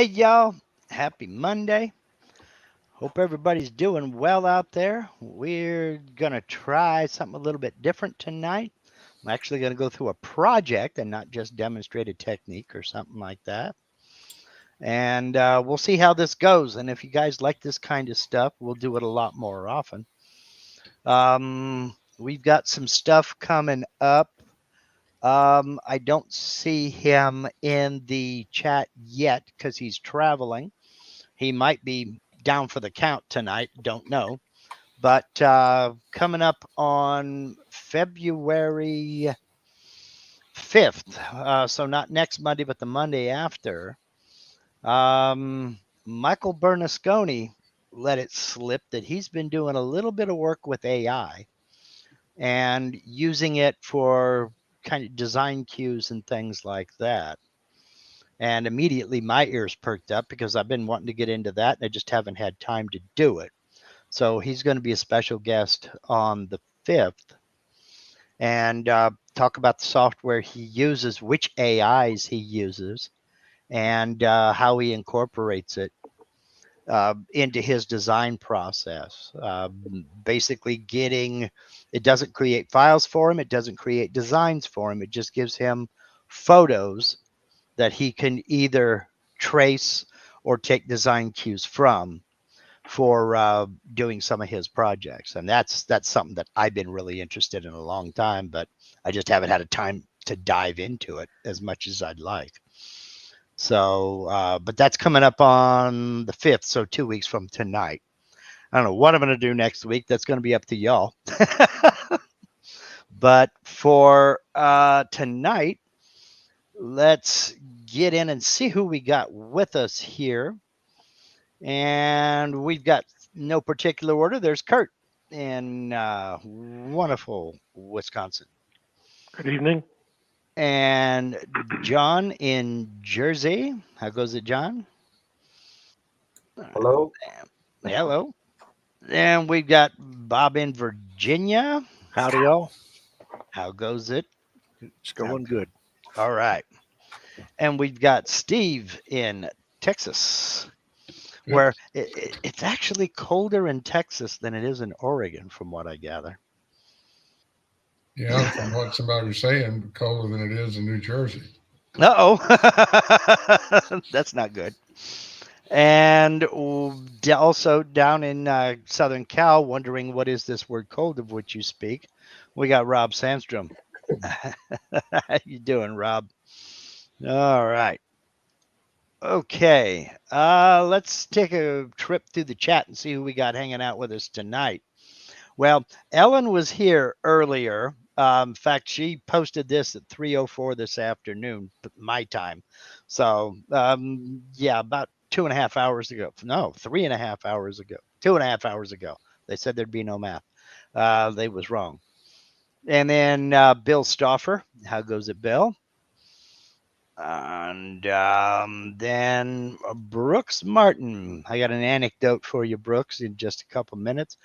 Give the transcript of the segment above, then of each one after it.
Hey, y'all. Happy Monday. Hope everybody's doing well out there. We're going to try something a little bit different tonight. I'm actually going to go through a project and not just demonstrate a technique or something like that. And we'll see how this goes. And if you guys like this kind of stuff, we'll do it a lot more often. We've got some stuff coming up. I don't see him in the chat yet because he's traveling. He might be down for the count tonight. Don't know. But coming up on February 5th, so not next Monday, but the Monday after, Michael Bernasconi let it slip that he's been doing a little bit of work with AI and using it for kind of design cues and things like that. And immediately my ears perked up because I've been wanting to get into that and I just haven't had time to do it. So he's going to be a special guest on the 5th and talk about the software he uses, which AIs he uses, and how he incorporates it into his design process. Basically, it doesn't create files for him, it doesn't create designs for him, it just gives him photos that he can either trace or take design cues from for doing some of his projects, and that's something that I've been really interested in a long time, but I just haven't had a time to dive into it as much as I'd like. So, but that's coming up on the 5th, so 2 weeks from tonight. I don't know what I'm going to do next week. That's going to be up to y'all. But for tonight, let's get in and see who we got with us here. And we've got no particular order. There's Kurt in wonderful Wisconsin. Good evening. And John in Jersey. How goes it, John? Hello. Hello. And we've got Bob in Virginia. Howdy, y'all. How goes it? It's going good. All right. And we've got Steve in Texas, where it's actually colder in Texas than it is in Oregon, from what I gather. Yeah, from what somebody was saying, colder than it is in New Jersey. Uh-oh. That's not good. And also down in Southern Cal, wondering what is this word cold of which you speak, we got Rob Sandstrom. How you doing, Rob? All right. Okay. Let's take a trip through the chat and see who we got hanging out with us tonight. Well, Ellen was here earlier. In fact, she posted this at 3:04 this afternoon, my time. So, yeah, about 2.5 hours ago. No, 3.5 hours ago. 2.5 hours ago. They said there'd be no math. They was wrong. And then Bill Stauffer. How goes it, Bill? And then Brooks Martin. I got an anecdote for you, Brooks, in just a couple minutes.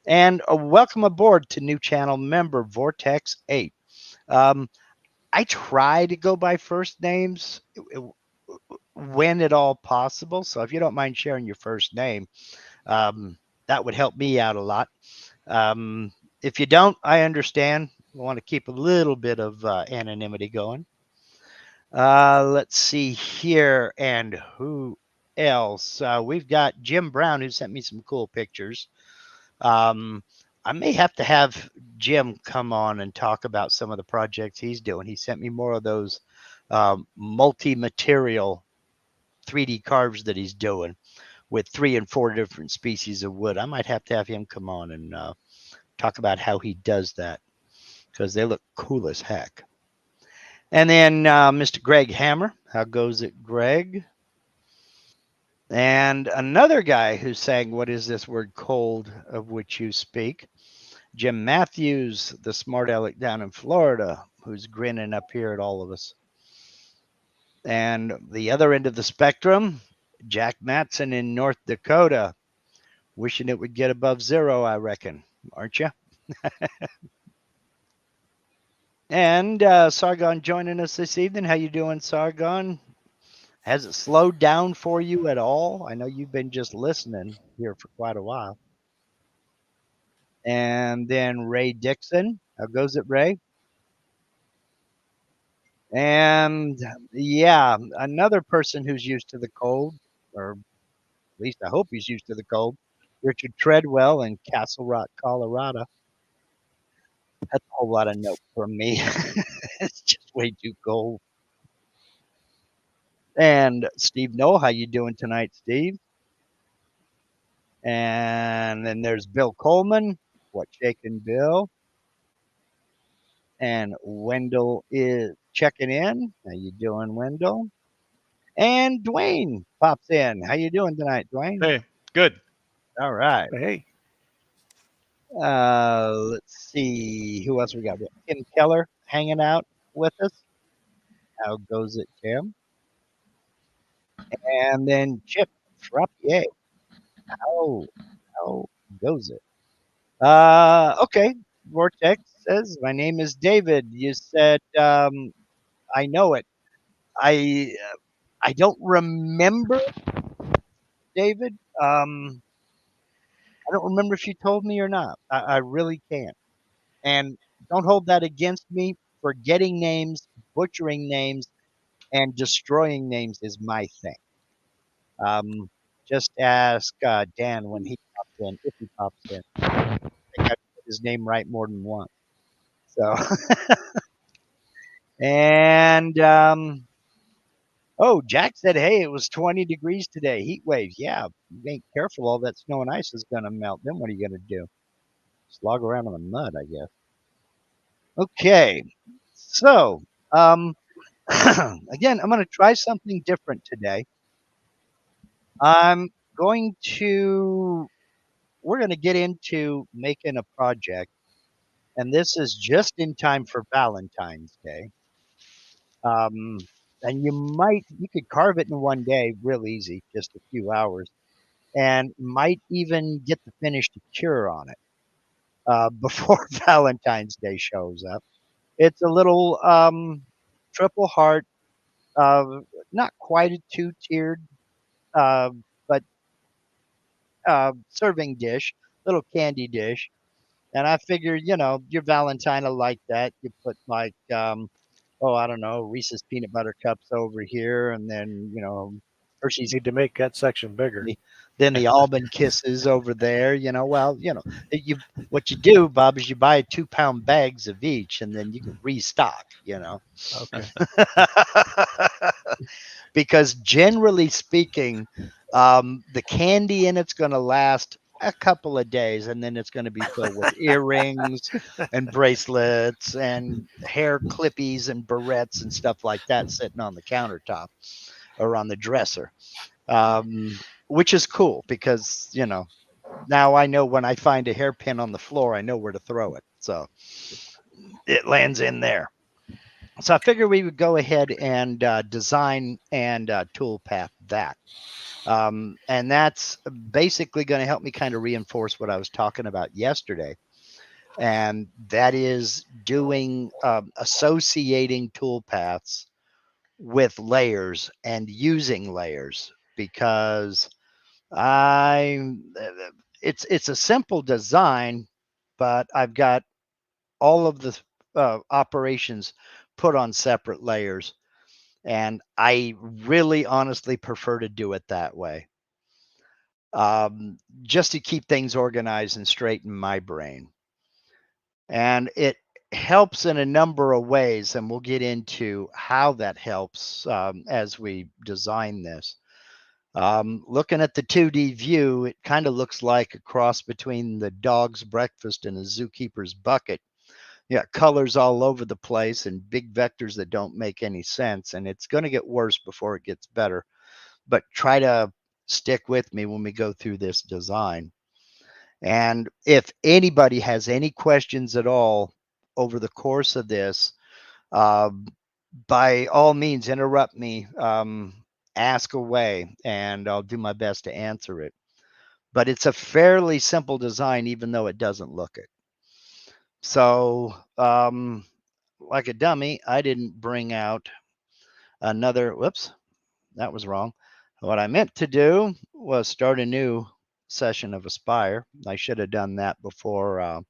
And a welcome aboard to new channel member Vortex 8. I try to go by first names when at all possible. So if you don't mind sharing your first name, that would help me out a lot. If you don't, I understand. I want to keep a little bit of anonymity going. Let's see here. And who else? We've got Jim Brown, who sent me some cool pictures. I may have to have Jim come on and talk about some of the projects he's doing. He sent me more of those multi-material 3D carves that he's doing with 3 and 4 different species of wood. I might have to have him come on and talk about how he does that because they look cool as heck. And then Mr. Greg Hammer. How goes it, Greg? And another guy who's saying, what is this word cold of which you speak? Jim Matthews, the smart aleck down in Florida, who's grinning up here at all of us. And the other end of the spectrum, Jack Matson in North Dakota, wishing it would get above 0, I reckon, aren't you? And Sargon joining us this evening. How you doing, Sargon? Has it slowed down for you at all? I know you've been just listening here for quite a while. And then Ray Dixon. How goes it, Ray? And yeah, another person who's used to the cold, or at least I hope he's used to the cold, Richard Treadwell in Castle Rock, Colorado. That's a whole lot of note from me. It's just way too cold. And Steve Noel, how you doing tonight, Steve? And then there's Bill Coleman. What shaking, Bill? And Wendell is checking in. How you doing, Wendell? And Dwayne pops in. How you doing tonight, Dwayne? Hey, good. All right. Hey, Let's see who else we got. We got Tim Keller hanging out with us. How goes it, Tim? And then Chip Frappier. How goes it? Okay. Vortex says, "My name is David." You said, "I know it." I don't remember, David. I don't remember if you told me or not. I really can't. And don't hold that against me. Forgetting names, butchering names, and destroying names is my thing. Um, just ask Dan when he pops in, if he pops in. I think I put his name right more than once. So, and oh, Jack said, "Hey, it was 20 degrees today. Heat waves. Yeah, you ain't careful, all that snow and ice is gonna melt. Then what are you gonna do? Slog around in the mud, I guess." Okay, so again, I'm gonna try something different today. I'm going to we're gonna get into making a project, and this is just in time for Valentine's Day. Um, and you could carve it in one day, real easy, just a few hours, and might even get the finish to cure on it before Valentine's Day shows up. It's a little triple heart, uh, not quite a two-tiered, uh, but serving dish, little candy dish. And I figured, your Valentine will like that. You put like, oh, I don't know, Reese's peanut butter cups over here, and then Hershey's. need to make that section bigger. Then the almond kisses over there. Well, you what you do, Bob, is you buy 2-pound bags of each, and then you can restock. Okay. Because generally speaking, the candy in it's going to last a couple of days, and then it's going to be filled with earrings and bracelets and hair clippies and barrettes and stuff like that sitting on the countertop or on the dresser, which is cool because now I know when I find a hairpin on the floor, I know where to throw it, so it lands in there. So I figured we would go ahead and design and toolpath that. And that's basically going to help me kind of reinforce what I was talking about yesterday. And that is doing associating toolpaths with layers and using layers, because it's a simple design, but I've got all of the operations put on separate layers. And I really honestly prefer to do it that way, just to keep things organized and straight in my brain. And it helps in a number of ways, and we'll get into how that helps as we design this. Looking at the 2D view, it kind of looks like a cross between the dog's breakfast and a zookeeper's bucket. Yeah, colors all over the place and big vectors that don't make any sense. And it's going to get worse before it gets better. But try to stick with me when we go through this design. And if anybody has any questions at all over the course of this, uh, by all means, interrupt me, ask away, and I'll do my best to answer it. But it's a fairly simple design, even though it doesn't look it. So, like a dummy, I didn't bring out another, whoops, that was wrong. What I meant to do was start a new session of Aspire. I should have done that before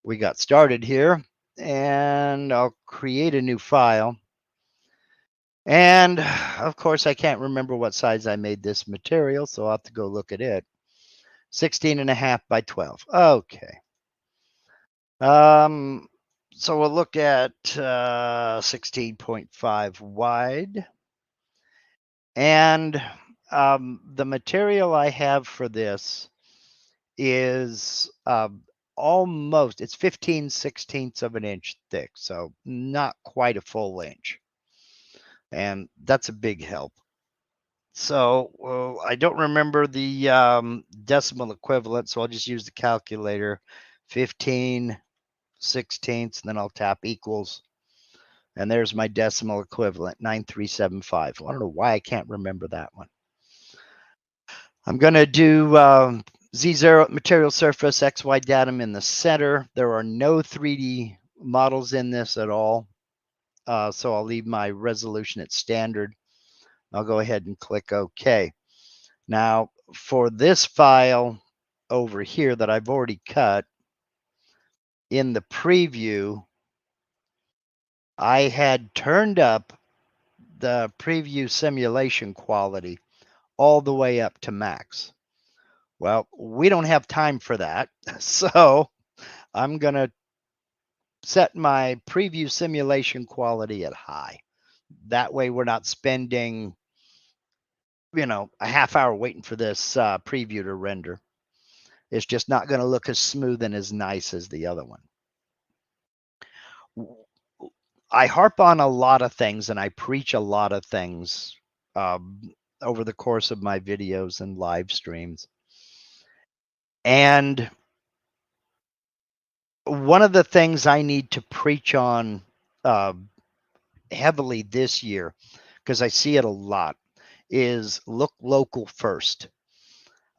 we got started here. And I'll create a new file. And of course, I can't remember what size I made this material, so I'll have to go look at it. 16.5 by 12. Okay. So we'll look at 16.5 wide. And the material I have for this is almost, it's 15/16 of an inch thick, so not quite a full inch. And that's a big help. So I don't remember the decimal equivalent, so I'll just use the calculator. 15/16, and then I'll tap equals. And there's my decimal equivalent, 9375. I don't know why I can't remember that one. I'm going to do Z0 material surface, XY datum in the center. There are no 3D models in this at all. So I'll leave my resolution at standard. I'll go ahead and click OK. Now, for this file over here that I've already cut, in the preview, I had turned up the preview simulation quality all the way up to max. Well, we don't have time for that. So I'm going to set my preview simulation quality at high. That way we're not spending, a half hour waiting for this preview to render. It's just not going to look as smooth and as nice as the other one. I harp on a lot of things and I preach a lot of things over the course of my videos and live streams. And one of the things I need to preach on heavily this year, because I see it a lot, is look local first.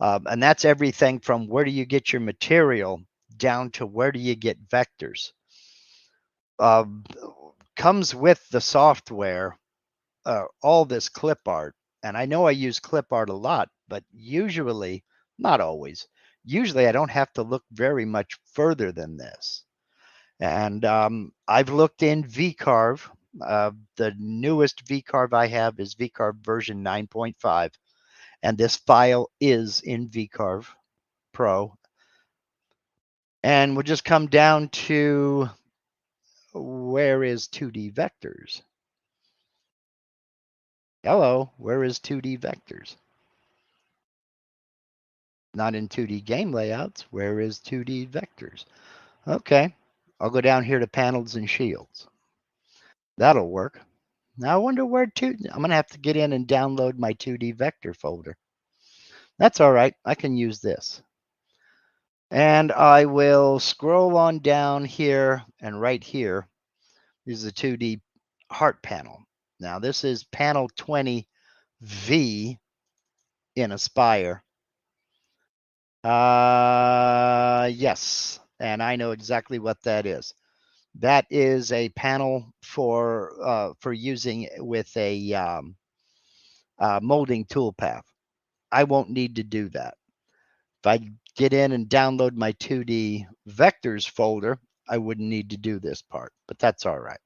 And that's everything from where do you get your material down to where do you get vectors. Comes with the software, all this clip art. And I know I use clip art a lot, but usually, not always, usually I don't have to look very much further than this. And I've looked in VCarve. The newest VCarve I have is VCarve version 9.5. And this file is in VCarve Pro. And we'll just come down to where is 2D vectors? Hello, where is 2D vectors? Not in 2D game layouts. Where is 2D vectors? Okay, I'll go down here to panels and shields. That'll work. Now I wonder where I'm going to have to get in and download my 2D vector folder. That's all right. I can use this. And I will scroll on down here and right here is the 2D heart panel. Now this is panel 20V in Aspire. Yes, and I know exactly what that is. That is a panel for using with a molding toolpath. I won't need to do that. If I get in and download my 2D vectors folder, I wouldn't need to do this part, but that's all right.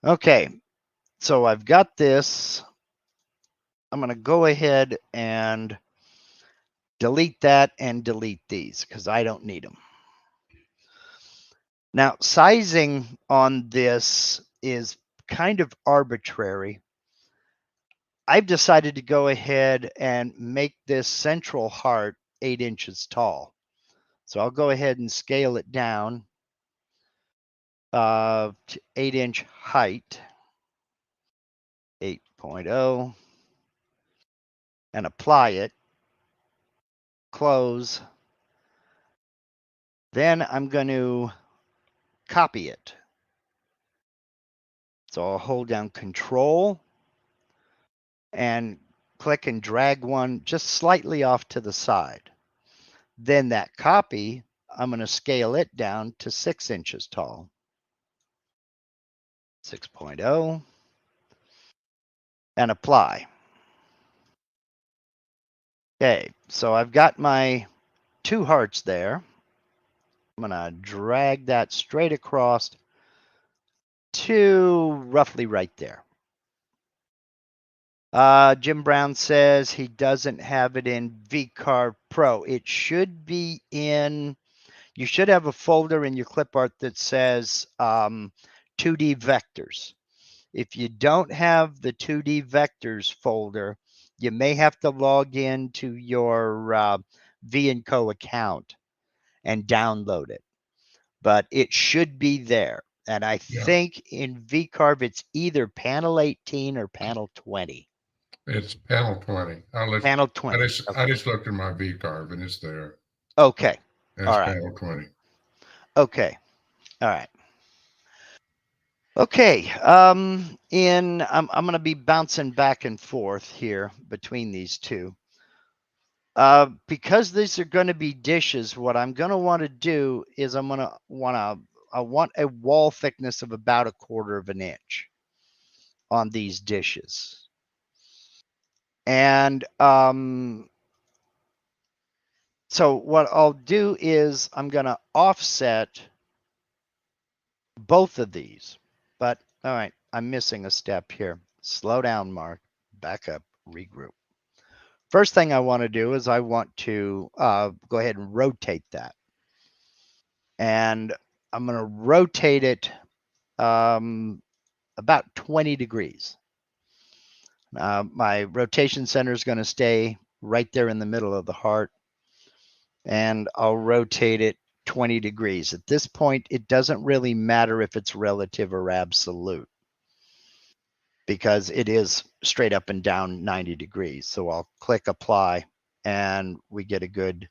Okay, so I've got this. I'm going to go ahead and delete that and delete these because I don't need them. Now, sizing on this is kind of arbitrary. I've decided to go ahead and make this central heart 8 inches tall. So I'll go ahead and scale it down to 8-inch height, 8.0, and apply it, close. Then I'm going to copy it. So I'll hold down Control and click and drag one just slightly off to the side. Then that copy, I'm going to scale it down to 6 inches tall. 6.0. and apply. Okay, so I've got my 2 hearts there. I'm going to drag that straight across to roughly right there. Jim Brown says he doesn't have it in VCarve Pro. It should be in, you should have a folder in your clip art that says 2D vectors. If you don't have the 2D vectors folder, you may have to log into your V&Co account and download it. But it should be there. And I think in VCarve, it's either panel 18 or panel 20. It's panel 20. Panel 20. I just looked at my VCarve and it's there. Okay. It's All right. panel 20. Okay. All right. Okay. I'm going to be bouncing back and forth here between these two. Because these are going to be dishes, what I'm going to want to do is I want a wall thickness of about 1/4 of an inch on these dishes. And so what I'll do is I'm going to offset both of these. But all right, I'm missing a step here. Slow down, Mark. Back up, regroup. First thing I want to do is I want to go ahead and rotate that. And I'm going to rotate it about 20 degrees. My rotation center is going to stay right there in the middle of the heart. And I'll rotate it 20 degrees. At this point, it doesn't really matter if it's relative or absolute because it is straight up and down 90 degrees. So I'll click apply and we get a good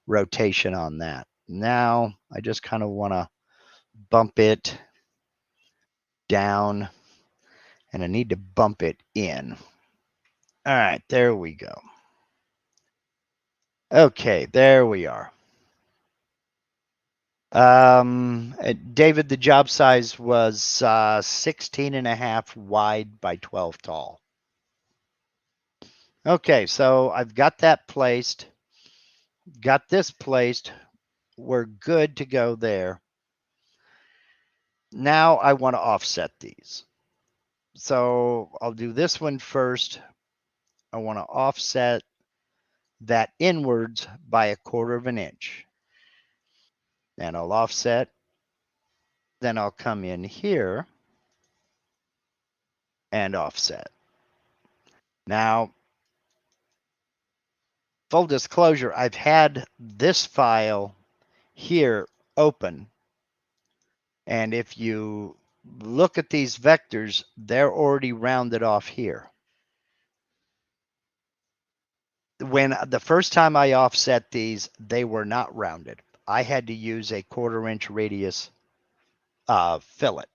rotation on that. Now I just kind of want to bump it down and I need to bump it in. All right, there we go. Okay, there we are. David, the job size was 16.5 wide by 12 tall. Okay, so I've got that placed, got this placed. We're good to go there. Now I want to offset these. So I'll do this one first. I want to offset that inwards by 1/4 of an inch. And I'll offset. Then I'll come in here and offset. Now, full disclosure, I've had this file here open. And if you look at these vectors, they're already rounded off here. When the first time I offset these, they were not rounded. I had to use a 1/4 inch radius fillet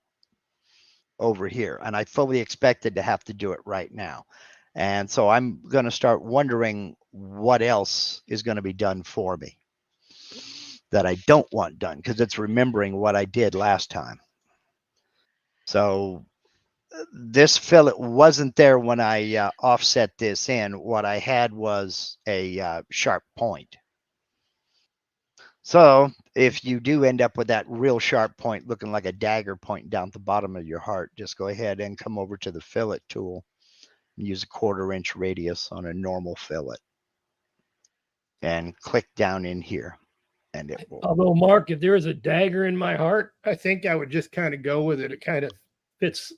over here. And I fully expected to have to do it right now. And so I'm going to start wondering what else is going to be done for me that I don't want done because it's remembering what I did last time. So this fillet wasn't there when I offset this in. What I had was a sharp point. So if you do end up with that real sharp point looking like a dagger pointing down the bottom of your heart, just go ahead and come over to the fillet tool and use a 1/4 inch radius on a normal fillet and click down in here. And it will. Although, Mark, if there is a dagger in my heart, I think I would just kind of go with it. It kind of fits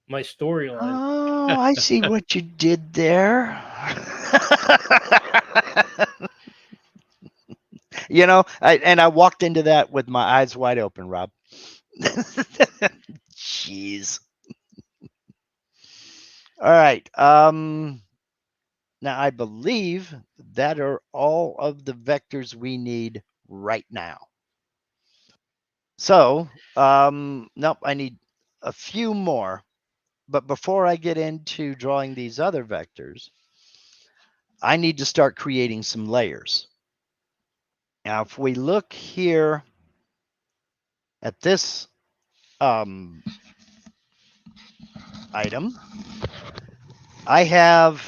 my storyline. Oh, I see what you did there. You know, I walked into that with my eyes wide open, Rob. Jeez. All right. Now I believe that are all of the vectors we need right now. So, nope, I need a few more. But before I get into drawing these other vectors, I need to start creating some layers. Now, if we look here at this item, I have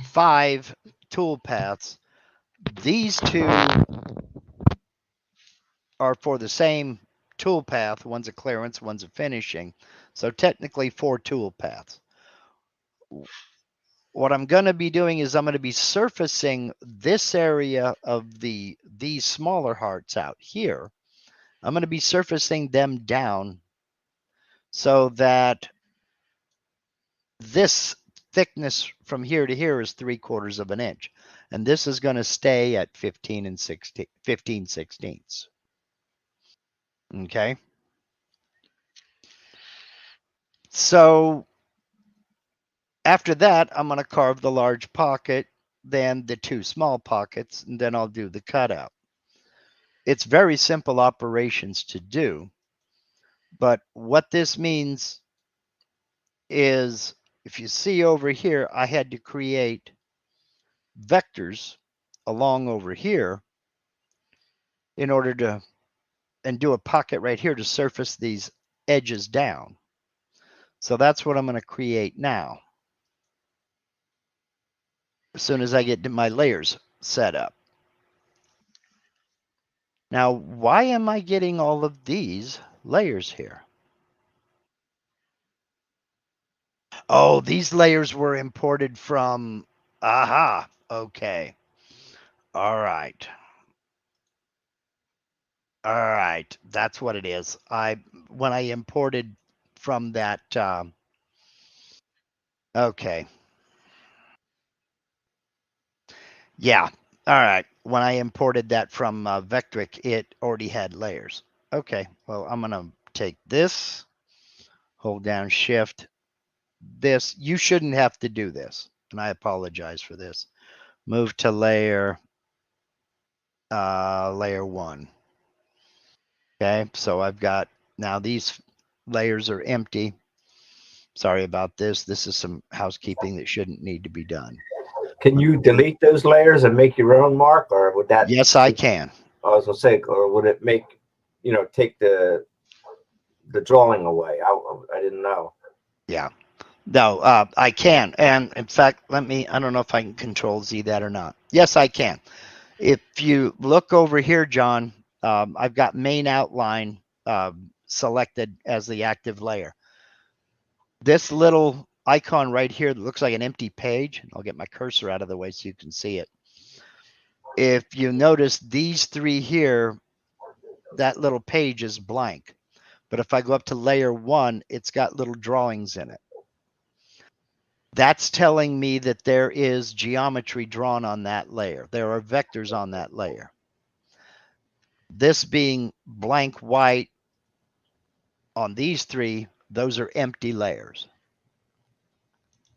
5 tool paths. These 2 are for the same tool path. One's a clearance, one's a finishing. So technically 4 tool paths. What I'm going to be doing is I'm going to be surfacing this area of these smaller hearts out here. I'm going to be surfacing them down so that this thickness from here to here is 3/4 of an inch. And this is going to stay at 15 sixteenths. Okay. So after that, I'm going to carve the large pocket, then the 2 small pockets, and then I'll do the cutout. It's very simple operations to do. But what this means is, if you see over here, I had to create vectors along over here in order to, and do a pocket right here to surface these edges down. So that's what I'm going to create now, as soon as I get my layers set up. Now, why am I getting all of these layers here? Oh, these layers were imported from, aha, okay. All right. All right, that's what it is. When I imported from that, okay. Yeah, all right. When I imported that from Vectric, it already had layers. Okay, well, I'm gonna take this, hold down Shift. This, you shouldn't have to do this, and I apologize for this. Move to layer 1. Okay, so I've got, now these layers are empty. Sorry about this. This is some housekeeping that shouldn't need to be done. Can you delete those layers and make your own mark, or would that? Yes, I can. I was gonna say, or would it make, take the drawing away? I didn't know. Yeah. No, I can. And in fact, I don't know if I can Control Z that or not. Yes, I can. If you look over here, John, I've got main outline selected as the active layer. This little icon right here that looks like an empty page, I'll get my cursor out of the way so you can see it. If you notice these 3 here, that little page is blank. But if I go up to layer 1, it's got little drawings in it. That's telling me that there is geometry drawn on that layer. There are vectors on that layer. This being blank white on these 3, those are empty layers.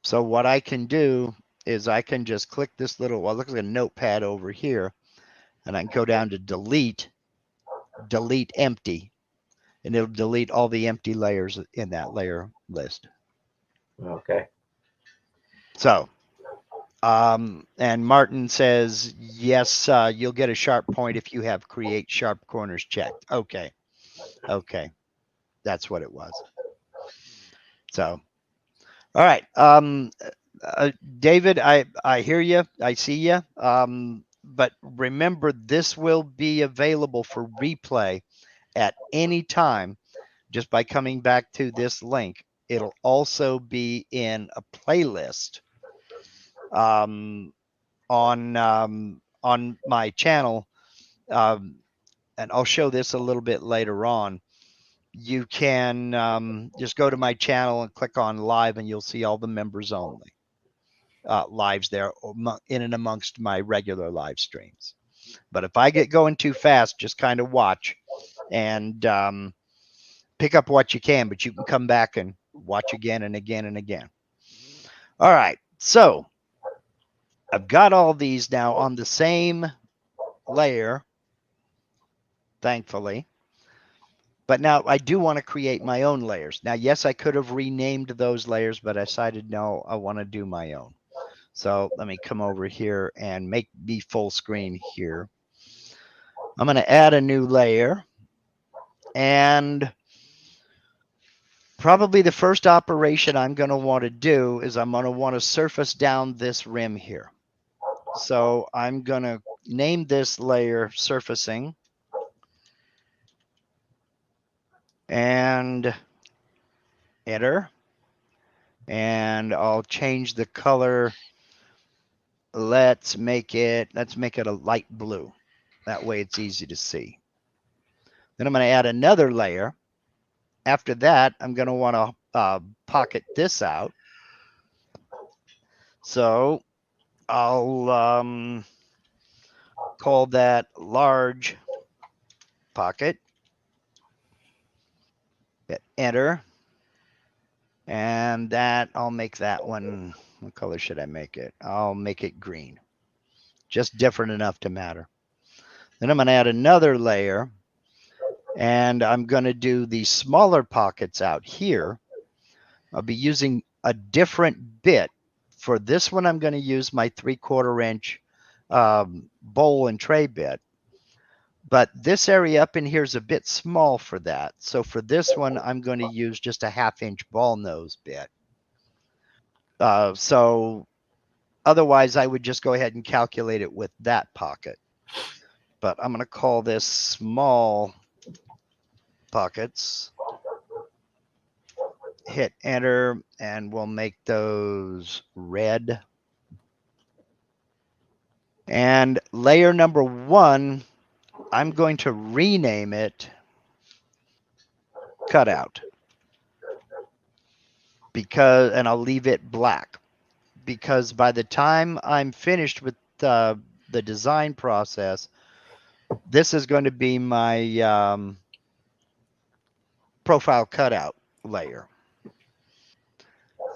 So what I can do is I can just click this little, well, it looks like a notepad over here, and I can go down to delete empty, and it'll delete all the empty layers in that layer list. Okay. So, and Martin says, yes, you'll get a sharp point if you have create sharp corners checked. Okay. Okay. That's what it was. So, all right. David, I hear you. I see you. But remember, this will be available for replay at any time just by coming back to this link. It'll also be in a playlist on my channel, and I'll show this a little bit later on. You can just go to my channel and click on live, and you'll see all the members only lives there in and amongst my regular live streams. But if I get going too fast, just kind of watch and pick up what you can, but you can come back and watch again and again and again. All right, so I've got all these now on the same layer, thankfully. But now I do want to create my own layers. Now, yes, I could have renamed those layers, but I decided, no, I want to do my own. So let me come over here and make me full screen here. I'm going to add a new layer, and Probably the first operation I'm going to want to do is I'm going to want to surface down this rim here. So I'm going to name this layer surfacing and enter. And I'll change the color. Let's make it a light blue. That way it's easy to see. Then I'm going to add another layer. After that, I'm going to want to pocket this out. So I'll call that large pocket. Hit enter. And that, I'll make that one, what color should I make it? I'll make it green. Just different enough to matter. Then I'm going to add another layer. And I'm going to do the smaller pockets out here. I'll be using a different bit. For this one, I'm going to use my 3/4 inch bowl and tray bit. But this area up in here is a bit small for that. So for this one, I'm going to use just a 1/2 inch ball nose bit. So otherwise, I would just go ahead and calculate it with that pocket. But I'm going to call this small pockets. Hit enter, and we'll make those red. And layer number 1, I'm going to rename it cutout. And I'll leave it black. Because by the time I'm finished with the design process, this is going to be my profile cutout layer.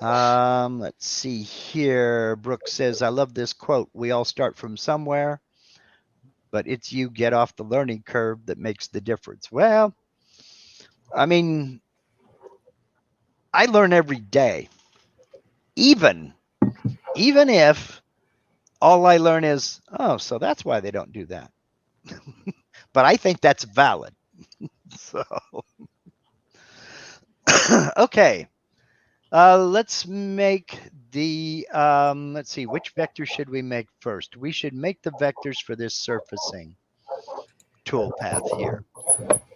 Let's see here. Brooke says, I love this quote. We all start from somewhere, but it's you get off the learning curve that makes the difference. Well, I mean, I learn every day, even if all I learn is, oh, so that's why they don't do that. But I think that's valid. So, okay. Let's make the, let's see, which vector should we make first? We should make the vectors for this surfacing toolpath here.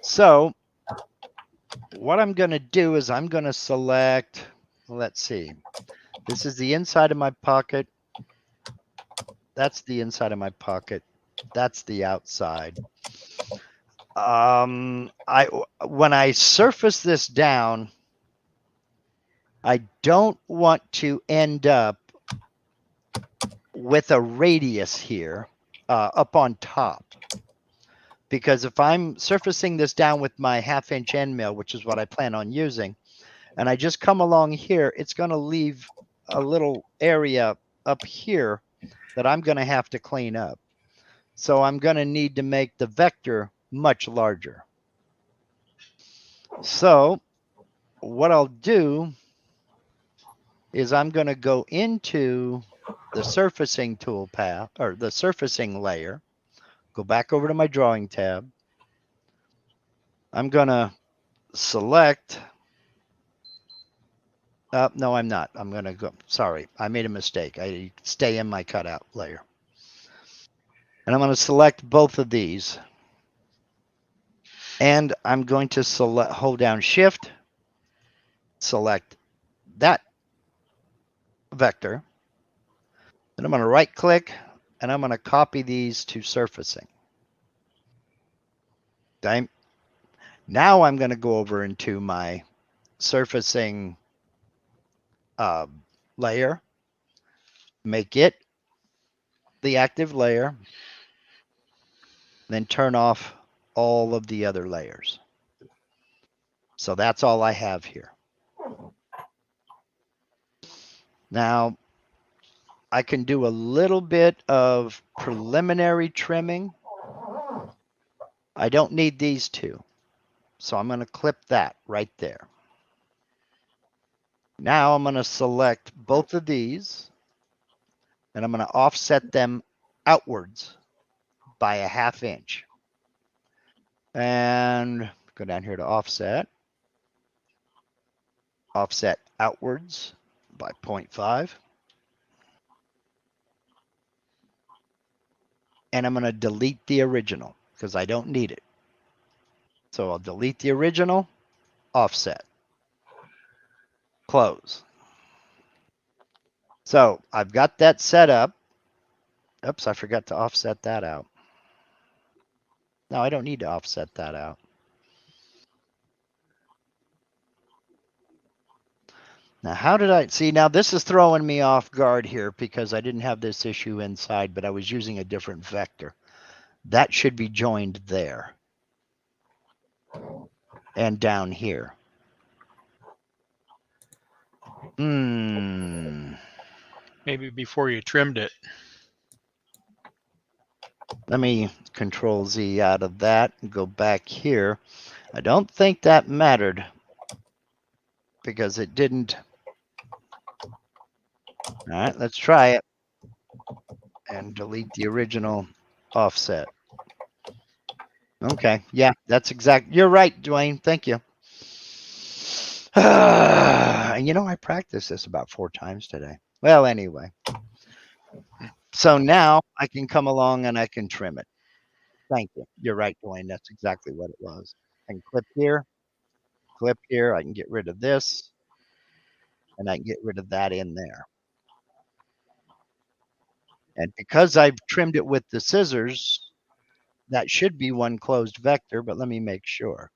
So what I'm going to do is I'm going to select, let's see, this is the inside of my pocket. That's the inside of my pocket. That's the outside. When I surface this down, I don't want to end up with a radius here up on top. Because if I'm surfacing this down with my 1/2 inch end mill, which is what I plan on using, and I just come along here, it's going to leave a little area up here that I'm going to have to clean up. So I'm going to need to make the vector much larger. So what I'll do is I'm going to go into the surfacing toolpath, or the surfacing layer, go back over to my drawing tab. I'm going to select, no, I'm not. I'm going to go, sorry, I made a mistake. I stay in my cutout layer. And I'm going to select both of these. And I'm going to select, hold down Shift, select that vector. Then I'm going to right click and I'm going to copy these to surfacing. Okay. Now I'm going to go over into my surfacing layer, make it the active layer, then turn off all of the other layers. So that's all I have here. Now I can do a little bit of preliminary trimming. I don't need these two. So I'm going to clip that right there. Now I'm going to select both of these and I'm going to offset them outwards by a 1/2 inch. And go down here to offset. offset outwards by 0.5. And I'm going to delete the original because I don't need it. So I'll delete the original, offset, close. So I've got that set up. Oops, I forgot to offset that out. No, I don't need to offset that out. Now, how did I see? Now, this is throwing me off guard here because I didn't have this issue inside, but I was using a different vector. That should be joined there and down here. Maybe before you trimmed it. Let me Control Z out of that and go back here. I don't think that mattered because it didn't. All right, let's try it and delete the original offset. Okay, yeah, that's exact. You're right, Dwayne. Thank you. And you know, I practiced this about 4 times today. Well, anyway. So now I can come along and I can trim it. Thank you. You're right, Dwayne. That's exactly what it was. I can clip here. I can get rid of this. And I can get rid of that in there. And because I've trimmed it with the scissors, that should be one closed vector, but let me make sure.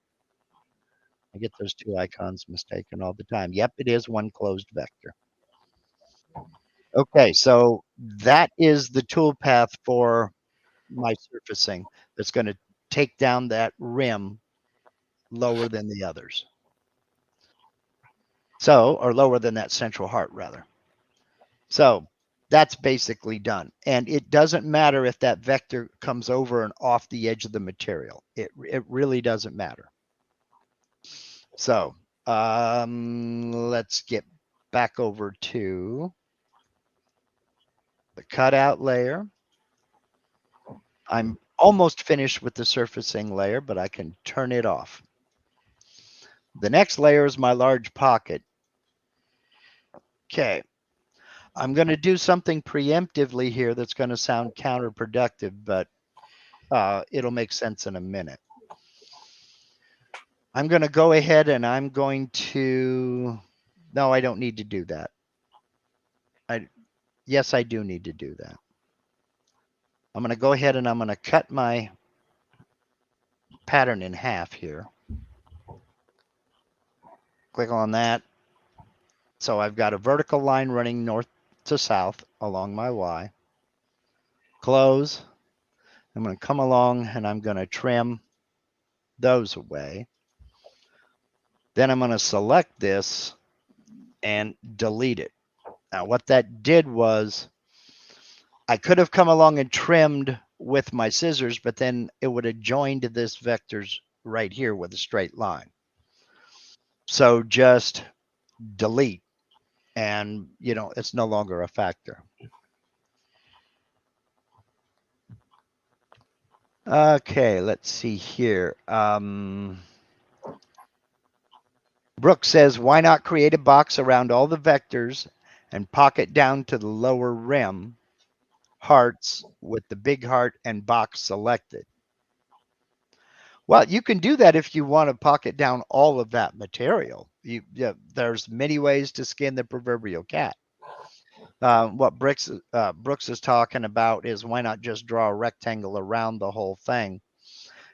I get those 2 icons mistaken all the time. Yep, it is one closed vector. Okay, so that is the toolpath for my surfacing that's going to take down that rim lower than the others. So, or lower than that central heart, rather. So that's basically done. And it doesn't matter if that vector comes over and off the edge of the material. It really doesn't matter. So let's get back over to the cutout layer. I'm almost finished with the surfacing layer, but I can turn it off. The next layer is my large pocket. Okay. I'm going to do something preemptively here that's going to sound counterproductive, but it'll make sense in a minute. I'm going to go ahead and I'm going to, no, I don't need to do that. Yes, I do need to do that. I'm going to go ahead and I'm going to cut my pattern in half here. Click on that. So I've got a vertical line running north to south along my Y. Close. I'm going to come along and I'm going to trim those away. Then I'm going to select this and delete it. Now what that did was I could have come along and trimmed with my scissors, but then it would have joined this vectors right here with a straight line. So just delete and, you know, it's no longer a factor. Okay, let's see here. Brooke says, why not create a box around all the vectors and pocket down to the lower rim hearts with the big heart and box selected? Well, you can do that if you want to pocket down all of that material. There's many ways to skin the proverbial cat. What Brooks is talking about is why not just draw a rectangle around the whole thing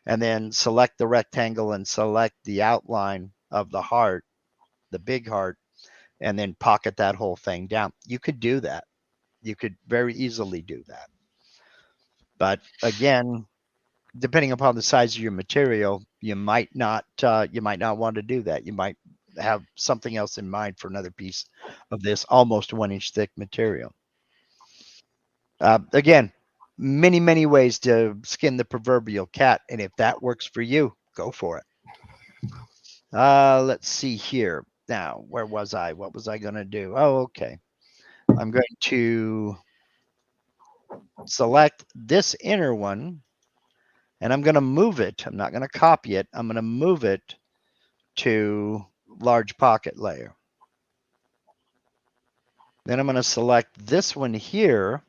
and then select the rectangle and select the outline of the heart, the big heart, and then pocket that whole thing down. You could do that. You could very easily do that. But again, depending upon the size of your material, you might not want to do that. You might have something else in mind for another piece of this almost 1-inch thick material. Again, many ways to skin the proverbial cat, and if that works for you, go for it. Let's see here. Now, where was I? What was I going to do? Oh, okay. I'm going to select this inner one, and I'm going to move it. I'm not going to copy it. I'm going to move it to large pocket layer. Then I'm going to select this one here,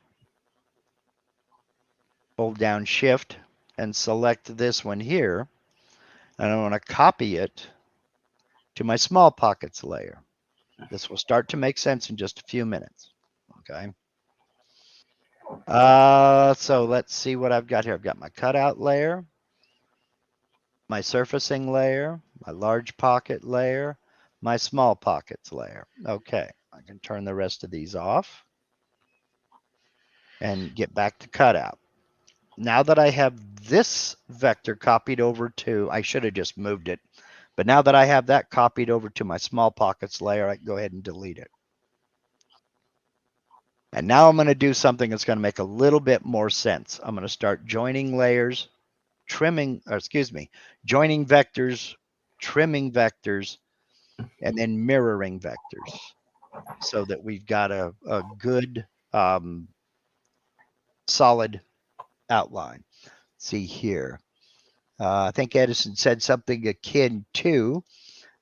hold down Shift, and select this one here. And I want to copy it to my small pockets layer. This will start to make sense in just a few minutes. Okay. So let's see what I've got here. I've got my cutout layer, my surfacing layer, my large pocket layer, my small pockets layer. Okay, I can turn the rest of these off and get back to cutout. Now that I have this vector copied over to, I should have just moved it, but now that I have that copied over to my small pockets layer, I can go ahead and delete it. And now I'm going to do something that's going to make a little bit more sense. I'm going to start joining layers, joining vectors, trimming vectors, and then mirroring vectors so that we've got a good solid outline. See here. I think Edison said something akin to,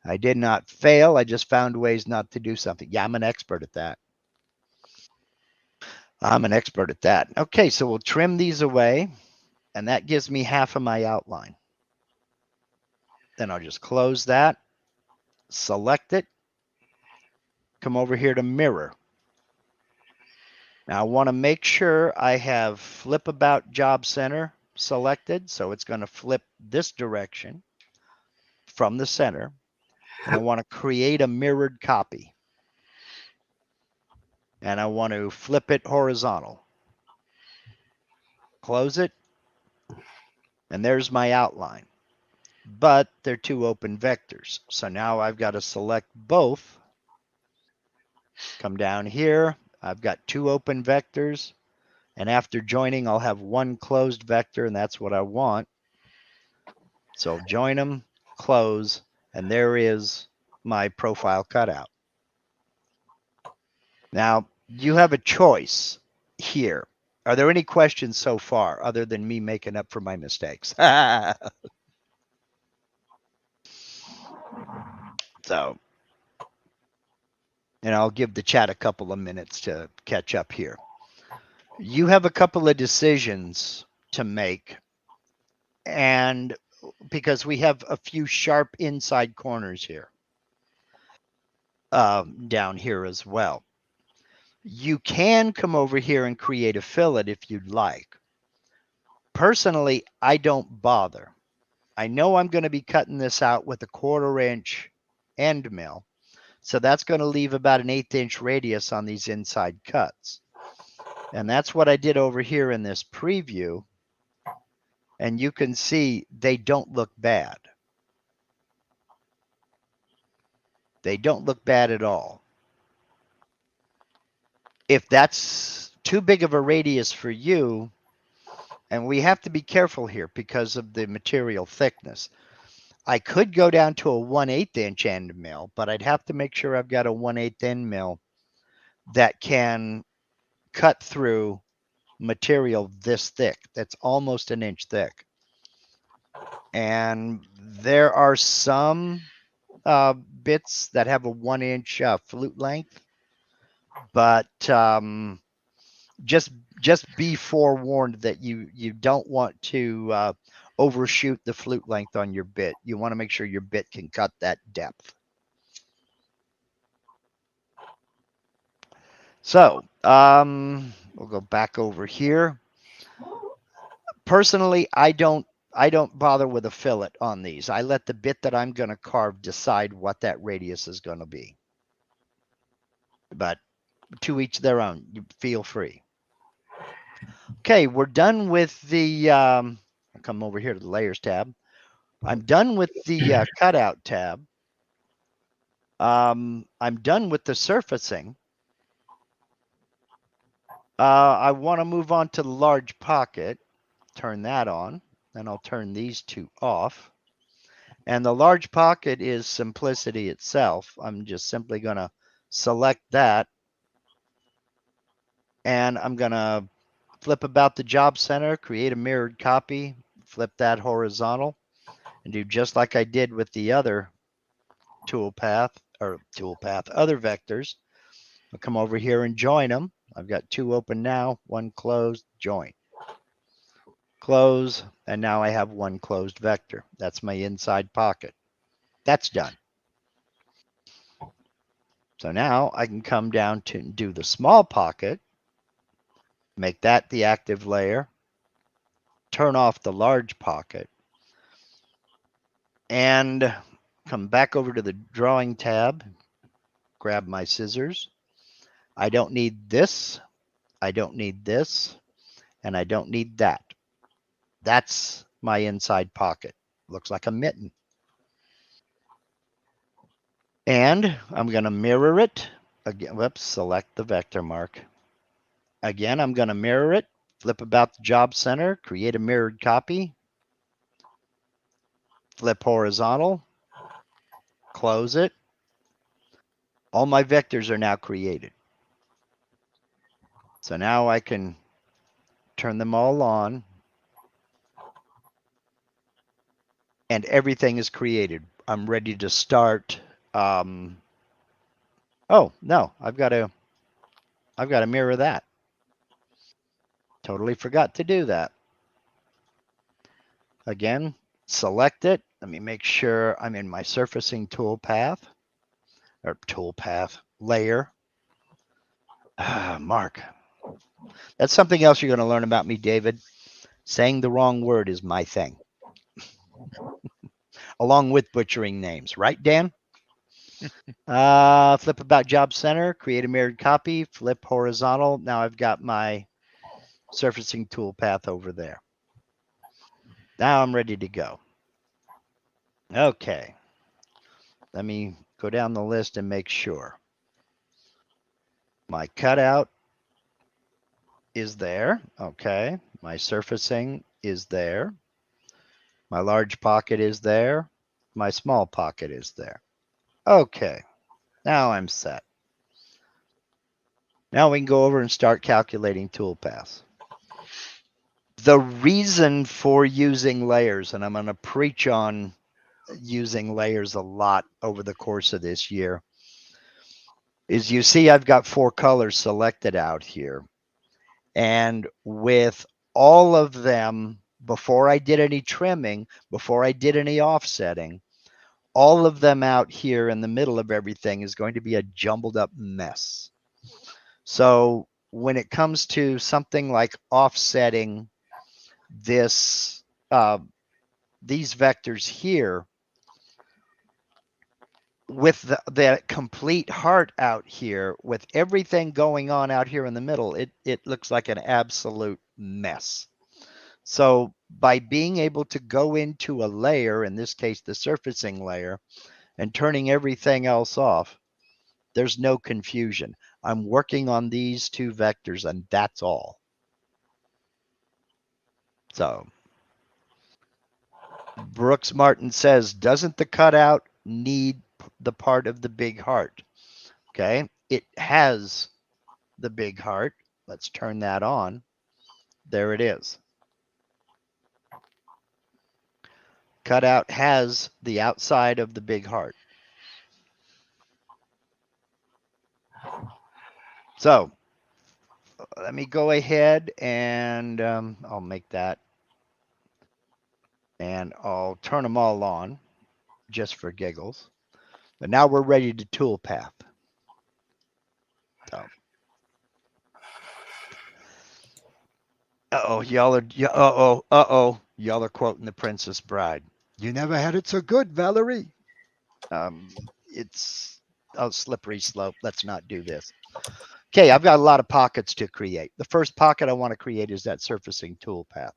I did not fail. I just found ways not to do something. Yeah, I'm an expert at that. Okay, so we'll trim these away, and that gives me half of my outline. Then I'll just close that, select it, come over here to mirror. Now I want to make sure I have flip about job center selected, so it's going to flip this direction from the center, and I want to create a mirrored copy. And I want to flip it horizontal. Close it, and there's my outline. But they're two open vectors. So now I've got to select both. Come down here. I've got two open vectors. And after joining, I'll have one closed vector, and that's what I want. So join them, close, and there is my profile cutout. Now, you have a choice here. Are there any questions so far other than me making up for my mistakes? So, and I'll give the chat a couple of minutes to catch up here. You have a couple of decisions to make, and because we have a few sharp inside corners here, down here as well. You can come over here and create a fillet if you'd like. Personally, I don't bother. I know I'm going to be cutting this out with a 1/4 inch end mill. So that's going to leave about an 1/8 inch radius on these inside cuts. And that's what I did over here in this preview. And you can see they don't look bad. They don't look bad at all. If that's too big of a radius for you, and we have to be careful here because of the material thickness. I could go down to a 1/8 inch end mill, but I'd have to make sure I've got a 1/8 end mill that can cut through material this thick. That's almost an inch thick. And there are some bits that have a 1 inch flute length, but just be forewarned that you don't want to overshoot the flute length on your bit. You want to make sure your bit can cut that depth. So we'll go back over here. Personally, I don't bother with a fillet on these. I let the bit that I'm going to carve decide what that radius is going to be. But to each their own. You feel free. Okay, we're done with the, I'll come over here to the layers tab. I'm done with the cutout tab. I'm done with the surfacing. I want to move on to the large pocket. Turn that on. Then I'll turn these two off. And the large pocket is simplicity itself. I'm just simply going to select that. And I'm going to flip about the job center, create a mirrored copy, flip that horizontal, and do just like I did with the other other vectors. I'll come over here and join them. I've got 2 open now, 1 closed, join. Close, and now I have 1 closed vector. That's my inside pocket. That's done. So now I can come down to do the small pocket, make that the active layer, turn off the large pocket, and come back over to the drawing tab, grab my scissors. I don't need this, I don't need this, and I don't need that. That's my inside pocket. Looks like a mitten. And I'm going to mirror it. Again, whoops, select the vector mark. Again, I'm going to mirror it, flip about the job center, create a mirrored copy, flip horizontal, close it. All my vectors are now created. So now I can turn them all on, and everything is created. I'm ready to start. Oh no, I've got to mirror that. Totally forgot to do that. Again, select it. Let me make sure I'm in my surfacing toolpath or toolpath layer. Mark. That's something else you're going to learn about me, David. Saying the wrong word is my thing. Along with butchering names, right, Dan? Flip about job center, create a mirrored copy, flip horizontal. Now I've got my surfacing toolpath over there. Now I'm ready to go. Okay. Let me go down the list and make sure. My cutout is there. Okay. My surfacing is there. My large pocket is there. My small pocket is there. Okay. Now I'm set. Now we can go over and start calculating toolpaths. The reason for using layers, and I'm going to preach on using layers a lot over the course of this year, is you see I've got 4 colors selected out here. And with all of them, before I did any trimming, before I did any offsetting, all of them out here in the middle of everything is going to be a jumbled up mess. So when it comes to something like offsetting this, these vectors here, with the complete heart out here, with everything going on out here in the middle, it looks like an absolute mess. So by being able to go into a layer, in this case, the surfacing layer, and turning everything else off, there's no confusion. I'm working on these 2 vectors and that's all. So Brooks Martin says, doesn't the cutout need the part of the big heart? Okay, it has the big heart. Let's turn that on. There it is. Cutout has the outside of the big heart. So let me go ahead and I'll make that, and I'll turn them all on just for giggles. But now we're ready to toolpath. So, y'all are quoting The Princess Bride. You never had it so good, Valerie. It's a slippery slope. Let's not do this. Okay, I've got a lot of pockets to create. The first pocket I want to create is that surfacing toolpath.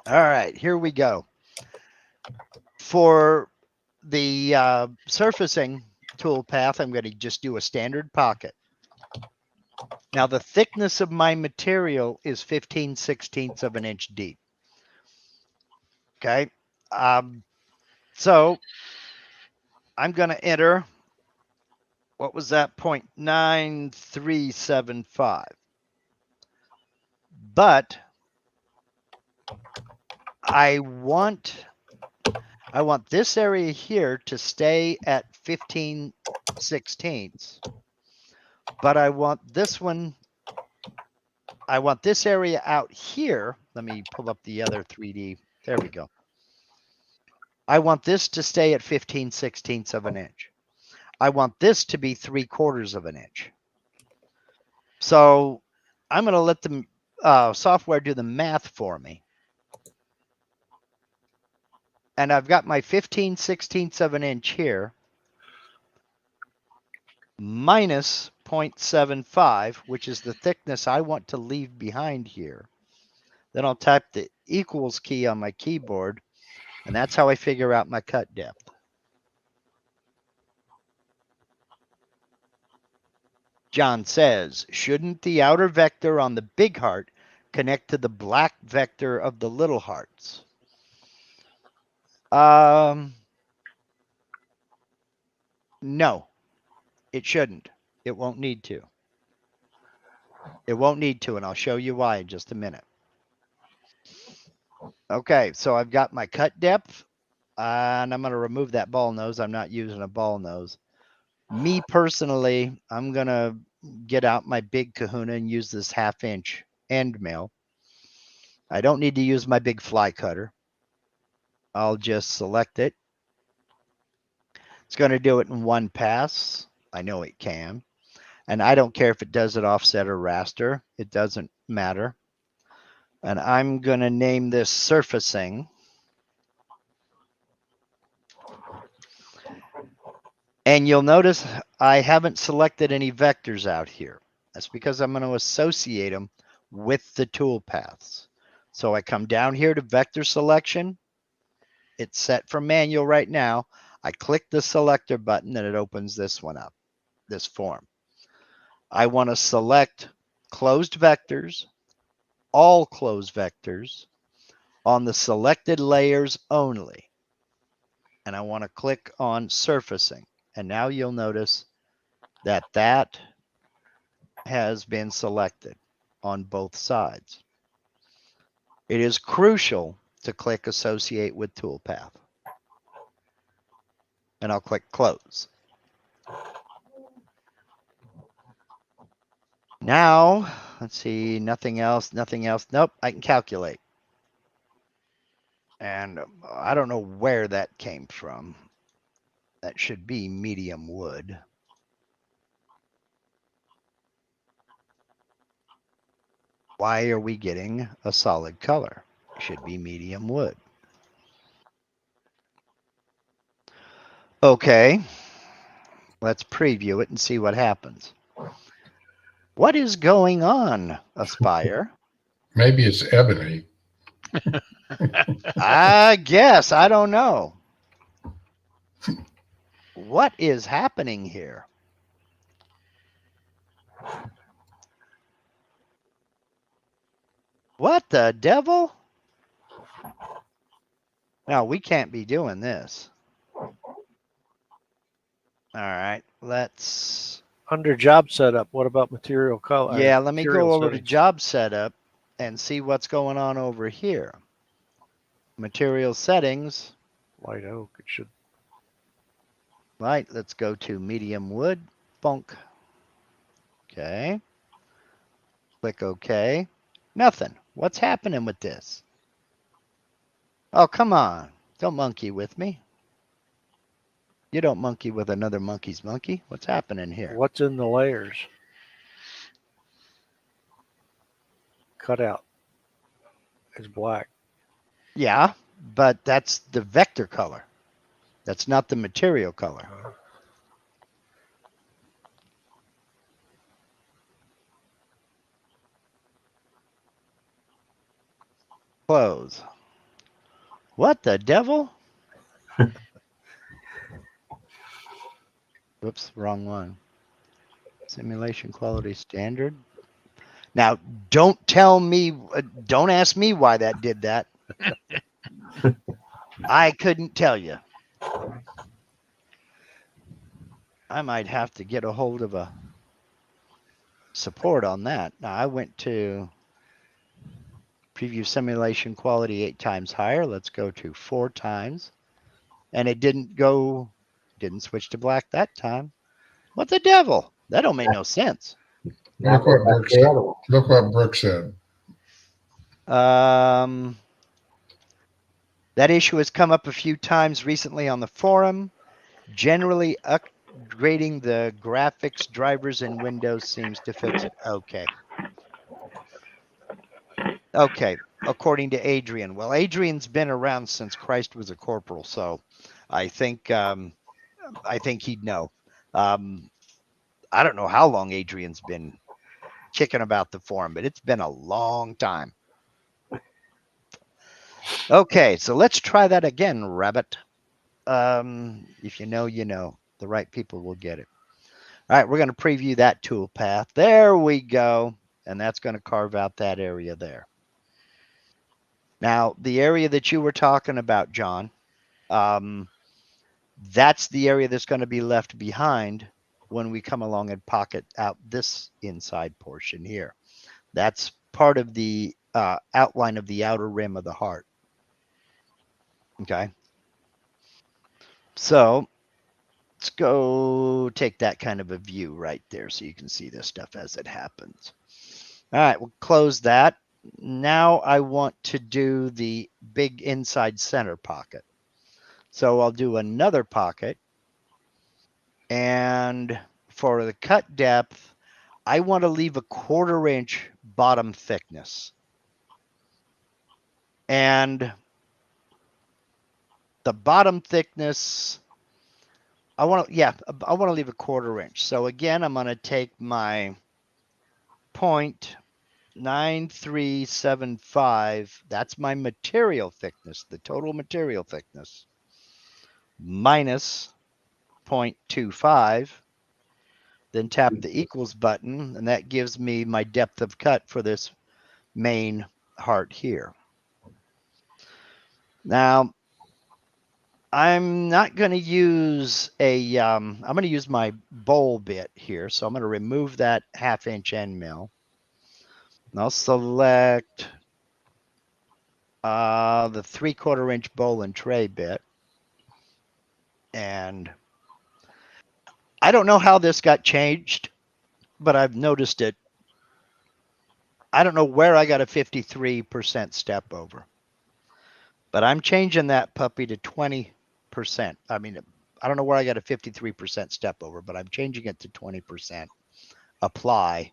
All right, here we go. For the surfacing toolpath, I'm going to just do a standard pocket. Now the thickness of my material is 15/16 of an inch deep. Okay, so I'm going to enter, what was that, 0.9375. But I want this area here to stay at 15/16, but I want this one, I want this area out here. Let me pull up the other 3D. There we go. I want this to stay at 15/16 of an inch. I want this to be 3/4 of an inch. So I'm going to let the software do the math for me. And I've got my 15/16 of an inch here minus 0.75, which is the thickness I want to leave behind here. Then I'll type the equals key on my keyboard, and that's how I figure out my cut depth. John says, shouldn't the outer vector on the big heart connect to the black vector of the little hearts? No, it shouldn't. It won't need to. It won't need to, and I'll show you why in just a minute. Okay, so I've got my cut depth, and I'm going to remove that ball nose. I'm not using a ball nose. Me personally, I'm going to get out my big kahuna and use this 1/2 inch end mill. I don't need to use my big fly cutter. I'll just select it. It's going to do it in one pass. I know it can. And I don't care if it does it offset or raster. It doesn't matter. And I'm going to name this surfacing. And you'll notice I haven't selected any vectors out here. That's because I'm going to associate them with the tool paths. So I come down here to vector selection. It's set for manual right now. I click the selector button and it opens this one up, this form. I want to select closed vectors, all closed vectors on the selected layers only. And I want to click on surfacing. And now you'll notice that that has been selected on both sides. It is crucial to click associate with toolpath. And I'll click close. Now, let's see, nothing else. Nope, I can calculate. And I don't know where that came from. That should be medium wood. Why are we getting a solid color? It should be medium wood. Okay, let's preview it and see what happens. What is going on, Aspire? Maybe it's ebony. I guess, I don't know. What is happening here? What the devil? No, we can't be doing this. All right, let's. Under job setup, what about material color? Yeah, let me go over to settings? job setup and see what's going on over here. Material settings. White oak, it should. Right, let's go to medium wood. Bonk. Okay. Click OK. Nothing. What's happening with this? Oh, come on. Don't monkey with me. You don't monkey with another monkey's monkey. What's happening here? What's in the layers? Cutout is black. Yeah, but that's the vector color. That's not the material color. Close. What the devil? Whoops, wrong one. Simulation quality standard. Now, don't tell me, don't ask me why that did that. I couldn't tell you. I might have to get a hold of a support on that. Now, I went to preview simulation quality 8 times higher. Let's go to 4 times. And it didn't go Didn't switch to black that time. What the devil? That don't make no sense. Now Look what go back Brooke to the said. other one. Look what Brooke said. That issue has come up a few times recently on the forum. Generally, upgrading the graphics drivers in Windows seems to fix it. Okay. Okay. According to Adrian. Well, Adrian's been around since Christ was a corporal, so I think he'd know. I don't know how long Adrian's been kicking about the forum, but it's been a long time. Okay, so let's try that again, Rabbit. If you know, you know. The right people will get it. All right, we're going to preview that toolpath. There we go. And that's going to carve out that area there. Now, the area that you were talking about, John, that's the area that's going to be left behind when we come along and pocket out this inside portion here. That's part of the outline of the outer rim of the heart. Okay. So let's go take that kind of a view right there so you can see this stuff as it happens. All right, we'll close that. Now I want to do the big inside center pocket. So I'll do another pocket. And for the cut depth, I want to leave a 1/4 inch bottom thickness. And the bottom thickness, I want to leave a 1/4 inch. So again, I'm going to take my 0.9375. That's my material thickness, the total material thickness, minus 0.25. Then tap the equals button, and that gives me my depth of cut for this main heart here. Now, I'm not going to use I'm going to use my bowl bit here. So I'm going to remove that 1/2 inch end mill. And I'll select the 3/4 inch bowl and tray bit. And I don't know how this got changed, but I've noticed it. I don't know where I got a 53% step over, but I'm changing that puppy to 20%. I mean, I don't know where I got a 53% step over, but I'm changing it to 20%. Apply.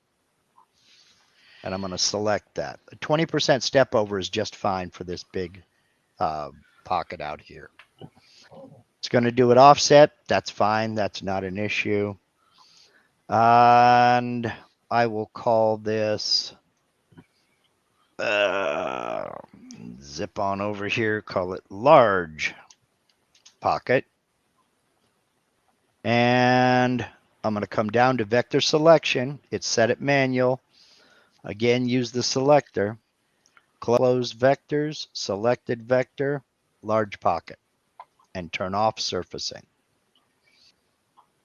And I'm going to select that. A 20% step over is just fine for this big pocket out here. It's going to do it offset. That's fine. That's not an issue. And I will call this, zip on over here, call it large pocket. And I'm going to come down to vector selection. It's set at manual. Again, use the selector. Close vectors, selected vector, large pocket, and turn off surfacing.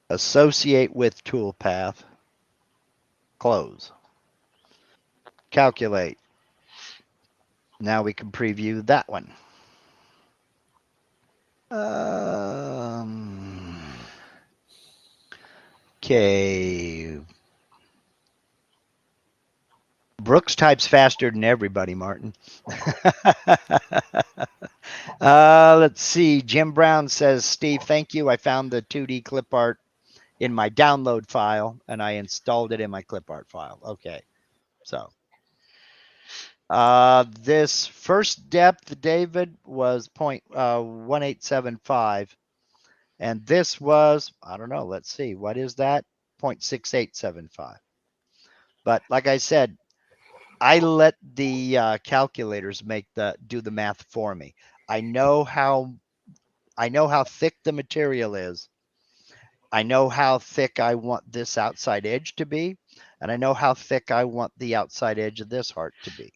Associate with toolpath, close. Calculate. Now we can preview that one. Okay. Brooks types faster than everybody, Martin. Let's see. Jim Brown says, Steve, thank you. I found the 2D clip art in my download file and I installed it in my clip art file. Okay. So this first depth, David, was 0.1875. And this was, I don't know, let's see. What is that? 0.6875. But like I said, I let the calculators do the math for me. I know how thick the material is. I know how thick I want this outside edge to be, and I know how thick I want the outside edge of this heart to be.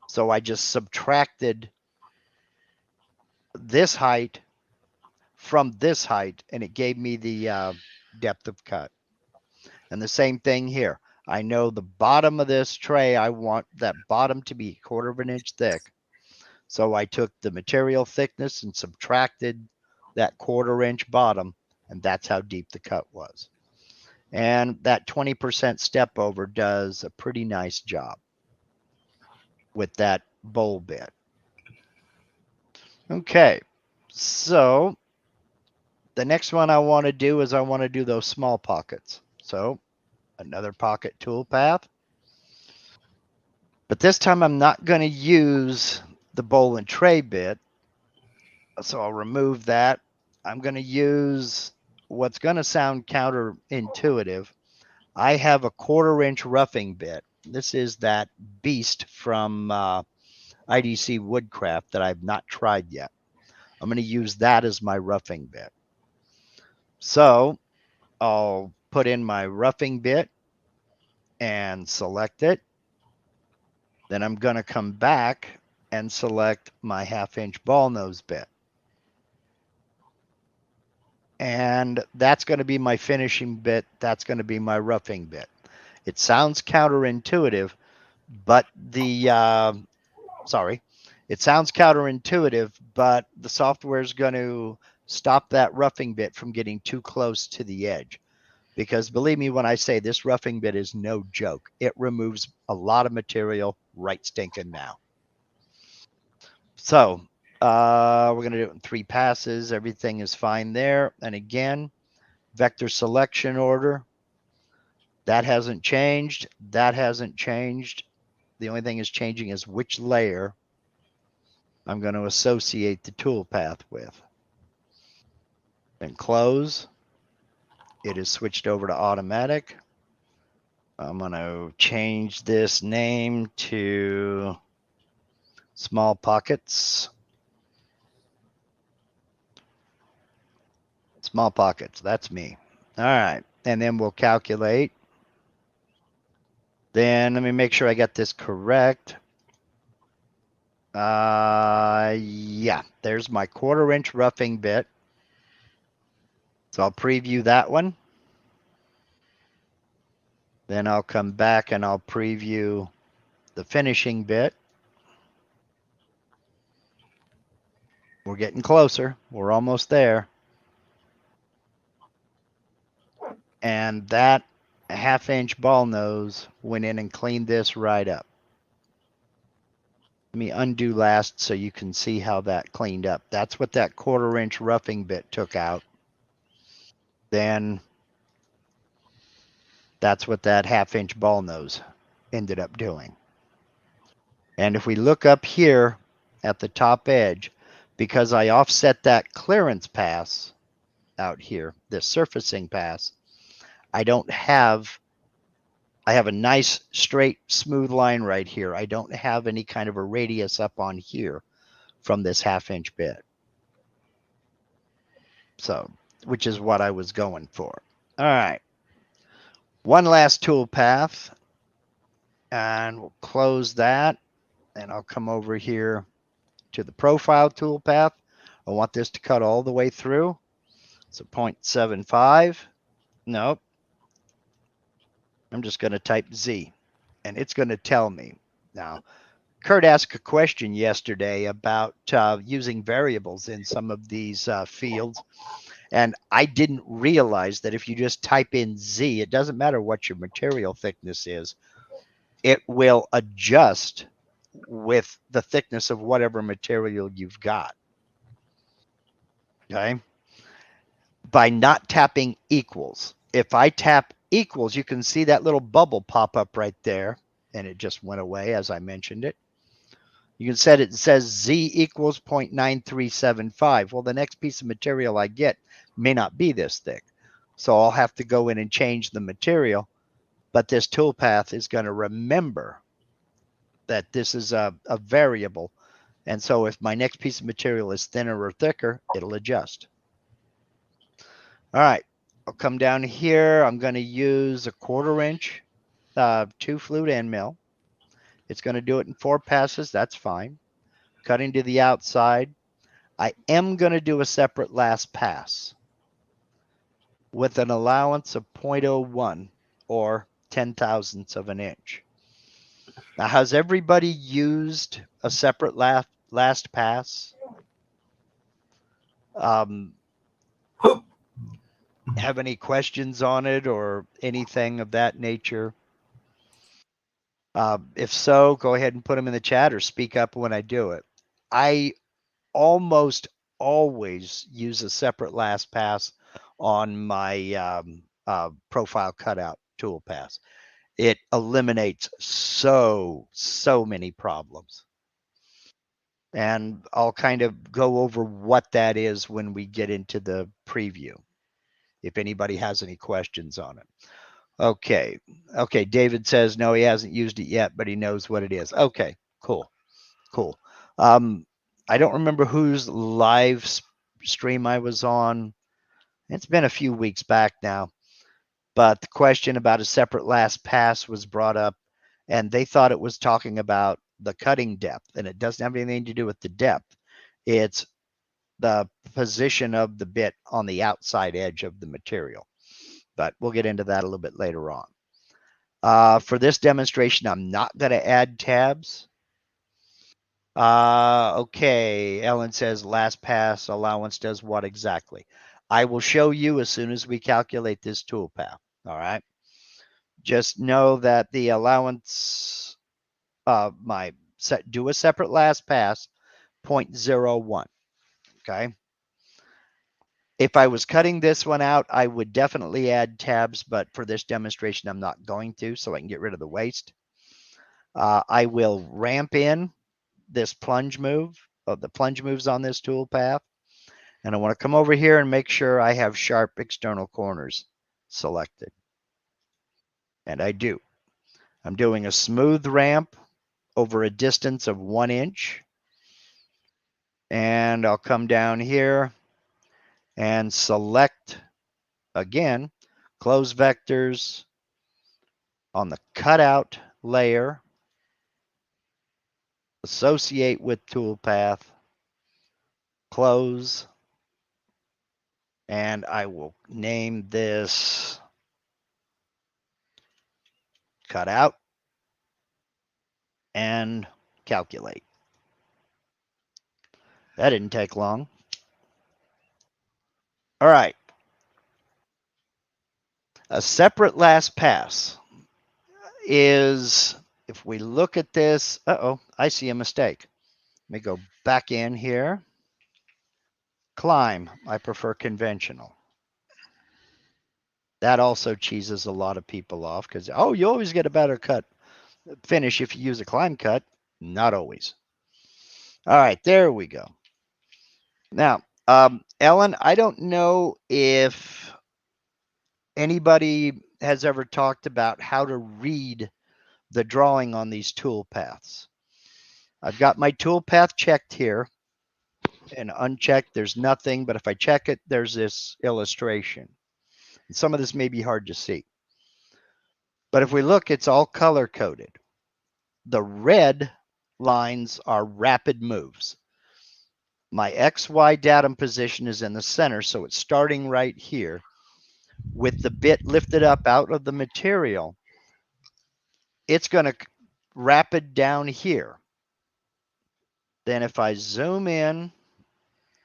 So I just subtracted this height from this height, and it gave me the depth of cut. And the same thing here. I know the bottom of this tray, I want that bottom to be 1/4 inch thick. So I took the material thickness and subtracted that 1/4 inch bottom, and that's how deep the cut was. And that 20% step over does a pretty nice job with that bowl bit. Okay, so the next one I want to do is I want to do those small pockets. So another pocket tool path. But this time I'm not going to use the bowl and tray bit. So I'll remove that. I'm going to use what's going to sound counterintuitive. I have a 1/4 inch roughing bit. This is that beast from IDC Woodcraft that I've not tried yet. I'm going to use that as my roughing bit. So I'll put in my roughing bit and select it. Then I'm going to come back and select my 1/2 inch ball nose bit. And that's going to be my finishing bit. That's going to be my roughing bit. It sounds counterintuitive, but it sounds counterintuitive, but the software is going to stop that roughing bit from getting too close to the edge. Because believe me when I say this roughing bit is no joke. It removes a lot of material right stinking now. So we're going to do it in 3 passes. Everything is fine there. And again, vector selection order. That hasn't changed. That hasn't changed. The only thing is changing is which layer I'm going to associate the tool path with. Then close. It is switched over to automatic. I'm going to change this name to small pockets. Small pockets. That's me. All right. And then we'll calculate. Then let me make sure I got this correct. Yeah, there's my 1/4 inch roughing bit. So I'll preview that one. Then I'll come back and I'll preview the finishing bit. We're getting closer. We're almost there. And that 1/2 inch ball nose went in and cleaned this right up. Let me undo last so you can see how that cleaned up. That's what that 1/4 inch roughing bit took out. Then that's what that 1/2 inch ball nose ended up doing. And if we look up here at the top edge, because I offset that clearance pass out here, this surfacing pass, I have a nice straight smooth line right here. I don't have any kind of a radius up on here from this 1/2 inch bit. So, which is what I was going for. All right. One last tool path, and we'll close that. And I'll come over here to the profile tool path. I want this to cut all the way through. So 0.75. Nope. I'm just going to type Z, and it's going to tell me. Now, Kurt asked a question yesterday about using variables in some of these fields. And I didn't realize that if you just type in Z, it doesn't matter what your material thickness is. It will adjust with the thickness of whatever material you've got. Okay. By not tapping equals. If I tap equals, you can see that little bubble pop up right there. And it just went away as I mentioned it. You can set it says Z equals 0.9375. Well, the next piece of material I get may not be this thick. So I'll have to go in and change the material. But this toolpath is going to remember that this is a variable. And so if my next piece of material is thinner or thicker, it'll adjust. All right, I'll come down here. I'm going to use a 1/4 inch 2 flute end mill. It's going to do it in 4 passes. That's fine. Cutting to the outside. I am going to do a separate last pass with an allowance of 0.01 or 0.010 of an inch. Now, has everybody used a separate last pass? have any questions on it or anything of that nature? If so, go ahead and put them in the chat or speak up when I do it. I almost always use a separate last pass on my profile cutout tool pass. It eliminates so many problems. And I'll kind of go over what that is when we get into the preview, if anybody has any questions on it. Okay. Okay. David says, no, he hasn't used it yet, but he knows what it is. Okay, cool. Cool. I don't remember whose live stream I was on. It's been a few weeks back now, but the question about a separate last pass was brought up, and they thought it was talking about the cutting depth, and it doesn't have anything to do with the depth. It's the position of the bit on the outside edge of the material, but we'll get into that a little bit later on. For this demonstration, I'm not going to add tabs. Okay. Ellen says last pass allowance does what exactly? I will show you as soon as we calculate this toolpath. All right. Just know that the allowance, do a separate last pass, 0.01. Okay. If I was cutting this one out, I would definitely add tabs, but for this demonstration, I'm not going to, so I can get rid of the waste. I will ramp in this plunge move, the plunge moves on this tool path. And I want to come over here and make sure I have sharp external corners selected. And I do. I'm doing a smooth ramp over a distance of 1 inch. And I'll come down here and select, again, close vectors on the cutout layer, associate with toolpath, close, and I will name this cutout and calculate. That didn't take long. All right. A separate last pass is, if we look at this, I see a mistake. Let me go back in here. Climb, I prefer conventional. That also cheeses a lot of people off because, you always get a better cut finish if you use a climb cut. Not always. All right, there we go. Now, Ellen, I don't know if anybody has ever talked about how to read the drawing on these tool paths. I've got my tool path checked here, and unchecked, there's nothing, but if I check it, there's this illustration. And some of this may be hard to see. But if we look, it's all color coded. The red lines are rapid moves. My XY datum position is in the center, so it's starting right here with the bit lifted up out of the material. It's going to rapid down here. Then if I zoom in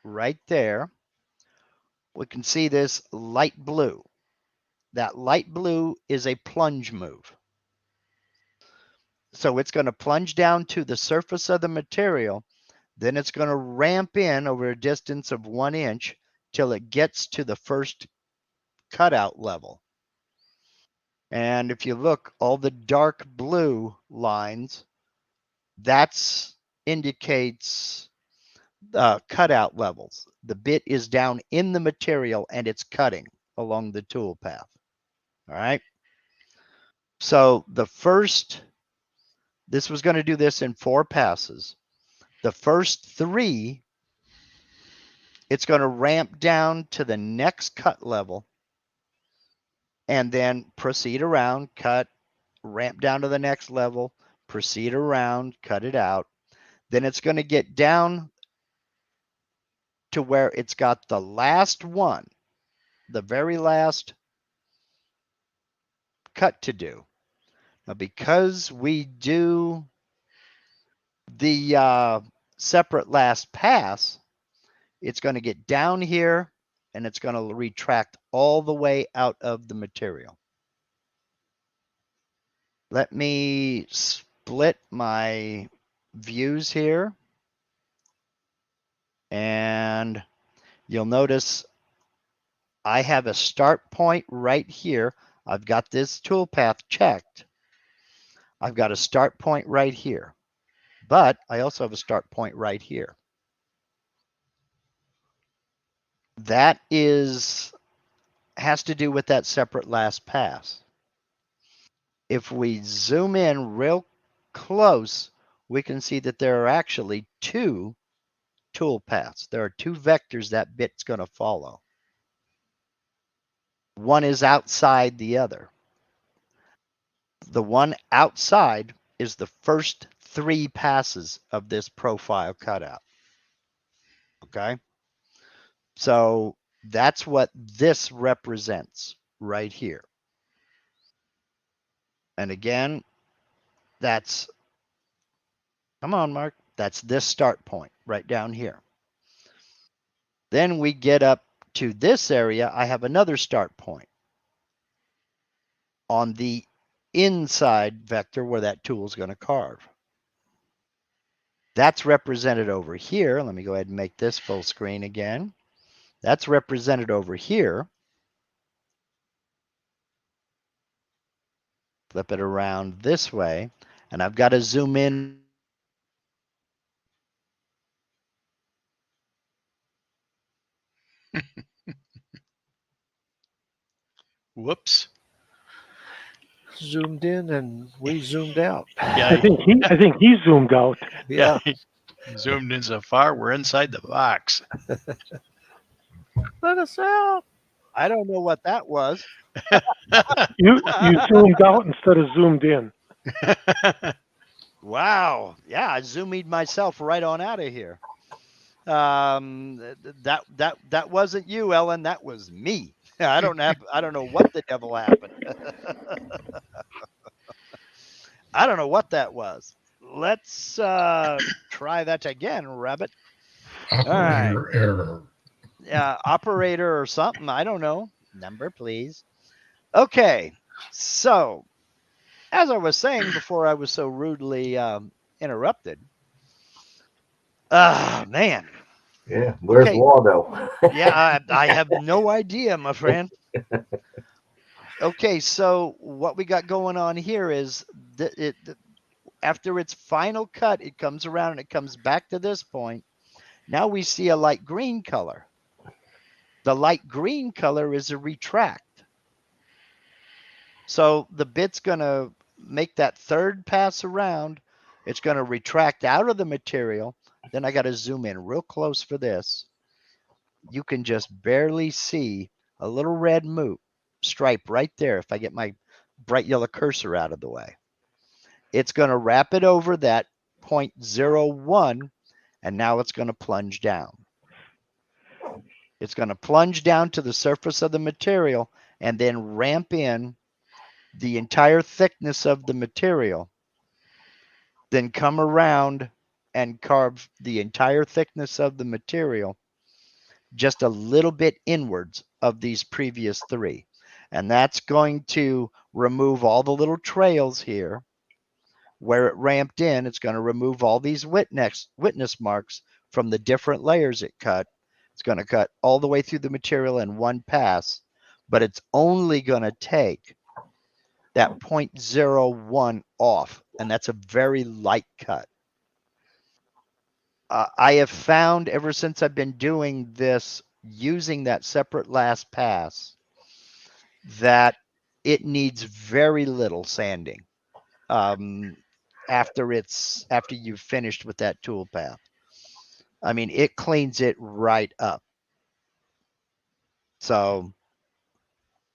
right there, we can see this light blue. That light blue is a plunge move. So it's going to plunge down to the surface of the material. Then it's going to ramp in over a distance of 1 inch till it gets to the first cutout level. And if you look, all the dark blue lines, that indicates cutout levels. The bit is down in the material and it's cutting along the tool path. All right. So this was going to do this in 4 passes. The first 3, it's going to ramp down to the next cut level and then proceed around, cut, ramp down to the next level, proceed around, cut it out. Then it's going to get down to where it's got the last one, the very last cut to do. Now, because we do the separate last pass, it's going to get down here and it's going to retract all the way out of the material. Let me split my views here. And you'll notice I have a start point right here. I've got this toolpath checked. I've got a start point right here, but I also have a start point right here. That has to do with that separate last pass. If we zoom in real close, we can see that there are actually two toolpaths. There are two vectors that bit's going to follow. One is outside the other. The one outside is the first 3 passes of this profile cutout. Okay. So that's what this represents right here. And again, that's, come on, Mark, that's this start point right down here. Then we get up to this area. I have another start point on the inside vector where that tool is going to carve. That's represented over here. Let me go ahead and make this full screen again. That's represented over here. Flip it around this way, and I've got to zoom in. Whoops. Zoomed in and we zoomed out. Yeah, I think he zoomed out. Yeah. he zoomed in so far, we're inside the box. Let us out. I don't know what that was. You zoomed out instead of zoomed in. Wow. Yeah, I zoomed myself right on out of here. That wasn't you, Ellen. That was me. I don't know what the devil happened. I don't know what that was. Let's try that again, Rabbit. Operator error. Operator or something. I don't know. Number, please. Okay. So, as I was saying before I was so rudely interrupted. Man. Yeah. Where's Okay. Waldo? Yeah, I have no idea, my friend. Okay, so what we got going on here is after its final cut, it comes around and it comes back to this point. Now we see a light green color. The light green color is a retract. So the bit's going to make that third pass around. It's going to retract out of the material. Then I got to zoom in real close for this. You can just barely see a little red stripe right there if I get my bright yellow cursor out of the way. It's going to wrap it over that 0.01, and now it's going to plunge down. It's going to plunge down to the surface of the material and then ramp in the entire thickness of the material, then come around and carve the entire thickness of the material just a little bit inwards of these previous 3. And that's going to remove all the little trails here where it ramped in. It's going to remove all these witness marks from the different layers it cut. It's going to cut all the way through the material in one pass, but it's only going to take that 0.01 off, and that's a very light cut. I have found ever since I've been doing this, using that separate last pass, that it needs very little sanding after you've finished with that tool path. I mean, it cleans it right up. So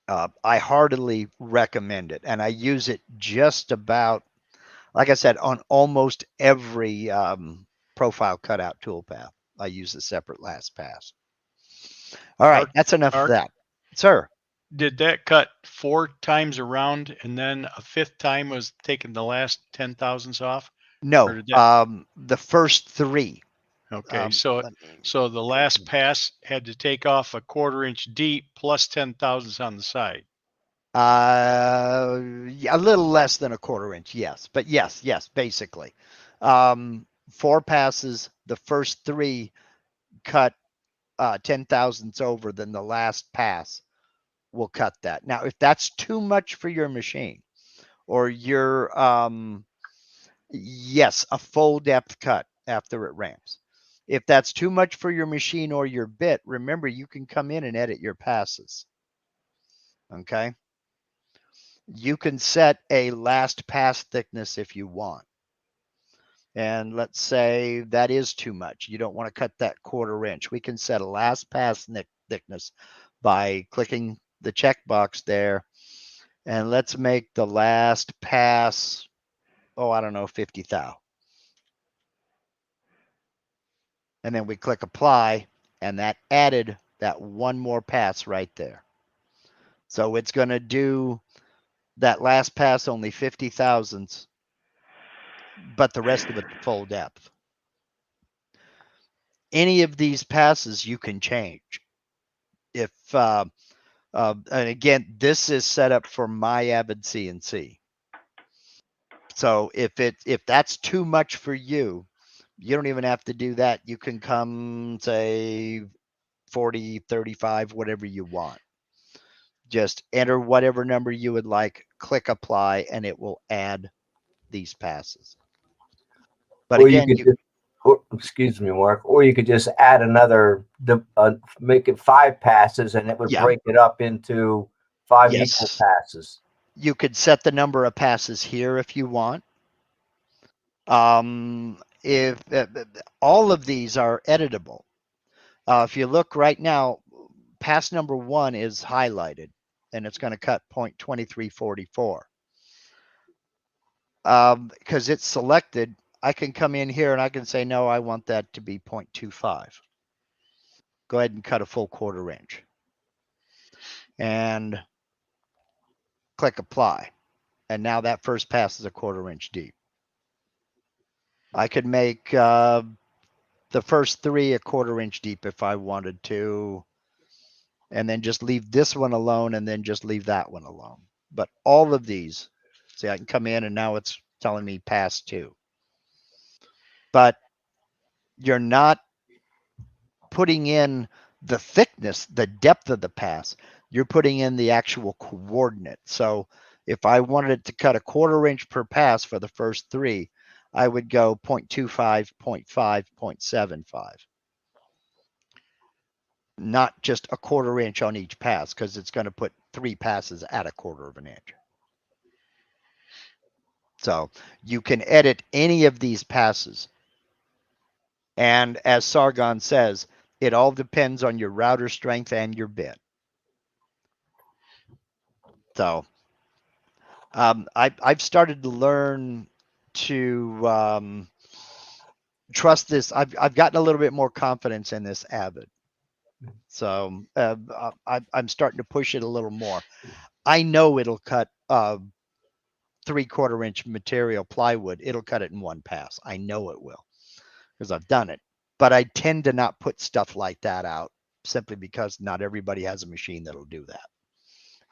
I heartily recommend it, and I use it just about, like I said, on almost every profile cutout toolpath. I use the separate last pass. All right, that's enough of that. Sir. Did that cut 4 times around and then a 5th time was taking the last 10 thousandths off? No, the first 3. Okay, so let me- the last pass had to take off a 1/4 inch deep plus 10 thousandths on the side. a little less than a 1/4 inch, yes, but yes, basically. 4 passes, the first 3 cut 10 thousandths over, then the last pass will cut that. Now, if that's too much for your machine, or your yes, a full depth cut after it ramps. If that's too much for your machine or your bit, remember you can come in and edit your passes. Okay. You can set a last pass thickness if you want. And let's say that is too much. You don't want to cut that 1/4 inch. We can set a last pass thickness by clicking the checkbox there. And let's make the last pass, I don't know, 50 thou. And then we click apply, and that added that one more pass right there. So it's going to do that last pass only 50 thousandths, but the rest of it full depth. Any of these passes you can change. If and again, this is set up for my Avid CNC. So if that's too much for you, you don't even have to do that. You can come say 40, 35, whatever you want. Just enter whatever number you would like, click apply, and it will add these passes. But Or again, you could just, or, excuse me, Mark, or you could just add another, make it 5 passes, and it would Yeah. break it up into 5 equal yes, passes. you could set the number of passes here if you want. If all of these are editable. If you look right now, pass number 1 is highlighted, and it's going to cut 0.2344. Because it's selected, I can come in here and I can say, no, I want that to be 0.25. Go ahead and cut a full 1/4 inch. And click apply. And now that first pass is a 1/4 inch deep. I could make the first 3 a 1/4 inch deep if I wanted to, and then just leave this one alone and then just leave that one alone. But all of these, see, I can come in and now it's telling me pass 2. But you're not putting in the thickness, the depth of the pass. You're putting in the actual coordinate. So if I wanted it to cut a 1/4 inch per pass for the first 3, I would go 0.25, 0.5, 0.75. Not just a 1/4 inch on each pass, because it's going to put 3 passes at a 1/4 inch. So you can edit any of these passes. And as Sargon says, it all depends on your router strength and your bit. So I've started to learn to trust this. I've gotten a little bit more confidence in this Avid. So I'm starting to push it a little more. I know it'll cut 3/4 inch material plywood. It'll cut it in 1 pass. I know it will because I've done it. But I tend to not put stuff like that out simply because not everybody has a machine that'll do that.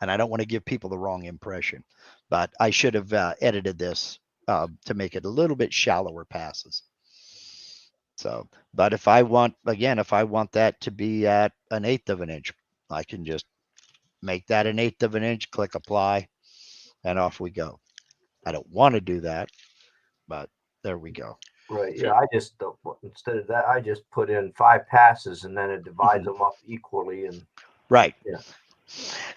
And I don't want to give people the wrong impression. But I should have edited this to make it a little bit shallower passes. So, but if I want that to be at 1/8 of an inch, I can just make that 1/8 of an inch, click apply, and off we go. I don't want to do that, but there we go. Right. Yeah. I just, instead of that, I just put in 5 passes, and then it divides them up equally. And right. Yeah.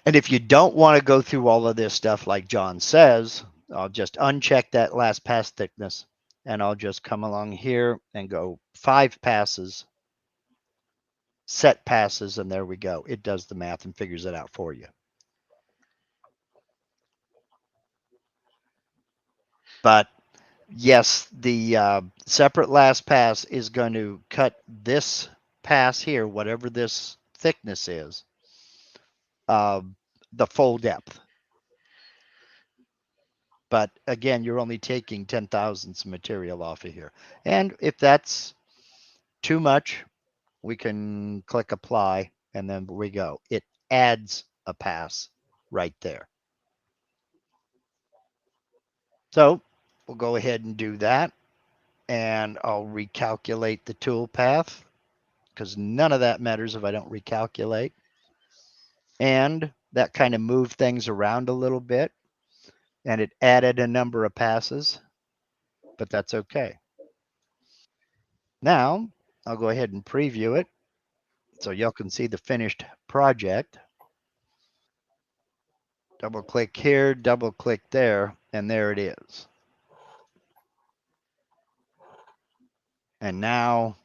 And if you don't want to go through all of this stuff like John says, I'll just uncheck that last pass thickness, and I'll just come along here and go 5 passes, set passes, and there we go. It does the math and figures it out for you. But yes, the separate last pass is going to cut this pass here, whatever this thickness is, the full depth. But again, you're only taking 10 thousandths material off of here. And if that's too much, we can click apply and then we go. It adds a pass right there. So we'll go ahead and do that. And I'll recalculate the tool path because none of that matters if I don't recalculate. And that kind of moved things around a little bit. And it added a number of passes, but that's okay. Now I'll go ahead and preview it so y'all can see the finished project. Double click here, double click there, and there it is. And now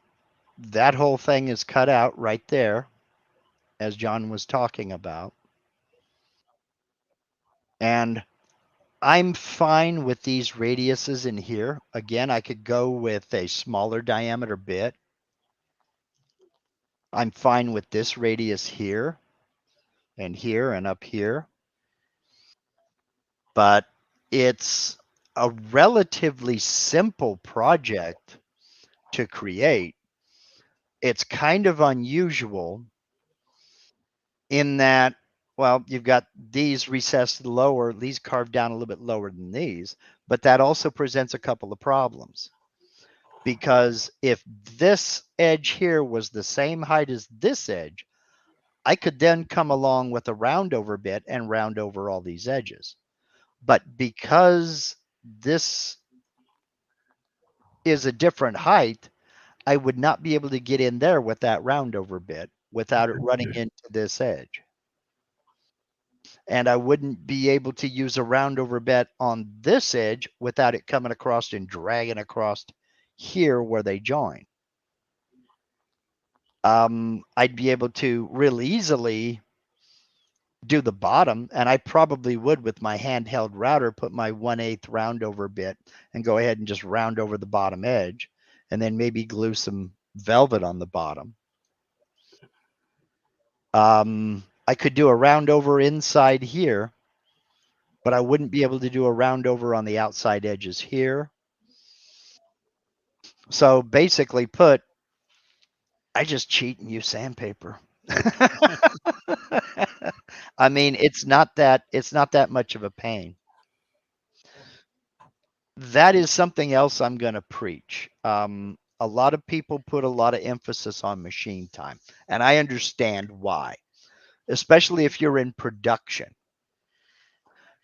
that whole thing is cut out right there, as John was talking about. And I'm fine with these radiuses in here. Again, I could go with a smaller diameter bit. I'm fine with this radius here and up here. But it's a relatively simple project to create. It's kind of unusual in that, well, you've got these recessed lower, these carved down a little bit lower than these, but that also presents a couple of problems. Because if this edge here was the same height as this edge, I could then come along with a round over bit and round over all these edges. But because this is a different height, I would not be able to get in there with that round over bit without it running into this edge. And I wouldn't be able to use a round over bit on this edge without it coming across and dragging across here where they join. I'd be able to real easily do the bottom, and I probably would with my handheld router put my 1/8 round over bit and go ahead and just round over the bottom edge and then maybe glue some velvet on the bottom. I could do a round over inside here, but I wouldn't be able to do a round over on the outside edges here. So basically put, I just cheat and use sandpaper. I mean, it's not that much of a pain. That is something else I'm going to preach. A lot of people put a lot of emphasis on machine time, and I understand why, especially if you're in production.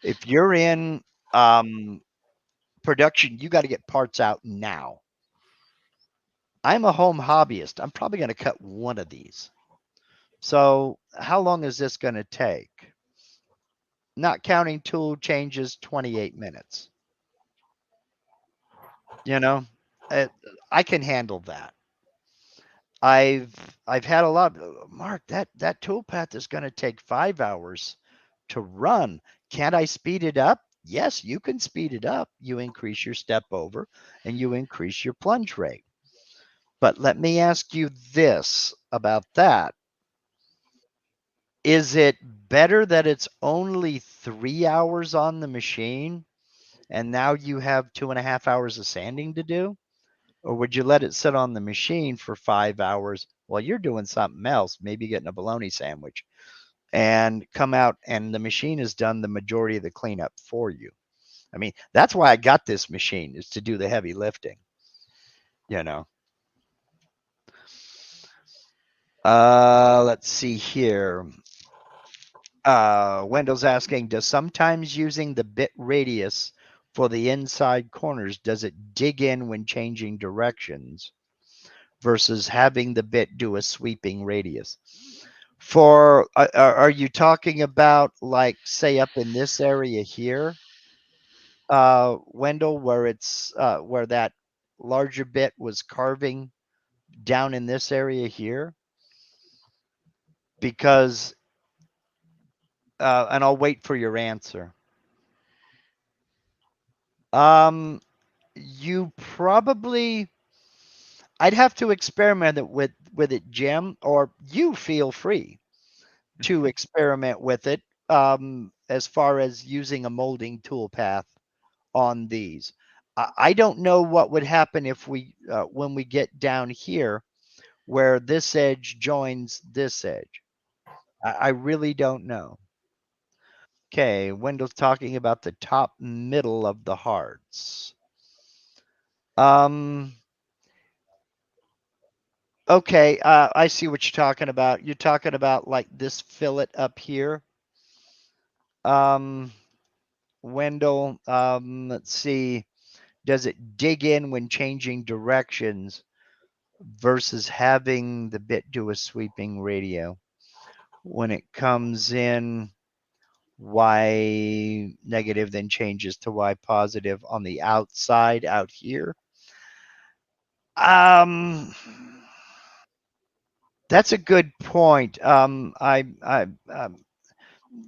If you're in production, you got to get parts out now. I'm a home hobbyist. I'm probably going to cut one of these. So how long is this going to take? Not counting tool changes, 28 minutes. You know, I can handle that. I've had a lot. Mark, that tool path is going to take 5 hours to run. Can't I speed it up? Yes, you can speed it up. You increase your step over and you increase your plunge rate. But let me ask you this about that. Is it better that it's only 3 hours on the machine and now you have 2.5 hours of sanding to do? Or would you let it sit on the machine for 5 hours while you're doing something else, maybe getting a bologna sandwich, and come out and the machine has done the majority of the cleanup for you? I mean, that's why I got this machine, is to do the heavy lifting, you know. Let's see here. Wendell's asking, does sometimes using the bit radius for the inside corners, does it dig in when changing directions versus having the bit do a sweeping radius? For, are you talking about, like, say up in this area here, Wendell, where it's, where that larger bit was carving down in this area here? Because, and I'll wait for your answer. You probably, I'd have to experiment with it, Jim, or you feel free to experiment with it, as far as using a molding tool path on these. I don't know what would happen if we, when we get down here where this edge joins this edge. I really don't know. Okay, Wendell's talking about the top middle of the hearts. Okay, I see what you're talking about. You're talking about like this fillet up here. Wendell, let's see. Does it dig in when changing directions versus having the bit do a sweeping radio? When it comes in Y negative, then changes to Y positive on the outside out here. That's a good point.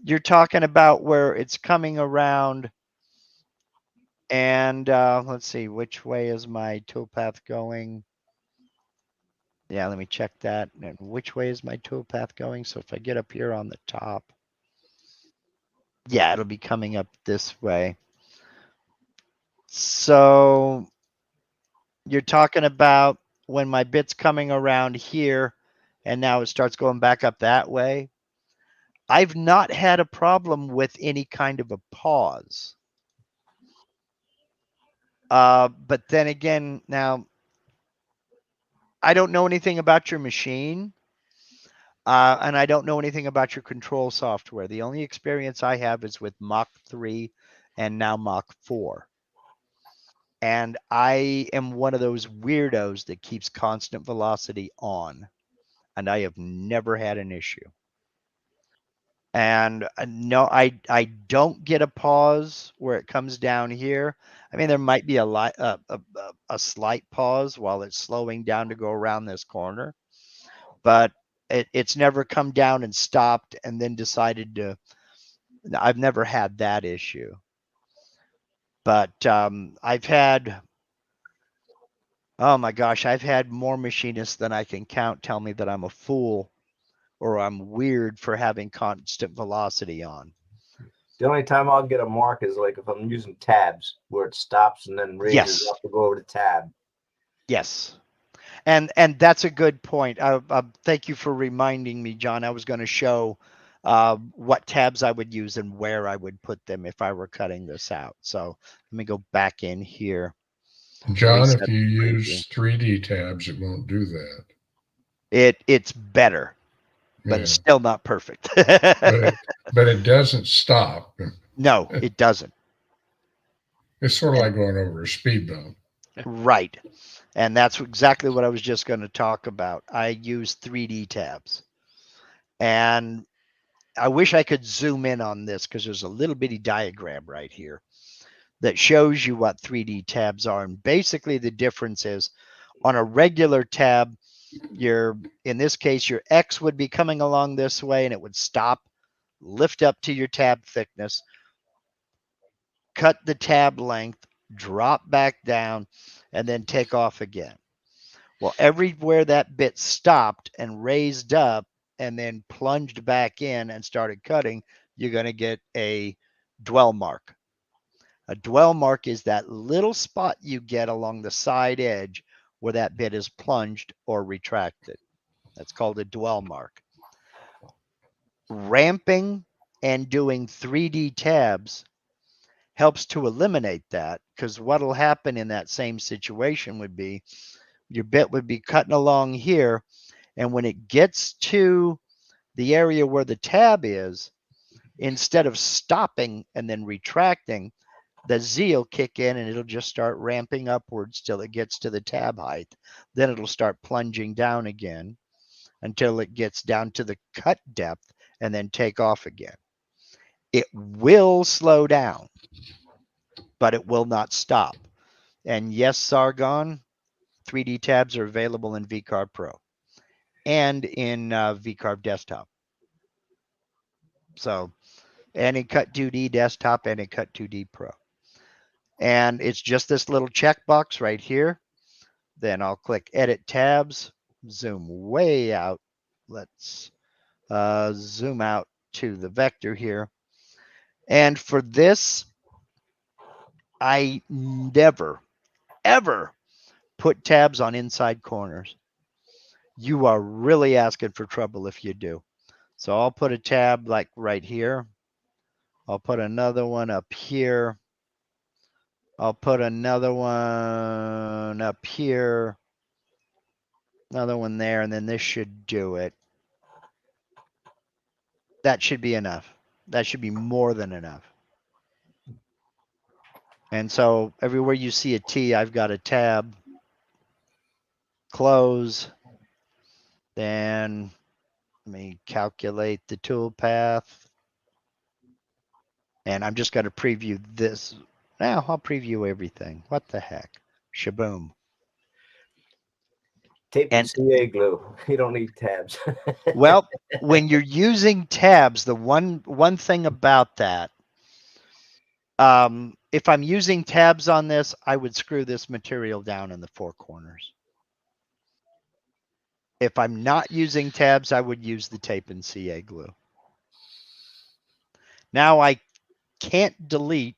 You're talking about where it's coming around, and let's see, which way is my toolpath going? Yeah, let me check that. And which way is my toolpath going? So if I get up here on the top, yeah, it'll be coming up this way. So you're talking about when my bit's coming around here and now it starts going back up that way. I've not had a problem with any kind of a pause. But then again, now I don't know anything about your machine. And I don't know anything about your control software. The only experience I have is with Mach 3 and now Mach 4. And I am one of those weirdos that keeps constant velocity on. And I have never had an issue. And no, I don't get a pause where it comes down here. I mean, there might be a slight pause while it's slowing down to go around this corner, but it's never come down and stopped and then decided to. I've never had that issue. But I've had, oh my gosh, I've had more machinists than I can count tell me that I'm a fool or I'm weird for having constant velocity on. The only time I'll get a mark is like if I'm using tabs where it stops and then raises Yes. up to go over the tab. Yes. And that's a good point. Thank you for reminding me, John. I was going to show what tabs I would use and where I would put them if I were cutting this out. So let me go back in here. John, Reset if you the preview. use 3D tabs, it won't do that. It's better, but it's Yeah. still not perfect. But it doesn't stop. No, it doesn't. It's sort of like going over a speed bump. Right. And that's exactly what I was just going to talk about. I use 3D tabs. And I wish I could zoom in on this because there's a little bitty diagram right here that shows you what 3D tabs are. And basically the difference is on a regular tab, in this case, your X would be coming along this way and it would stop, lift up to your tab thickness, cut the tab length, drop back down, and then take off again. Well, everywhere that bit stopped and raised up and then plunged back in and started cutting, you're going to get a dwell mark. A dwell mark is that little spot you get along the side edge where that bit is plunged or retracted. That's called a dwell mark. Ramping and doing 3D tabs helps to eliminate that, because what'll happen in that same situation would be your bit would be cutting along here, and when it gets to the area where the tab is, instead of stopping and then retracting, the Z will kick in and it'll just start ramping upwards till it gets to the tab height. Then it'll start plunging down again until it gets down to the cut depth and then take off again. It will slow down, but it will not stop. And yes, Sargon, 3D tabs are available in VCarve Pro and in VCarve Desktop. So, and in Cut 2D Desktop and in Cut 2D Pro. And it's just this little checkbox right here. Then I'll click Edit Tabs, zoom way out. Let's zoom out to the vector here. And for this, I never, ever put tabs on inside corners. you are really asking for trouble if you do. So I'll put a tab like right here. I'll put another one up here. I'll put another one up here. Another one there, and then this should do it. That should be enough. That should be more than enough. And so everywhere you see a T, I've got a tab, close, then let me calculate the tool path. And I'm just going to preview this. Now I'll preview everything. What the heck? Shaboom. Tape and And CA glue. You don't need tabs. well, when you're using tabs, the one thing about that, if I'm using tabs on this, I would screw this material down in the four corners. If I'm not using tabs, I would use the tape and CA glue. Now I can't delete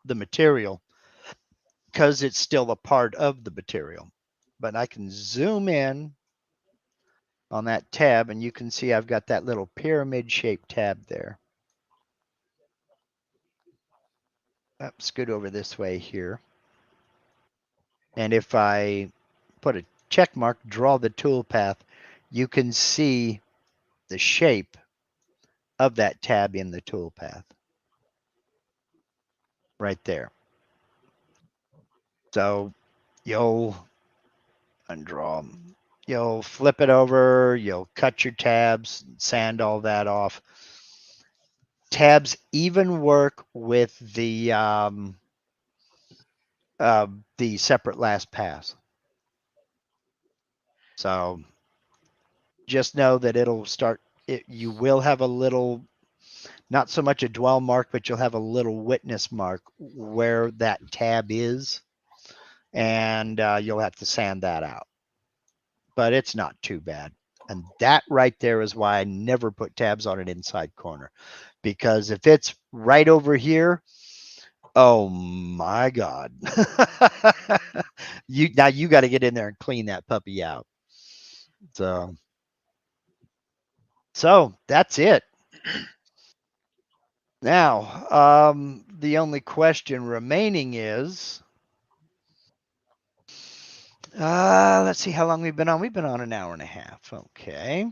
the material because it's still a part of the material, but I can zoom in on that tab and you can see I've got that little pyramid shaped tab there. Scoot over this way here. And if I put a check mark, draw the tool path, you can see the shape of that tab in the tool path right there. So you'll undraw, you'll flip it over, you'll cut your tabs, sand all that off. Tabs even work with the separate last pass. So just know that it'll start, you will have a little, not so much a dwell mark, but you'll have a little witness mark where that tab is. And you'll have to sand that out. But it's not too bad. And that right there is why I never put tabs on an inside corner. Because if it's right over here, oh my God. Now you got to get in there and clean that puppy out. So that's it. Now, the only question remaining is, let's see how long we've been on. We've been on an hour and a half. Okay.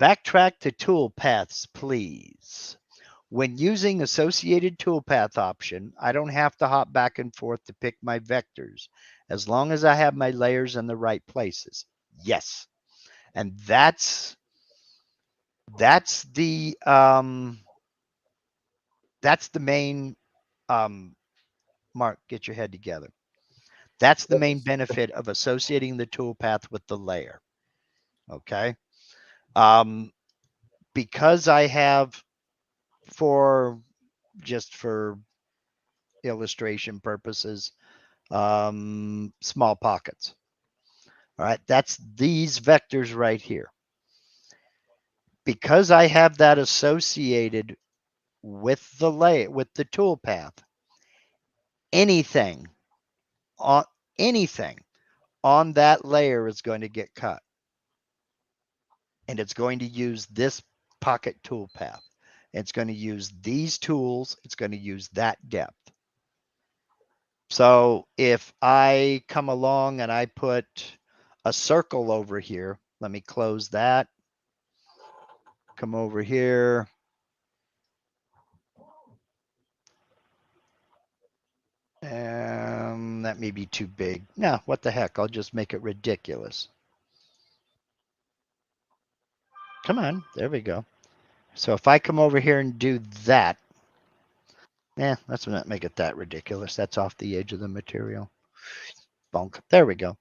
Backtrack to tool paths, please. When using associated toolpath option, I don't have to hop back and forth to pick my vectors as long as I have my layers in the right places. Yes. And that's the main Mark, get your head together. That's the main benefit of associating the toolpath with the layer. Okay. Because I have, just for illustration purposes, small pockets. All right, that's these vectors right here. Because I have that associated with the toolpath, anything on that layer is going to get cut. And it's going to use this pocket toolpath. It's going to use these tools. It's going to use that depth. So if I come along and I put a circle over here, let me close that. Come over here. That may be too big. No, what the heck? I'll just make it ridiculous. Come on, there we go. So if I come over here and do that, let's not make it that ridiculous. That's off the edge of the material. Bonk. There we go.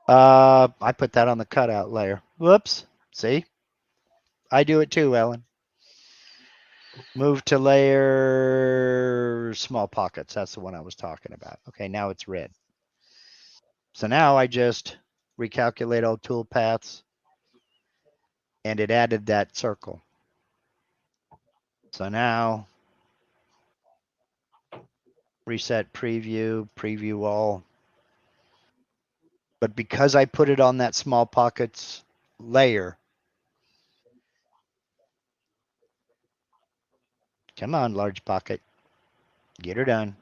I put that on the cutout layer. Whoops. See? I do it too, Ellen. Move to layer small pockets. That's the one I was talking about. Okay, now it's red. So now I just recalculate all tool paths and it added that circle. So now reset preview, preview all. But because I put it on that small pockets layer, come on, large pocket, get her done.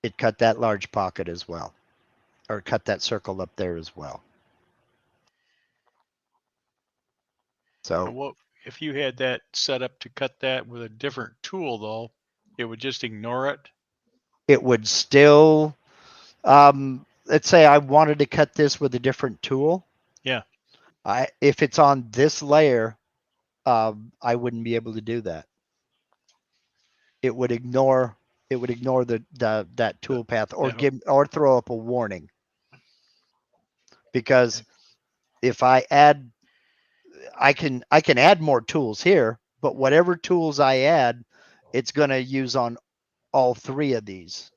It cut that large pocket as well, or cut that circle up there as well. So What if you had that set up to cut that with a different tool though? It would just ignore it. it would still, let's say I wanted to cut this with a different tool. Yeah. If it's on this layer, I wouldn't be able to do that. It would ignore that tool path or throw up a warning. Because if I add, I can add more tools here, but whatever tools I add, it's going to use on all three of these.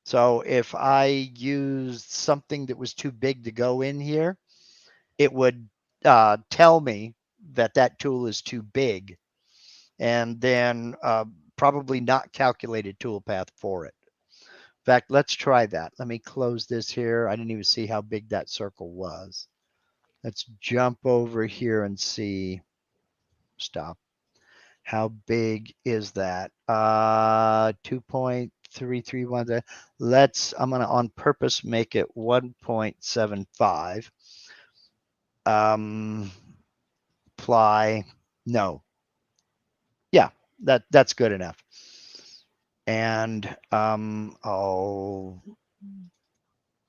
So if I used something that was too big to go in here, it would tell me that that tool is too big, and then probably not calculate a tool path for it. In fact, let's try that. Let me close this here. I didn't even see how big that circle was. Let's jump over here and see. Stop. How big is that? 2.331. I'm going to on purpose make it 1.75. Apply. No. Yeah, that's good enough. And I'll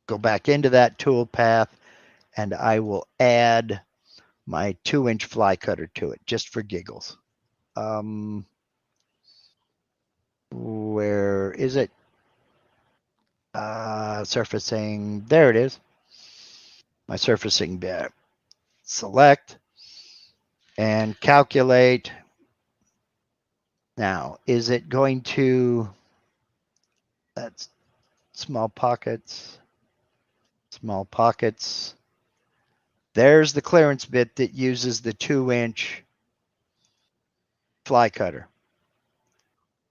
go back into that tool path and I will add my 2-inch fly cutter to it just for giggles. Where is it? Surfacing. There it is. My surfacing bit. Select and calculate. Now, is it going to, that's small pockets, small pockets. There's the clearance bit that uses the 2-inch fly cutter.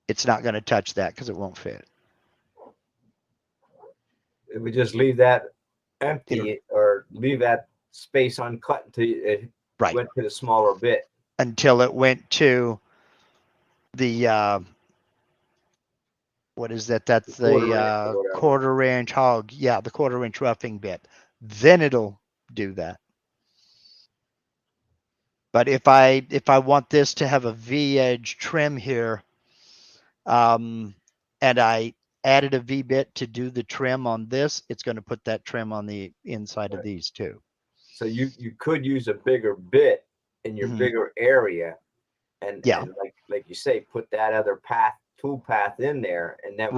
It's not going to touch that because it won't fit. If we just leave that empty or leave that space uncut until it went to the smaller bit. Until it went to the, what is that? That's the quarter-inch hog. Yeah, the quarter-inch roughing bit. Then it'll do that. But if I want this to have a V-edge trim here, and I added a V-bit to do the trim on this, it's going to put that trim on the inside of these too. So you could use a bigger bit in your bigger area, and like you say, put that other tool path in there, and then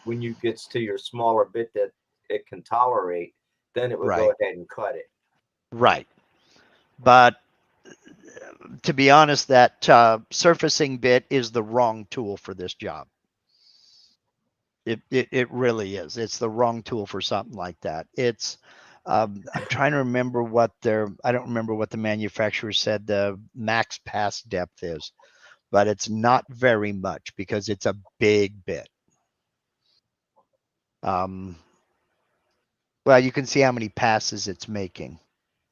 when you get to your smaller bit that it can tolerate, then it would go ahead and cut it. Right. But to be honest, that surfacing bit is the wrong tool for this job. It really is. It's the wrong tool for something like that. It's I'm trying to remember I don't remember what the manufacturer said the max pass depth is, but it's not very much because it's a big bit. Well, you can see how many passes it's making.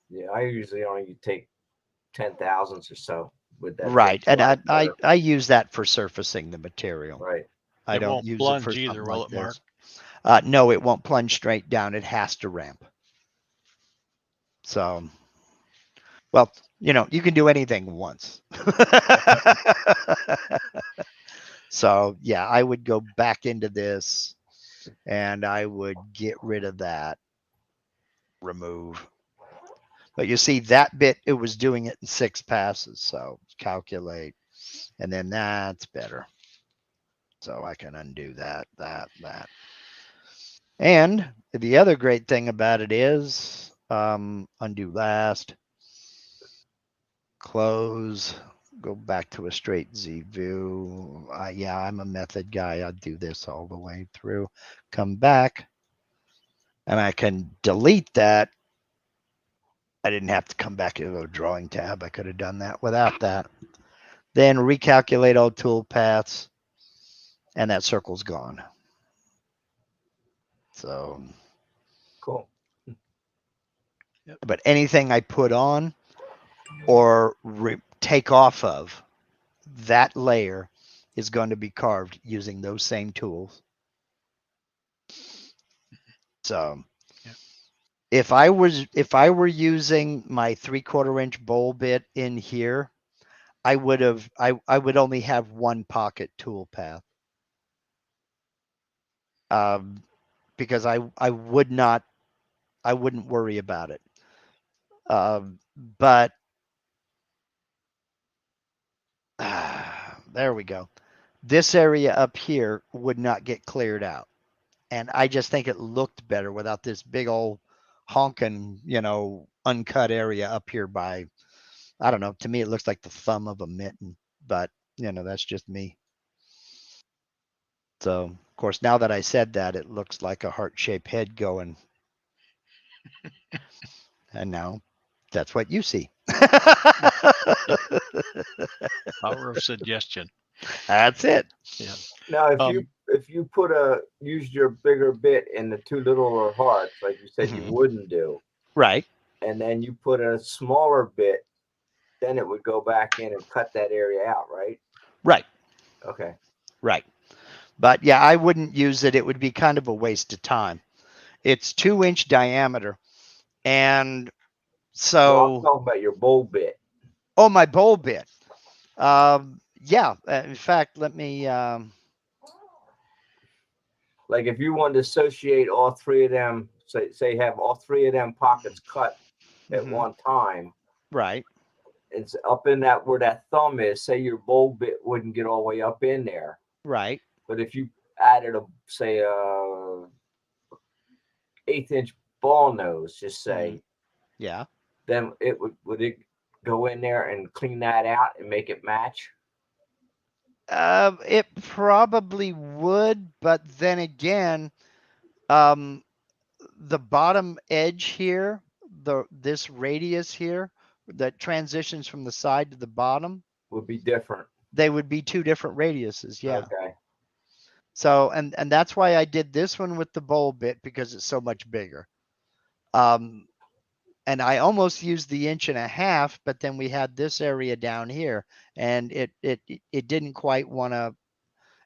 Yeah, I usually only take 10,000ths or so with that. Right, and I use that for surfacing the material. Right. I don't use it for something like this. No, it won't plunge straight down. It has to ramp. So, well, you can do anything once. So, yeah, I would go back into this and I would get rid of that, remove. But you see that bit, it was doing it in 6 passes. So calculate, and then that's better. So I can undo that. And the other great thing about it is undo last, close, go back to a straight Z view. Yeah, I'm a method guy. I'll do this all the way through, come back, and I can delete that. I didn't have to come back to the drawing tab. I could have done that without that. Then recalculate all tool paths and that circle's gone. So Cool. but anything I put on or take off of, that layer is going to be carved using those same tools. So yeah. if I were using my 3/4 inch bowl bit in here, I would only have one pocket tool path. Because I wouldn't worry about it. But there we go. This area up here would not get cleared out. And I just think it looked better without this big old honking, uncut area up here by, I don't know, to me it looks like the thumb of a mitten, but that's just me. So, of course, now that I said that, it looks like a heart-shaped head going. And now that's what you see. Power of suggestion. That's it. Yeah. Now, if you use your bigger bit in the two littler hearts, like you said you wouldn't do, right, and then you put a smaller bit, then it would go back in and cut that area out, right? Right. Okay. Right. But yeah, I wouldn't use it. It would be kind of a waste of time. It's 2-inch diameter. And so. No, I'm talking about your bowl bit. Oh, my bowl bit. Yeah. In fact, let me. Like if you wanted to associate all three of them, say have all three of them pockets cut at one time. Right. It's up in that where that thumb is. Say your bowl bit wouldn't get all the way up in there. Right. But if you added a 1/8 inch ball nose, just say, yeah, then it would it go in there and clean that out and make it match? It probably would, but then again, the bottom edge here, this radius here that transitions from the side to the bottom would be different. They would be two different radiuses. Yeah. Okay. So, and that's why I did this one with the bowl bit, because it's so much bigger. And I almost used the 1.5 inch, but then we had this area down here, and it didn't quite want to.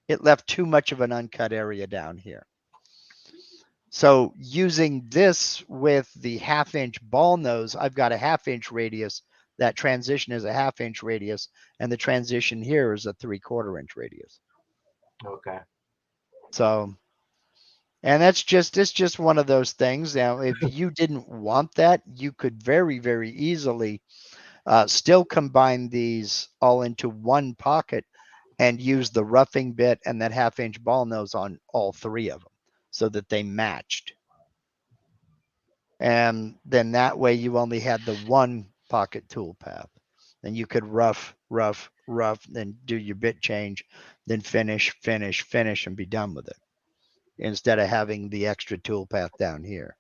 It left too much of an uncut area down here. So using this with the 1/2 inch ball nose, I've got a 1/2 inch radius. That transition is a 1/2 inch radius, and the transition here is a 3/4 inch radius. Okay. So, and it's just one of those things. Now, if you didn't want that, you could very, very easily still combine these all into one pocket and use the roughing bit and that 1/2 inch ball nose on all three of them so that they matched. And then that way you only had the one pocket tool path. Then you could rough, then do your bit change, then finish, and be done with it, instead of having the extra tool path down here.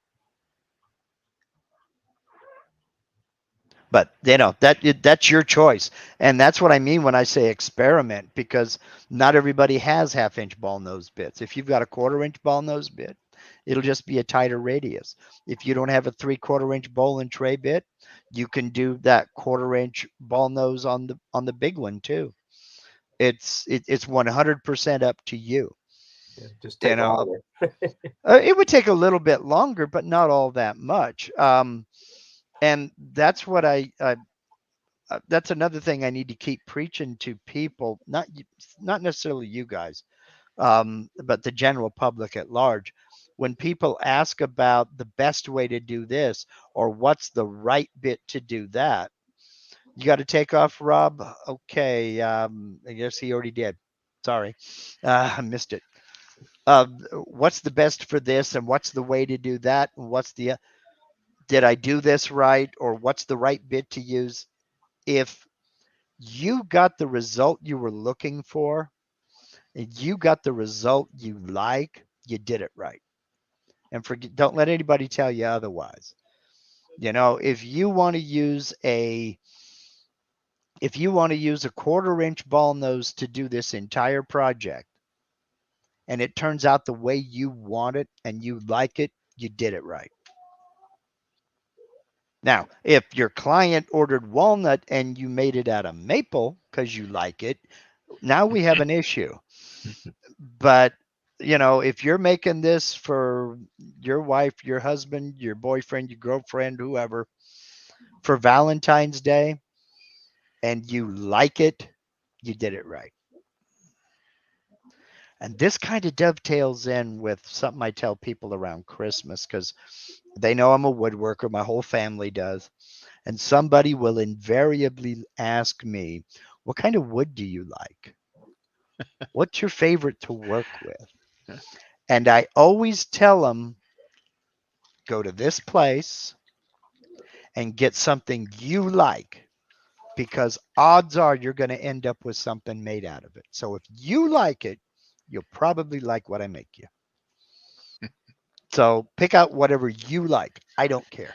But that's your choice. And that's what I mean when I say experiment, because not everybody has 1/2 inch ball nose bits. If you've got a 1/4 inch ball nose bit, it'll just be a tighter radius. If you don't have a 3/4 inch bowl and tray bit, you can do that 1/4 inch ball nose on the big one too. It's 100% up to you. Yeah, just take longer. It would take a little bit longer, but not all that much. And that's what that's another thing I need to keep preaching to people, not necessarily you guys, but the general public at large. When people ask about the best way to do this or what's the right bit to do that, you got to take off, Rob. Okay. I guess he already did. Sorry. I missed it. What's the best for this, and what's the way to do that, and did I do this right, or what's the right bit to use? If you got the result you were looking for, and you got the result you like, you did it right. And don't let anybody tell you otherwise. If you want to use a 1/4 inch ball nose to do this entire project, and it turns out the way you want it and you like it, you did it right. Now, if your client ordered walnut and you made it out of maple because you like it, now we have an issue. But, if you're making this for your wife, your husband, your boyfriend, your girlfriend, whoever, for Valentine's Day, and you like it, you did it right. And this kind of dovetails in with something I tell people around Christmas because they know I'm a woodworker. My whole family does. And somebody will invariably ask me, what kind of wood do you like? What's your favorite to work with? And I always tell them, go to this place and get something you like, because odds are you're going to end up with something made out of it. So if you like it, you'll probably like what I make you. So pick out whatever you like. I don't care.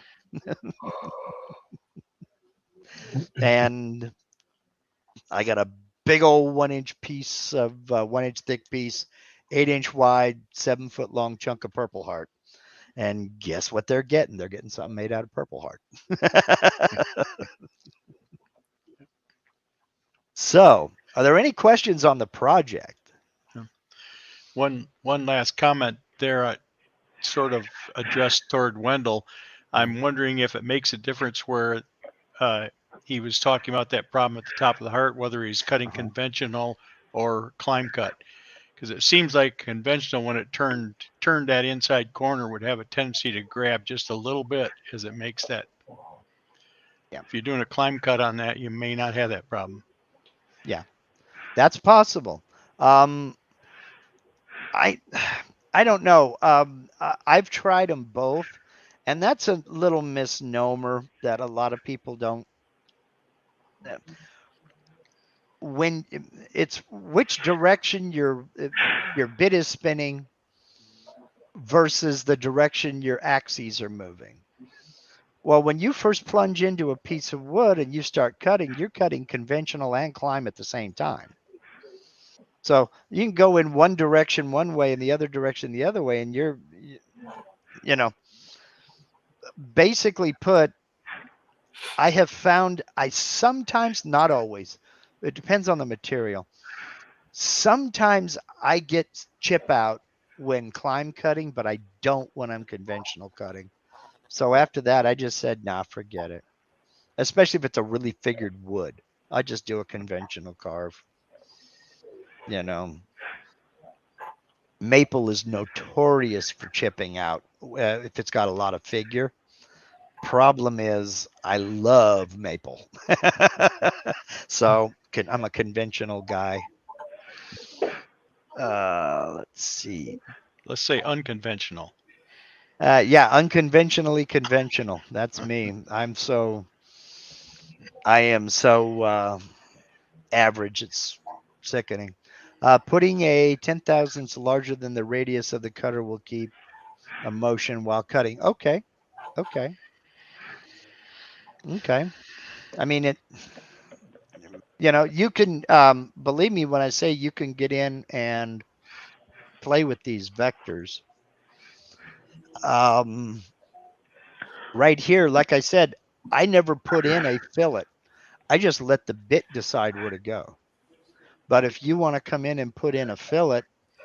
And I got a big old 1-inch piece of 1-inch thick piece, 8-inch wide, 7-foot long chunk of Purple Heart. And guess what they're getting? They're getting something made out of Purple Heart. So, are there any questions on the project? One last comment there, sort of addressed toward Wendell. I'm wondering if it makes a difference where he was talking about that problem at the top of the heart, whether he's cutting conventional or climb cut. Because it seems like conventional, when it turned that inside corner, would have a tendency to grab just a little bit as it makes that. Yeah. If you're doing a climb cut on that, you may not have that problem. Yeah, that's possible. I don't know. I've tried them both, and that's a little misnomer that a lot of people don't. When it's which direction your bit is spinning versus the direction your axes are moving. Well, when you first plunge into a piece of wood and you start cutting, you're cutting conventional and climb at the same time. So you can go in one direction one way and the other direction the other way, and you're, basically put, I have found I sometimes, not always, it depends on the material. Sometimes I get chip out when climb cutting, but I don't when I'm conventional cutting. So after that, I just said, nah, forget it. Especially if it's a really figured wood. I just do a conventional carve. Maple is notorious for chipping out if it's got a lot of figure. Problem is, I love maple. So I'm a conventional guy. Let's see. Let's say unconventional. Yeah, unconventionally conventional. That's me. I am so average. It's sickening. Putting a 10 thousandths larger than the radius of the cutter will keep a motion while cutting. Okay. I mean, you can, believe me when I say you can get in and play with these vectors. Right here, like I said, I never put in a fillet. I just let the bit decide where to go. But if you want to come in and put in a fillet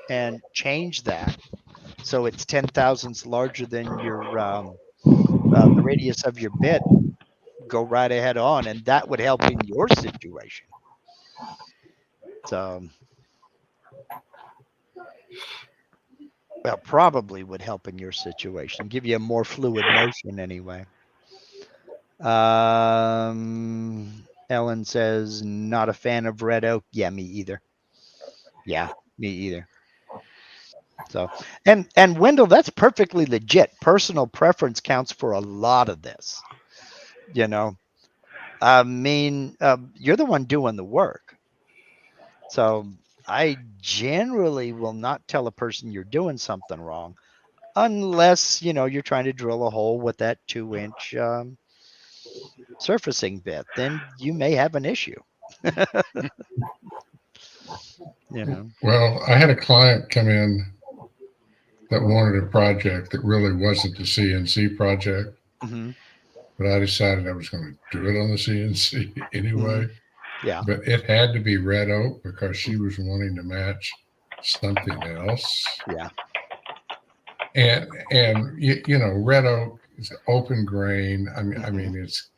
and change that so it's 10 thousandths larger than your the radius of your bit, go right ahead on, and that would help in your situation. So, well, probably would help in your situation, give you a more fluid motion anyway. Ellen says, not a fan of red oak. Yeah, me either. Yeah, me either. So, and Wendell, that's perfectly legit. Personal preference counts for a lot of this. I mean, you're the one doing the work. So I generally will not tell a person you're doing something wrong unless, you're trying to drill a hole with that 2-inch surfacing bit. Then you may have an issue. You know. Well, I had a client come in that wanted a project that really wasn't the CNC project, Mm-hmm. but I decided I was going to do it on the CNC anyway. Yeah. But it had to be red oak because she was wanting to match something else. Yeah. And you know, red oak is open grain. I mean, it's,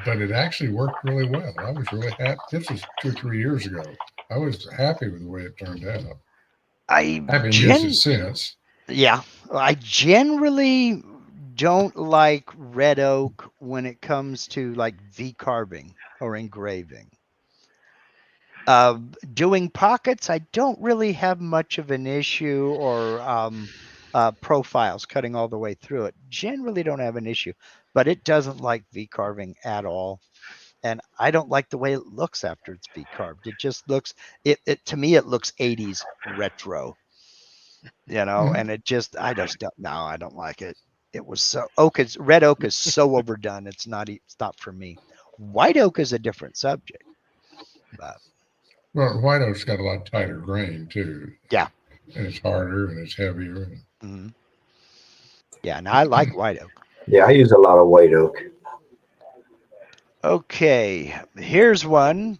but it actually worked really well. I was really happy. This was 2 or 3 years ago. I was happy with the way it turned out. I haven't used it since. Yeah, I generally don't like red oak when it comes to like V carving or engraving. Doing pockets, I don't really have much of an issue, or profiles cutting all the way through it. Generally don't have an issue, but it doesn't like V carving at all. And I don't like the way it looks after it's V carved. It just looks, it to me, it looks 80s retro, you know, and I just don't, no, I don't like it. It was so, red oak is so overdone. It's not for me. White oak is a different subject, but Well, white oak's got a lot tighter grain too. yeah, and it's harder and it's heavier. mm-hmm. Yeah, and I like white oak. Yeah, I use a lot of white oak. Okay, here's one.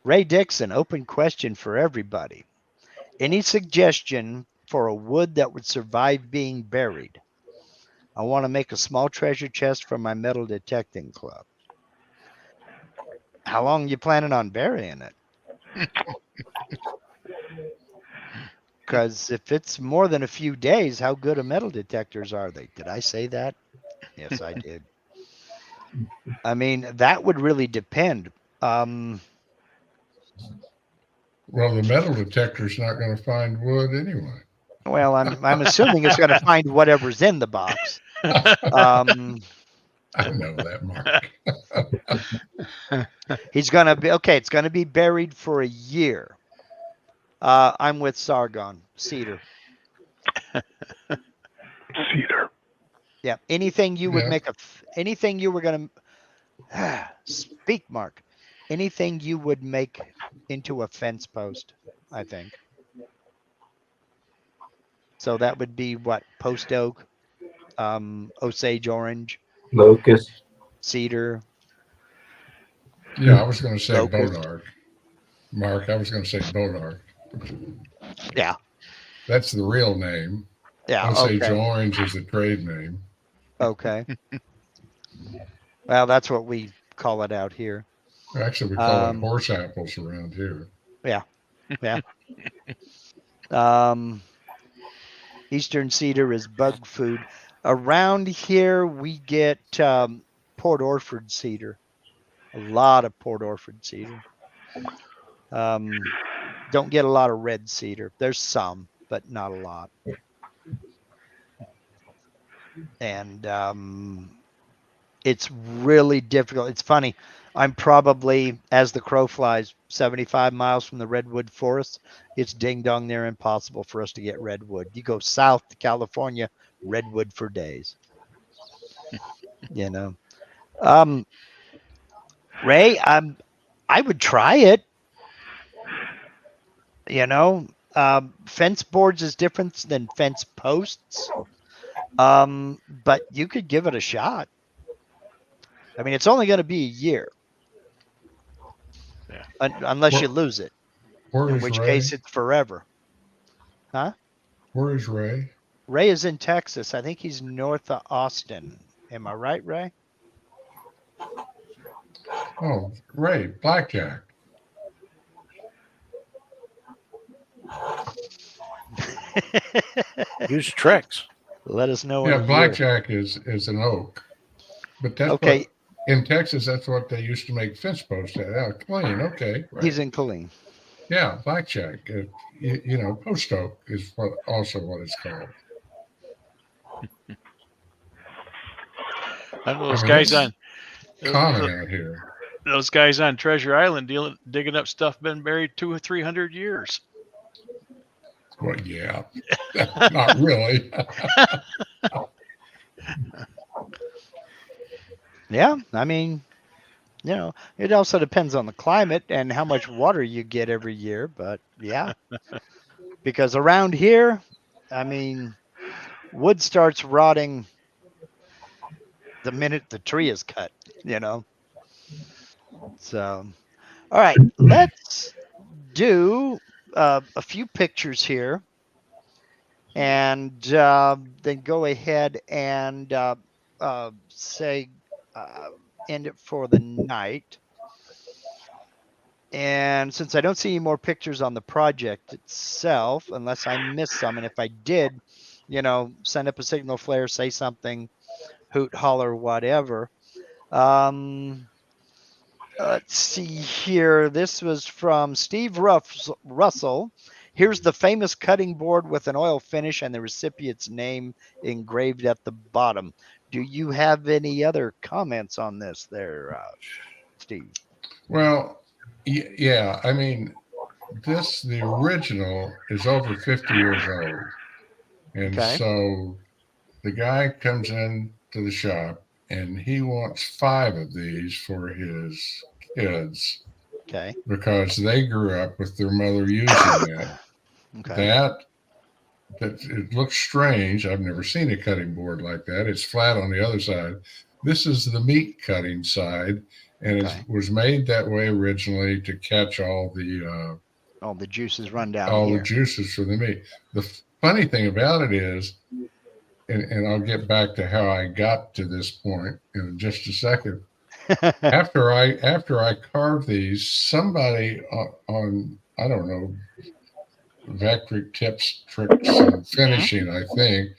Ray Dixon, open question for everybody. Any suggestion for a wood that would survive being buried? I want to make a small treasure chest for my metal detecting club. How long are you planning on burying it? Because if it's more than a few days, how good of metal detectors are they? Did I say that? Yes, I did. I mean, that would really depend. Well, the metal detector's not going to find wood anyway. Well, I'm assuming it's going to find whatever's in the box. I know that, Mark. He's going to be, okay, it's going to be buried for a year. I'm with Sargon. Cedar. Cedar. Yeah. Anything you would make anything you were going to speak, Mark. Anything you would make into a fence post, I think. So that would be what? Post oak, Osage orange, locust, cedar. Yeah, I was going to say locust. bodark. Mark, I was going to say bodark. Yeah. That's the real name. Yeah. Osage orange is the trade name. Okay. Well, that's what we call it out here. Actually, we call it horse apples around here. Yeah. Yeah. Eastern cedar is bug food. Around here, we get Port Orford cedar. A lot of Port Orford cedar. Don't get a lot of red cedar. There's some, but not a lot. And it's really difficult. It's funny. I'm probably, as the crow flies, 75 miles from the redwood forest. It's ding dong near impossible for us to get redwood. You go south to California, redwood for days. You know, Ray, I would try it. You know, fence boards is different than fence posts. But you could give it a shot. I mean, it's only going to be a year. Yeah. Unless you lose it. In which case it's forever. Huh? Where is Ray? Ray is in Texas. I think he's north of Austin. Am I right, Ray? Oh, Ray, blackjack. Use tricks. Let us know. Yeah, blackjack is an oak. But that's okay. In Texas, that's what they used to make fence posts at. Killeen, okay. Right. He's in Killeen. Yeah, blackjack. You know, post oak is also what it's called. And those guys on common out here. Those guys on Treasure Island digging up stuff been buried 200 or 300 years. Well, yeah, not really. Yeah, I mean, It also depends on the climate and how much water you get every year. But yeah, because around here, I mean, wood starts rotting the minute the tree is cut, you know. So, all right, let's do a few pictures here and then go ahead and say end it for the night. And since I don't see any more pictures on the project itself, unless I missed some, and if I did, send up a signal flare, say something, hoot, holler, whatever. Let's see here. This was from Steve Russell. Here's the famous cutting board with an oil finish and the recipient's name engraved at the bottom. Do you have any other comments on this there, Steve? Well, yeah. I mean, the original is over 50 years old. And Okay. so the guy comes in to the shop and he wants 5 of these for his kids. Okay. Because they grew up with their mother using that. Okay. That it looks strange. I've never seen a cutting board like that. It's flat on the other side. This is the meat cutting side, and Okay. it was made that way originally to catch all the juices run down all here. the juices for the meat. The funny thing about it is, and I'll get back to how I got to this point in just a second. after I carved these, somebody on I don't know, Vectric Tips, Tricks, and Finishing, I think,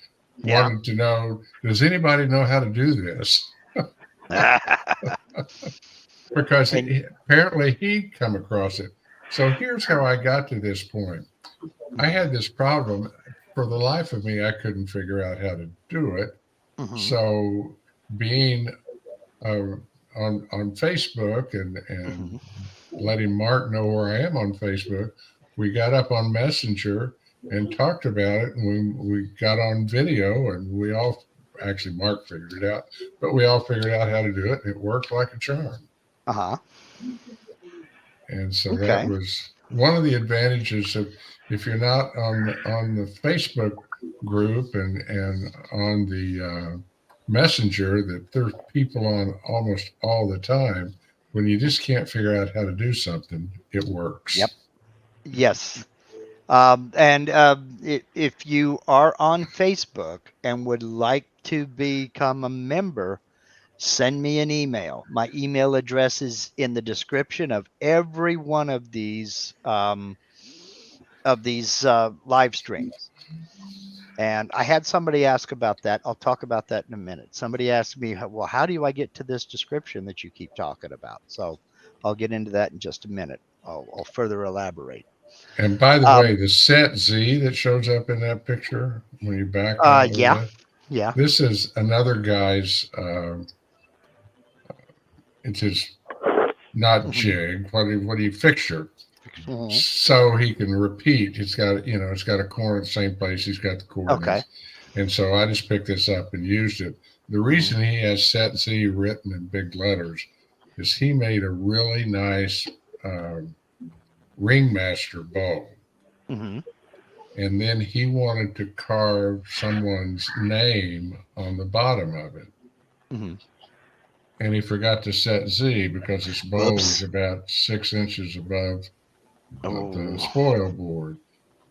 wanted to know, does anybody know how to do this? Because apparently he'd come across it. So here's how I got to this point. I had this problem. For the life of me, I couldn't figure out how to do it. Mm-hmm. So being on Facebook and Mm-hmm. letting Mark know where I am on Facebook, we got up on Messenger and talked about it, and we got on video, and we all actually Mark figured it out, but we all figured out how to do it, and it worked like a charm. Uh-huh. And so that was one of the advantages of if you're not on the Facebook group and on the Messenger, that there's people on almost all the time. When you just can't figure out how to do something, it works. Yep. Yes. And if you are on Facebook and would like to become a member, send me an email. My email address is in the description of every one of these live streams. And I had somebody ask about that. I'll talk about that in a minute. Somebody asked me, well, how do I get to this description that you keep talking about? So I'll get into that in just a minute. I'll further elaborate. And by the way, the set Z that shows up in that picture when you back out, yeah. This is another guy's. It's his not jig. What do you fixture? Mm-hmm. So he can repeat. It's got a corner at the same place. He's got the coordinates. Okay. And so I just picked this up and used it. The reason he has set Z written in big letters is he made a really nice ringmaster bow. Mm-hmm. And then he wanted to carve someone's name on the bottom of it. Mm-hmm. And he forgot to set Z because his bow was about 6 inches above the spoil board.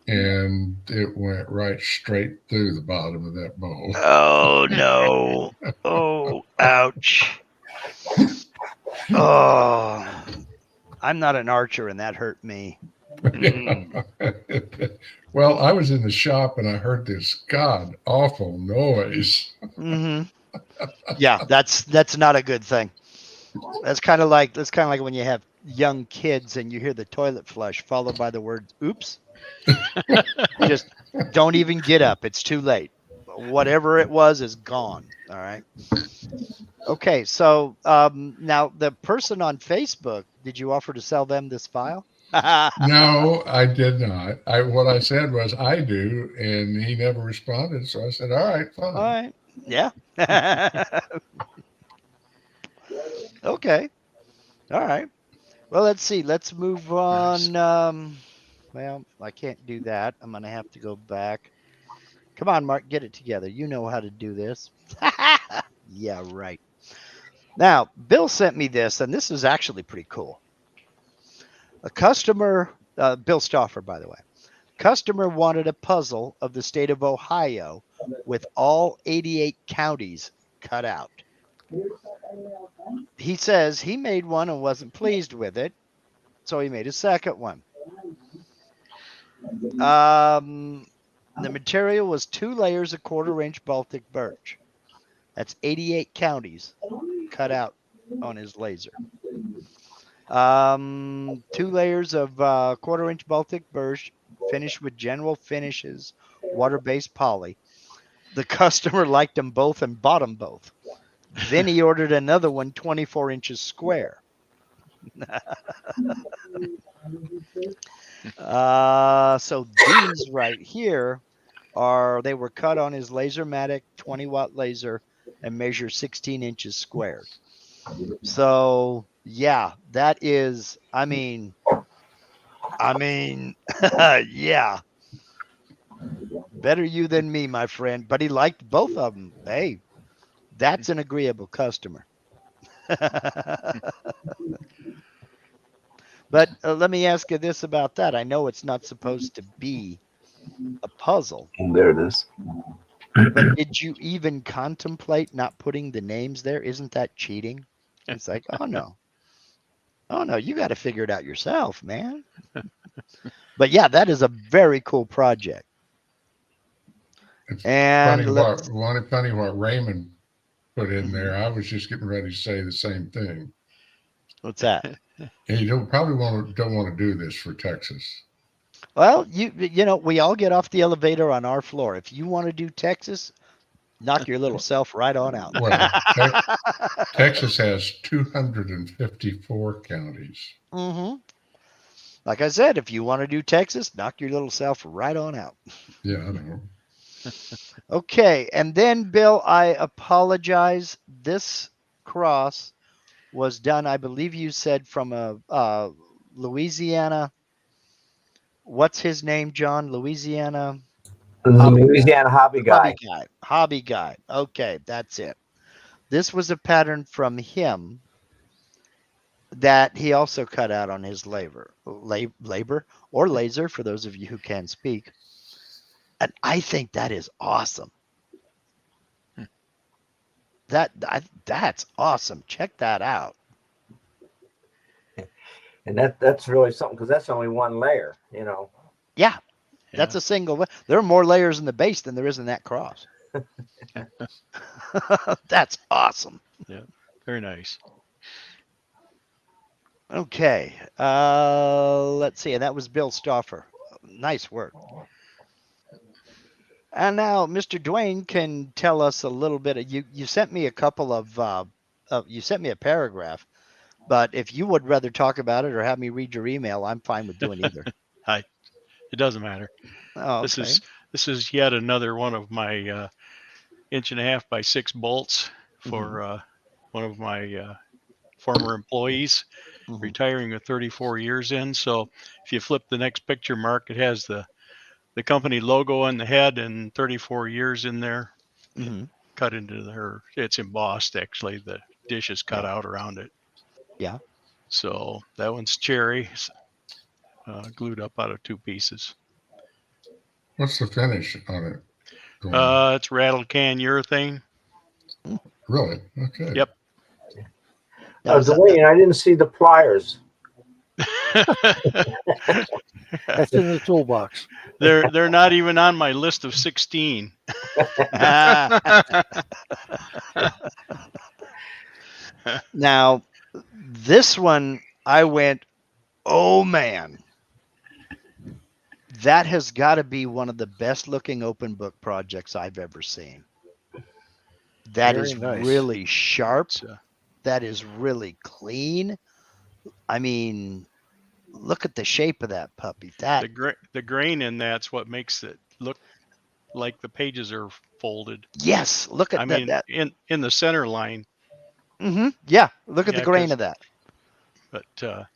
And it went right straight through the bottom of that bow. Oh, no. Oh, ouch. Oh, I'm not an archer, and that hurt me. Well, I was in the shop and I heard this god awful noise. Mm-hmm. Yeah, that's not a good thing. That's kind of like when you have young kids and you hear the toilet flush followed by the word "oops." You just don't even get up. It's too late. Whatever it was is gone. All right. Okay, so now the person on Facebook, did you offer to sell them this file? No, I did not. What I said was I do, and he never responded. So I said, "All right, fine." All right. Yeah. Okay. All right. Well, let's see. Let's move on. Well, I can't do that. I'm going to have to go back. Come on, Mark, get it together. You know how to do this. Yeah, right. Now, Bill sent me this, and this is actually pretty cool. A customer, Bill Stauffer, by the way, customer wanted a puzzle of the state of Ohio with all 88 counties cut out. He says he made one and wasn't pleased with it, so he made a second one. The material was 2 layers of 1/4-inch Baltic birch. That's 88 counties cut out on his laser. 2 layers of 1/4-inch Baltic birch finished with general finishes, water-based poly. The customer liked them both and bought them both. Then he ordered another one 24 inches square. So these right here they were cut on his Lasermatic 20-watt laser and measure 16 inches squared. So yeah, that is, I mean, yeah, better you than me, my friend. But he liked both of them. Hey, that's an agreeable customer. But let me ask you this about that. I know it's not supposed to be a puzzle. There it is. But did you even contemplate not putting the names there? Isn't that cheating? It's like, oh no, you got to figure it out yourself, man. But yeah, that is a very cool project. It's And funny what Raymond put in there. I was just getting ready to say the same thing. What's that? And you don't want to do this for Texas. Well, you know, we all get off the elevator on our floor. If you want to do Texas, knock your little self right on out. Well, Texas has 254 counties. Mm-hmm. Like I said, if you want to do Texas, knock your little self right on out. Yeah, I know. Okay, and then Bill, I apologize. This cross was done, I believe you said, from a Louisiana. What's his name, John? Louisiana. Louisiana hobby guy. Hobby guy. Okay, that's it. This was a pattern from him that he also cut out on his labor or laser, for those of you who can speak. And I think that is awesome. That's awesome. Check that out. And that's really something, because that's only one layer, you know. Yeah, that's a single. There are more layers in the base than there is in that cross. That's awesome. Yeah, very nice. Okay, let's see. And that was Bill Stauffer. Nice work. And now Mr. Dwayne can tell us a little bit. You sent me a couple of, you sent me a paragraph, but if you would rather talk about it or have me read your email, I'm fine with doing either. It doesn't matter. Oh, okay. This is yet another one of my 1.5 by 6 bolts for one of my former employees, retiring with 34 years in. So if you flip the next picture, Mark, it has the company logo on the head and 34 years in there, cut into her. It's embossed, actually. The dish is cut out around it. Yeah. So that one's cherry, glued up out of 2 pieces. What's the finish on it? It's rattle can urethane. Really? Okay. Yep. Dwayne, I didn't see the pliers. That's in the toolbox. They're not even on my list of 16. Now, this one, I went, oh man, that has got to be one of the best looking open book projects I've ever seen. That is really sharp. That is really clean. I mean, look at the shape of that puppy. The grain in that's what makes it look like the pages are folded. Yes, look at that. In the center line. Yeah, look at the grain of that. But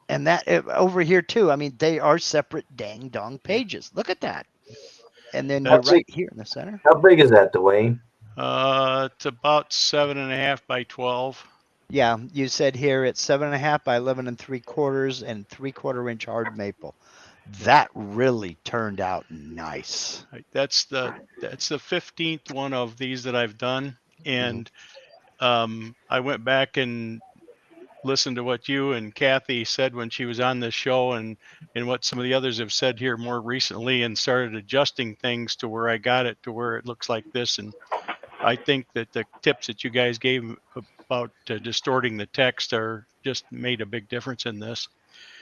and that over here too. I mean, they are separate dang dong pages. Look at that. And then you're right here in the center. How big is that, Dwayne? it's about 7.5 by 12. Yeah, you said here it's 7.5 by 11 3/4 and 3/4 inch hard maple. That really turned out nice. That's the 15th one of these that I've done, and I went back and listened to what you and Kathy said when she was on this show, and what some of the others have said here more recently, and started adjusting things to where I got it to where it looks like this. And I think that the tips that you guys gave about distorting the text are just made a big difference in this.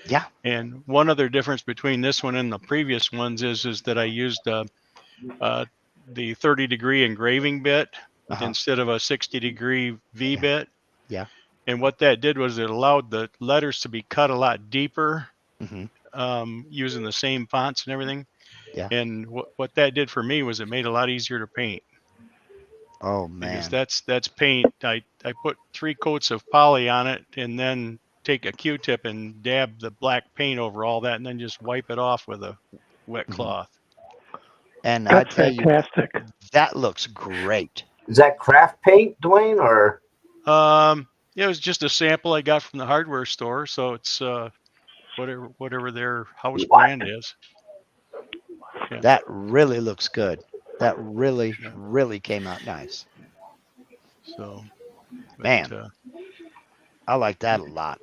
Yeah. And one other difference between this one and the previous ones is that I used the 30-degree engraving bit instead of a 60-degree V bit. Yeah. And what that did was it allowed the letters to be cut a lot deeper, using the same fonts and everything. Yeah. And what that did for me was it made it a lot easier to paint. Oh man. Because that's paint. I put 3 coats of poly on it, and then take a Q-tip and dab the black paint over all that, and then just wipe it off with a wet cloth. And That's I tell fantastic. you, that looks great. Is that craft paint, Dwayne, or? It was just a sample I got from the hardware store, so it's whatever their house brand is. Yeah. That really looks good. That really came out nice. So, man, I like that a lot.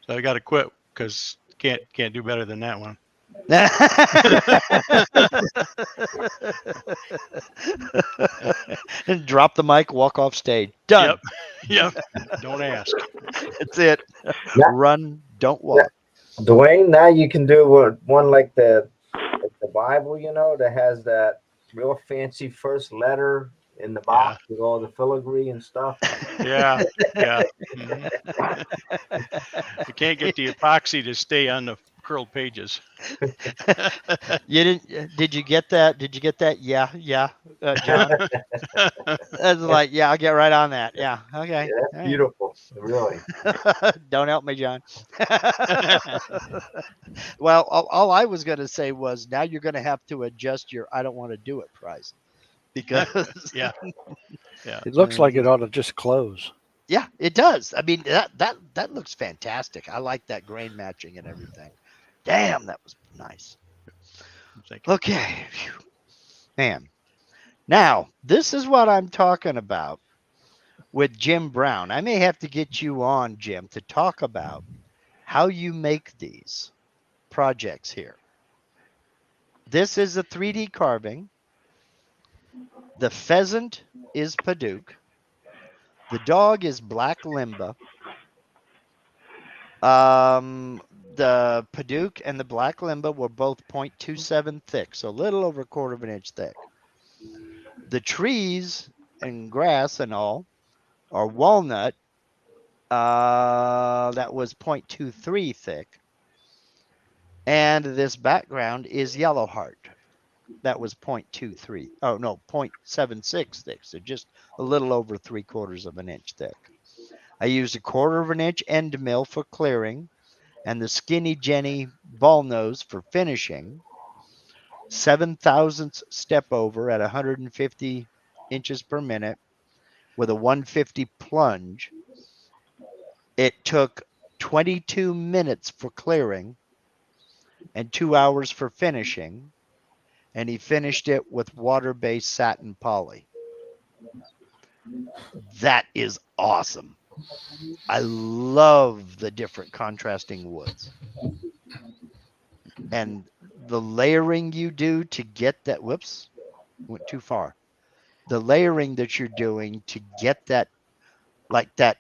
So I got to quit because can't do better than that one. And drop the mic, walk off stage. Done. Yep. Don't ask. That's it. Run, don't walk. Dwayne, now you can do one like the Bible, that has that real fancy first letter in the box with all the filigree and stuff. Yeah. You can't get the epoxy to stay on the curled pages. You didn't? Did you get that? Yeah, John. That's like, yeah, I'll get right on that. Yeah, okay. Yeah, that's beautiful, really. Don't help me, John. Well, all I was going to say was now you're going to have to adjust your "I don't want to do it" price, because yeah. It looks like it ought to just close. Yeah, it does. I mean, that looks fantastic. I like that grain matching and everything. Damn, that was nice. Okay. Man. Now, this is what I'm talking about with Jim Brown. I may have to get you on, Jim, to talk about how you make these projects here. This is a 3D carving. The pheasant is Paduke. The dog is Black Limba. The Paduke and the Black Limba were both 0.27 thick, so a little over 1/4 inch thick. The trees and grass and all are walnut. That was 0.23 thick. And this background is yellow heart. That was 0.23. Oh, no, 0.76 thick. So just a little over 3/4 inch thick. I used 1/4 inch end mill for clearing, and the Skinny Jenny ball nose for finishing. 7/1000 step over at 150 inches per minute with a 150 plunge. It took 22 minutes for clearing and 2 hours for finishing, and he finished it with water-based satin poly. That is awesome. I love the different contrasting woods. And the layering you do to get that, whoops, went too far. The layering that you're doing to get that, like that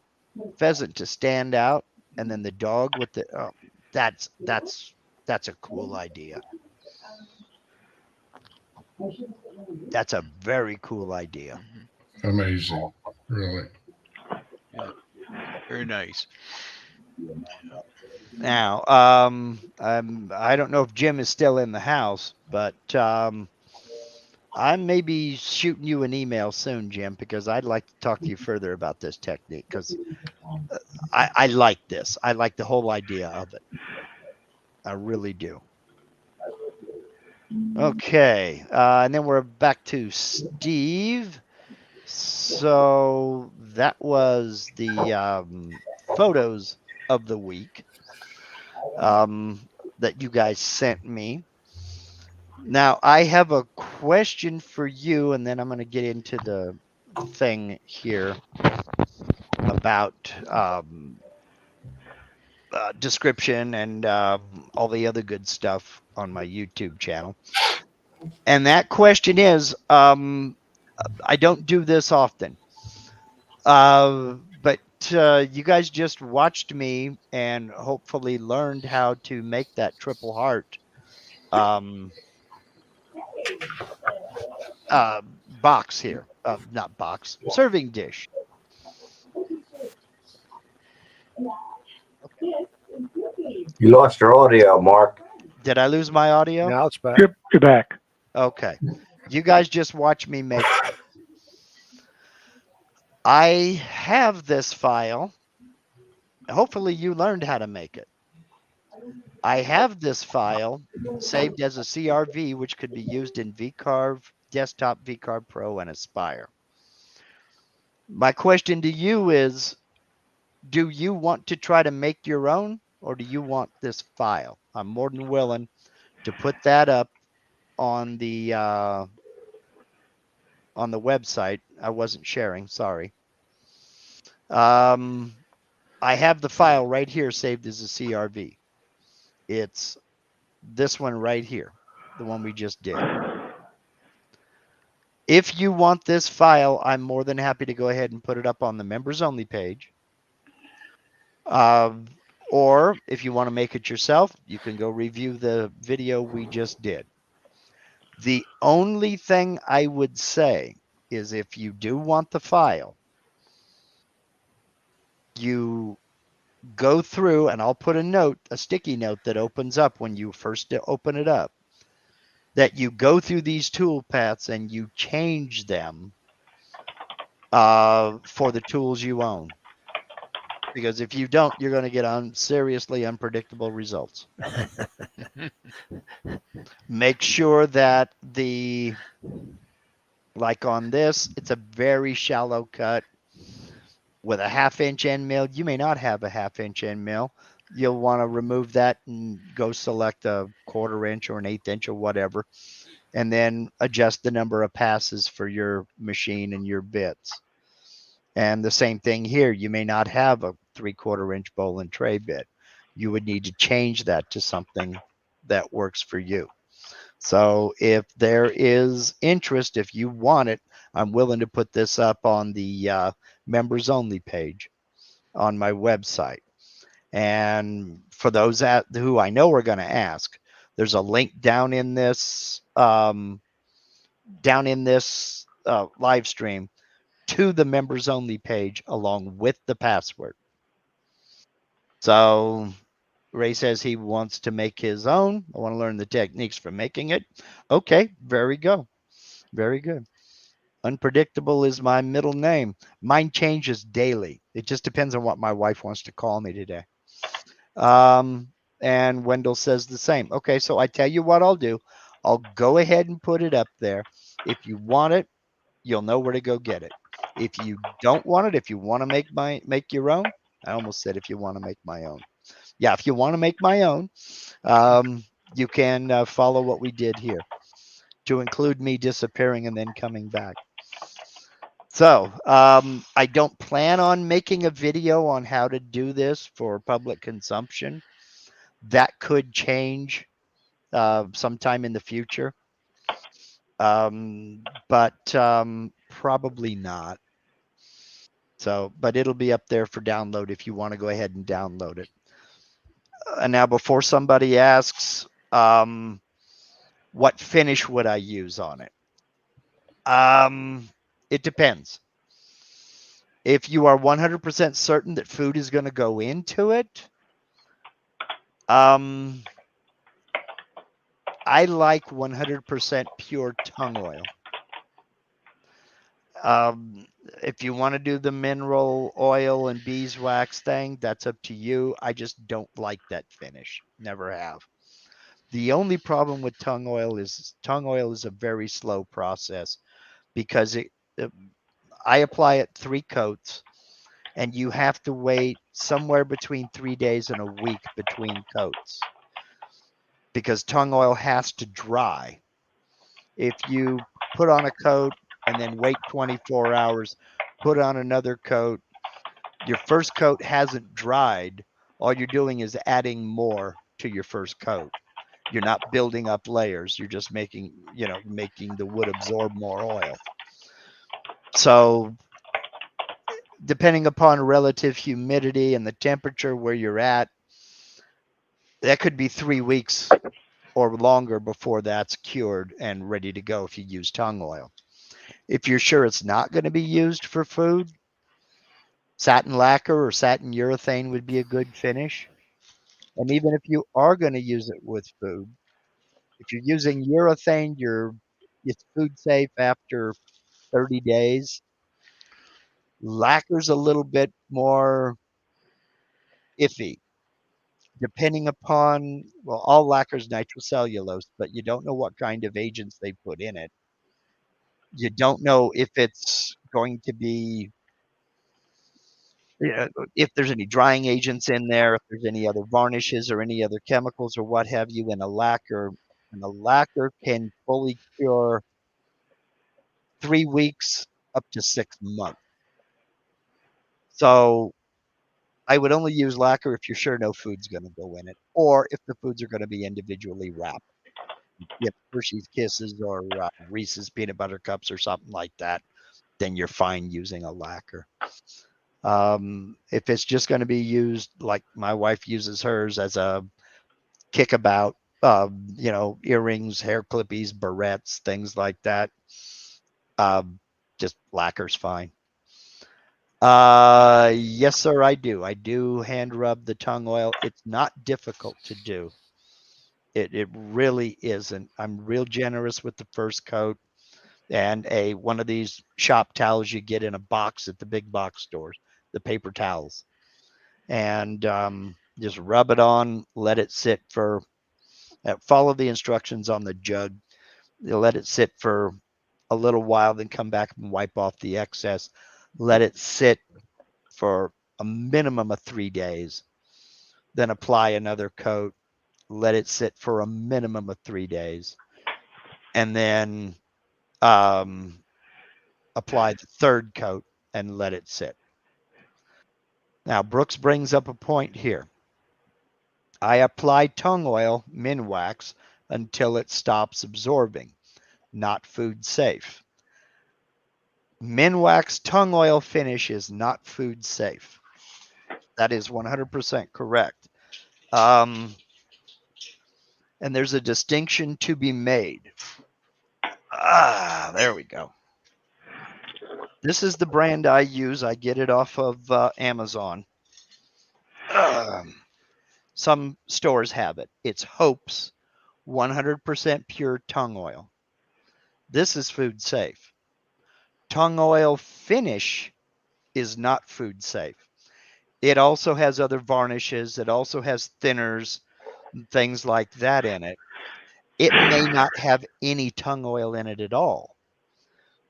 pheasant to stand out, and then the dog with the, that's a cool idea. That's a very cool idea. Amazing, really. Yeah, very nice. Now, I don't know if Jim is still in the house, but I may be shooting you an email soon, Jim, because I'd like to talk to you further about this technique because I like this. I like the whole idea of it. I really do. Okay. And then we're back to Steve. So that was the photos of the week that you guys sent me. Now, I have a question for you, and then I'm going to get into the thing here about description and all the other good stuff on my YouTube channel. And that question is, I don't do this often, but you guys just watched me and hopefully learned how to make that triple heart box here. Not box, serving dish. You lost your audio, Mark. Did I lose my audio? Now it's back. Yep, you're back. Okay. You guys just watch me make this. I have this file. Hopefully you learned how to make it. I have this file saved as a CRV, which could be used in VCarve, Desktop, VCarve Pro, and Aspire. My question to you is, do you want to try to make your own, or do you want this file? I'm more than willing to put that up on the website. I wasn't sharing, sorry. I have the file right here saved as a CRV. It's this one right here, the one we just did. If you want this file, I'm more than happy to go ahead and put it up on the members only page. Or if you want to make it yourself, you can go review the video we just did. The only thing I would say is if you do want the file, you go through, and I'll put a note, a sticky note that opens up when you first open it up, that you go through these tool paths and you change them for the tools you own. Because if you don't, you're going to get seriously unpredictable results. Make sure that like on this, it's a very shallow cut with a 1/2 inch end mill. You may not have a 1/2 inch end mill. You'll want to remove that and go select a 1/4 inch or an 1/8 inch or whatever, and then adjust the number of passes for your machine and your bits. And the same thing here, you may not have a 3/4 inch bowl and tray bit. You would need to change that to something that works for you. So if there is interest, if you want it, I'm willing to put this up on the members only page on my website. And for those who I know are going to ask, there's a link down in this live stream to the members only page along with the password. So Ray says he wants to make his own. I want to learn the techniques for making it. Okay, very good. Very good. Unpredictable is my middle name. Mine changes daily. It just depends on what my wife wants to call me today. And Wendell says the same. Okay, so I tell you what I'll do. I'll go ahead and put it up there. If you want it, you'll know where to go get it. If you don't want it, if you want to make your own, I almost said if you want to make my own. Yeah, if you want to make my own, you can follow what we did here, to include me disappearing and then coming back. So I don't plan on making a video on how to do this for public consumption. That could change sometime in the future, but probably not. So, but it'll be up there for download if you want to go ahead and download it. And now, before somebody asks, what finish would I use on it? It depends. If you are 100% certain that food is going to go into it, I like 100% pure tung oil. If you want to do the mineral oil and beeswax thing, that's up to you. I just don't like that finish. Never have. The only problem with tongue oil is a very slow process because I apply it 3 coats and you have to wait somewhere between 3 days and a week between coats because tongue oil has to dry. If you put on a coat and then wait 24 hours, put on another coat, your first coat hasn't dried. All you're doing is adding more to your first coat. You're not building up layers. You're just making the wood absorb more oil. So depending upon relative humidity and the temperature where you're at, that could be 3 weeks or longer before that's cured and ready to go if you use tongue oil. If you're sure it's not going to be used for food, satin lacquer or satin urethane would be a good finish. And even if you are going to use it with food, if you're using urethane, it's food safe after 30 days. Lacquer's a little bit more iffy, depending upon, well, all lacquer's nitrocellulose, but you don't know what kind of agents they put in it. You don't know if it's going to be, if there's any drying agents in there, if there's any other varnishes or any other chemicals or what have you in a lacquer. And the lacquer can fully cure 3 weeks up to 6 months. So I would only use lacquer if you're sure no food's going to go in it, or if the foods are going to be individually wrapped. If Hershey's Kisses or Reese's peanut butter cups or something like that, then you're fine using a lacquer. If it's just going to be used like my wife uses hers as a kickabout, earrings, hair clippies, barrettes, things like that, just lacquer's fine. Yes, sir, I do. I do hand rub the tongue oil. It's not difficult to do. It really isn't. I'm real generous with the first coat and one of these shop towels you get in a box at the big box stores, the paper towels, and just rub it on. Let it sit for. Follow the instructions on the jug. You let it sit for a little while, then come back and wipe off the excess. Let it sit for a minimum of 3 days. Then apply another coat. Let it sit for a minimum of 3 days. And then apply the third coat and let it sit. Now, Brooks brings up a point here. I apply tongue oil, Minwax, until it stops absorbing. Not food safe. Minwax tongue oil finish is not food safe. That is 100% correct. And there's a distinction to be made. There we go. This is the brand I use. I get it off of Amazon. Some stores have it. It's Hope's 100% pure tongue oil. This is food safe. Tongue oil finish is not food safe. It also has other varnishes. It also has thinners, things like that in it. It may not have any tongue oil in it at all.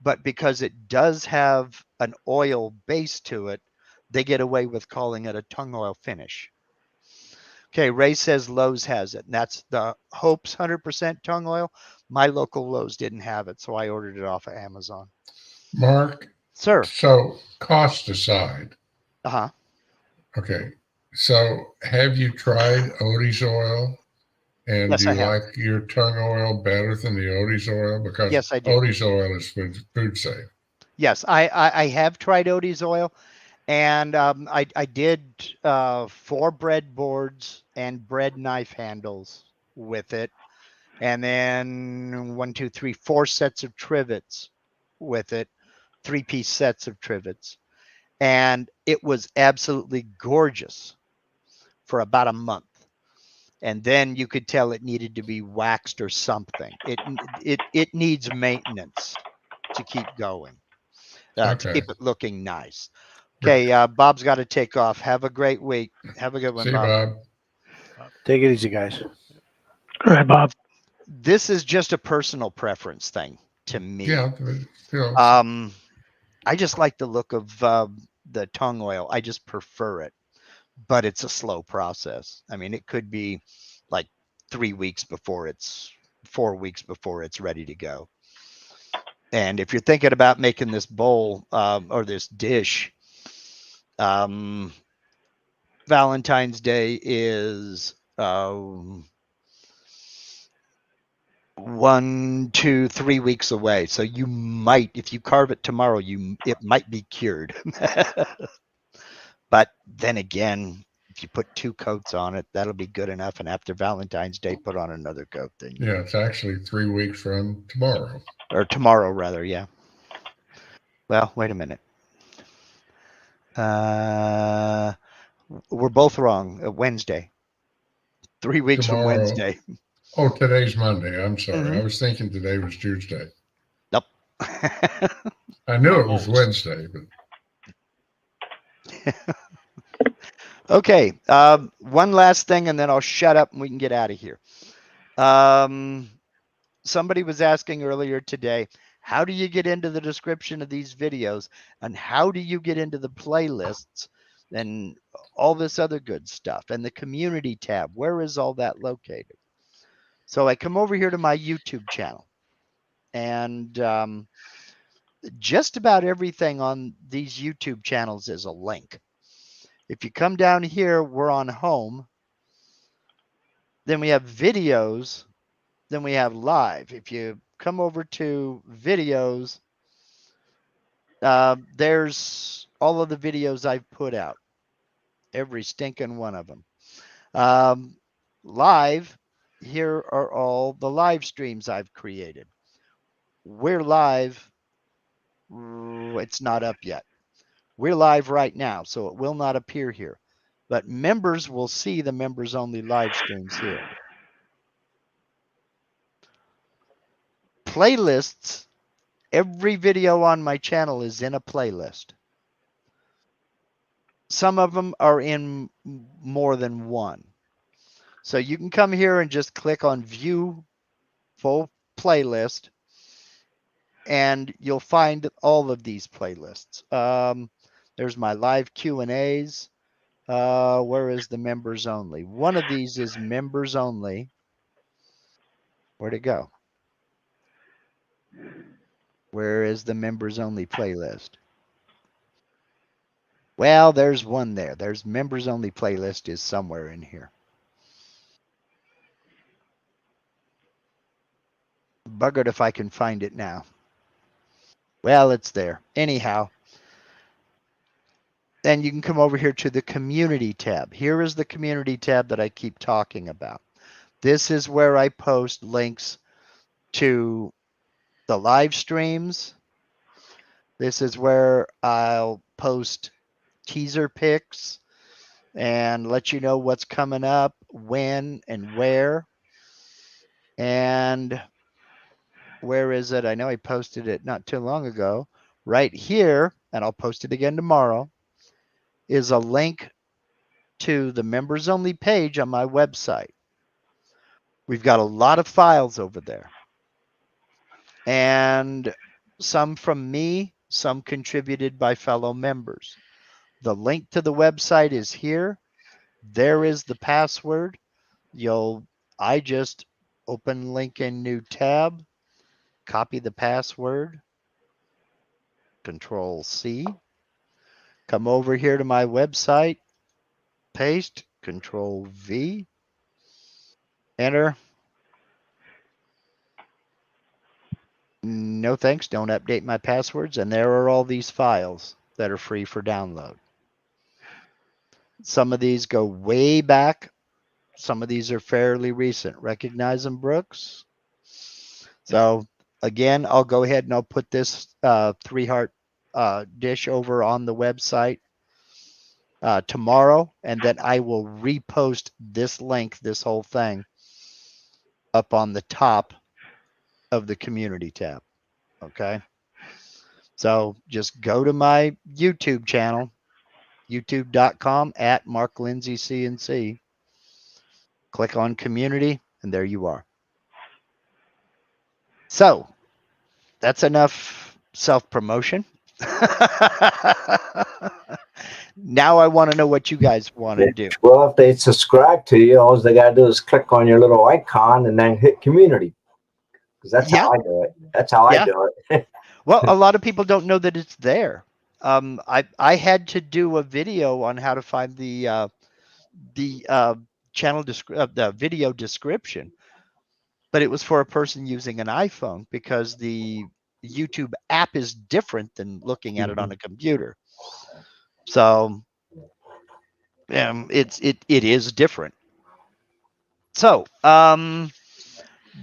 But because it does have an oil base to it, they get away with calling it a tongue oil finish. Okay, Ray says Lowe's has it. And that's the Hope's 100% tongue oil. My local Lowe's didn't have it, so I ordered it off of Amazon. Mark? Sir? So, cost aside. Uh-huh. Okay. So, have you tried Odie's oil? And yes, do you I have. like your tongue oil better than the Odie's oil? Because yes, I do. Odie's oil is food safe. Yes, I have tried Odie's oil. And I did 4 bread boards and bread knife handles with it. And then 4 sets of trivets with it, 3-piece sets of trivets. And it was absolutely gorgeous for about a month. And then you could tell it needed to be waxed or something. It needs maintenance to keep going. to keep it looking nice. Okay, Bob's got to take off. Have a great week. Have a good one, See you, Bob. Take it easy, guys. All right, Bob. This is just a personal preference thing to me. Yeah. You know, I just like the look of the tung oil. I just prefer it, but it's a slow process. I mean, it could be like 4 weeks before it's ready to go. And if you're thinking about making this bowl or this dish, Valentine's Day is 1, 2, 3 weeks away. So you might, if you carve it tomorrow, it might be cured. But then again, if you put 2 coats on it, that'll be good enough. And after Valentine's Day, put on another coat. Then yeah, it's actually 3 weeks from tomorrow. Or tomorrow, rather. Yeah. Well, wait a minute. We're both wrong. Wednesday. 3 weeks Tomorrow, from Wednesday. Oh, today's Monday. I'm sorry. I was thinking today was Tuesday. Nope. I knew it was Wednesday, but. Okay. One last thing, and then I'll shut up and we can get out of here. Somebody was asking earlier today, how do you get into the description of these videos, and how do you get into the playlists and all this other good stuff, and the community tab? Where is all that located? So I come over here to my YouTube channel, and just about everything on these YouTube channels is a link. If you come down here, we're on home. Then we have videos. Then we have live. If you come over to videos, there's all of the videos I've put out. Every stinking one of them. Live, here are all the live streams I've created. We're live. It's not up yet. We're live right now, so it will not appear here. But members will see the members only live streams here. Playlists, every video on my channel is in a playlist. Some of them are in more than one. So you can come here and just click on view full playlist, and you'll find all of these playlists. There's my live Q&As. Where is the members only? One of these is members only. Where'd it go? Where is the members only playlist? Well, there's one there. There's members only playlist is somewhere in here. Buggered if I can find it now. Well, it's there. Anyhow, then you can come over here to the community tab. Here is the community tab that I keep talking about. This is where I post links to the live streams. This is where I'll post teaser pics and let you know what's coming up, when and where. And where is it? I know I posted it not too long ago. Right here, and I'll post it again tomorrow, is a link to the members only page on my website. We've got a lot of files over there. And some from me, some contributed by fellow members. The link to the website is here. There is the password. I just open link in new tab, copy the password, Control C, come over here to my website, paste, Control V, enter. No thanks, don't update my passwords. And there are all these files that are free for download. Some of these go way back. Some of these are fairly recent. Recognize them, Brooks? So again, I'll go ahead and I'll put this 3-heart dish over on the website tomorrow, and then I will repost this link, this whole thing, up on the top of the community tab. Okay. So just go to my YouTube channel, youtube.com/MarkLindsayCNC. Click on community, and there you are. So that's enough self-promotion. Now I want to know what you guys want to do. Well, if they subscribe to you, all they got to do is click on your little icon and then hit community. Because that's how I do it. That's how I do it. Well, a lot of people don't know that it's there. I had to do a video on how to find the channel the video description, but it was for a person using an iPhone because the YouTube app is different than looking at it on a computer. So it is different. So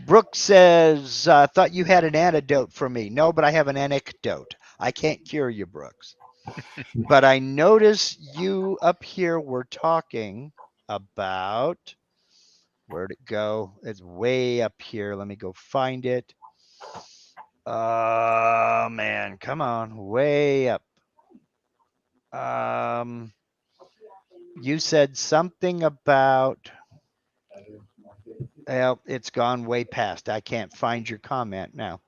Brooke says, thought you had an antidote for me. No, but I have an anecdote. I can't cure you, Brooks. But I notice you up here were talking about, where'd it go? It's way up here. Let me go find it. Oh, man, come on, way up. You said something about, well, it's gone way past. I can't find your comment now.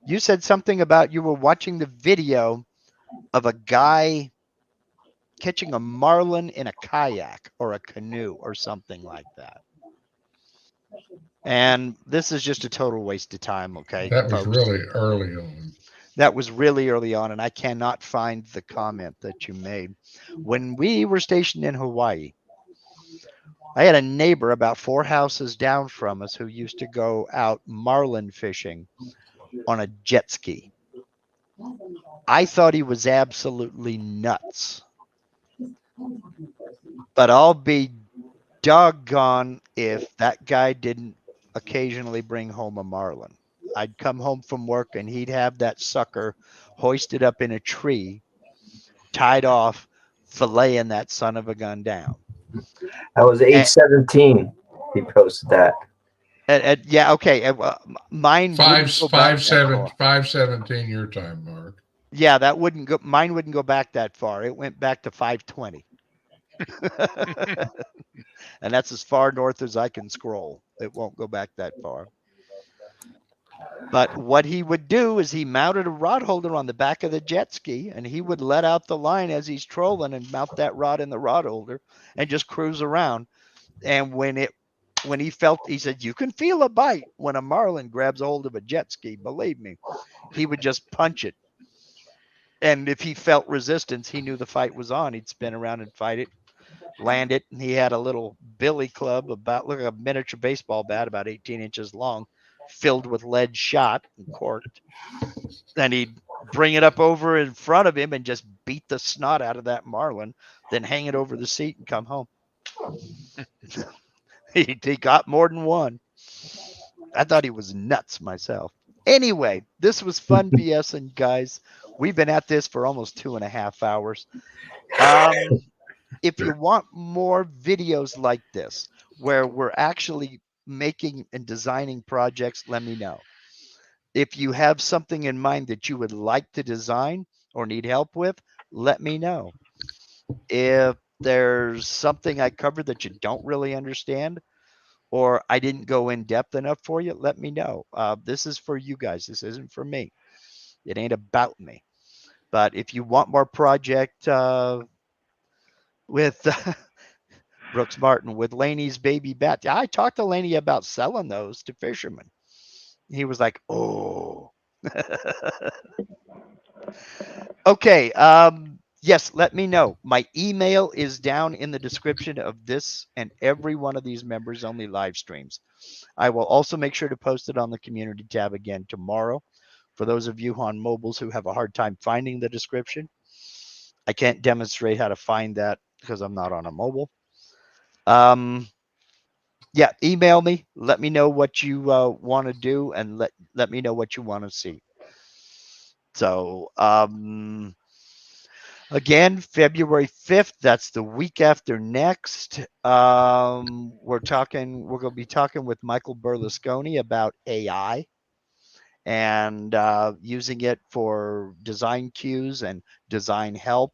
You said something about you were watching the video of a guy catching a marlin in a kayak or a canoe or something like that. And this is just a total waste of time, okay? That was folks? really early on. That was really early on, and I cannot find the comment that you made. When we were stationed in Hawaii, I had a neighbor about 4 houses down from us who used to go out marlin fishing on a jet ski. I thought he was absolutely nuts. But I'll be doggone if that guy didn't occasionally bring home a marlin. I'd come home from work and he'd have that sucker hoisted up in a tree, tied off, filleting that son of a gun down. That was 8/17. He posted that. Yeah, okay. Mine wouldn't go back that far. 5/17 your time, Mark. Yeah, that wouldn't go. Mine wouldn't go back that far. It went back to 5:20. And that's as far north as I can scroll. It won't go back that far. But what he would do is he mounted a rod holder on the back of the jet ski, and he would let out the line as he's trolling and mount that rod in the rod holder and just cruise around. And when he felt, he said, you can feel a bite when a marlin grabs a hold of a jet ski. Believe me, he would just punch it. And if he felt resistance, he knew the fight was on. He'd spin around and fight it, land it. And he had a little billy club about like a miniature baseball bat, about 18 inches long, filled with lead shot and corked. Then he'd bring it up over in front of him and just beat the snot out of that marlin, then hang it over the seat and come home. He got more than one. I thought he was nuts myself. Anyway, this was fun BSing, guys. We've been at this for almost 2.5 hours. If you want more videos like this, where we're actually making and designing projects, let me know. If you have something in mind that you would like to design or need help with, let me know. If there's something I covered that you don't really understand, or I didn't go in depth enough for you, let me know. This is for you guys. This isn't for me. It ain't about me. But if you want more project with Brooks Martin, with Laney's baby bat, I talked to Laney about selling those to fishermen. He was like, oh. Okay. Yes, let me know. My email is down in the description of this and every one of these members only live streams. I will also make sure to post it on the community tab again tomorrow. For those of you on mobiles who have a hard time finding the description, I can't demonstrate how to find that because I'm not on a mobile. Yeah, email me. Let me know what you want to do, and let me know what you want to see. So, again, February 5th, that's the week after next. We're going to be talking with Michael Berlusconi about AI and using it for design cues and design help.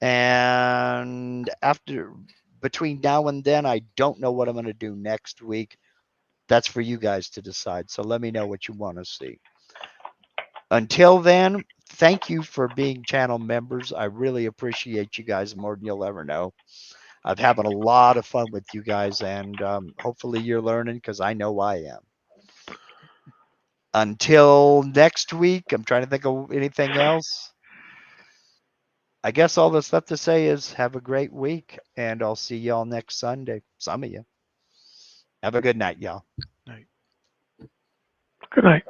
And between now and then, I don't know what I'm going to do next week. That's for you guys to decide. So let me know what you want to see. Until then, thank you for being channel members. I really appreciate you guys more than you'll ever know. I've having a lot of fun with you guys, and hopefully you're learning, because I know I am. Until next week, I'm trying to think of anything else. I guess all that's left to say is have a great week, and I'll see y'all next Sunday. Some of you. Have a good night, y'all. Night. Good night.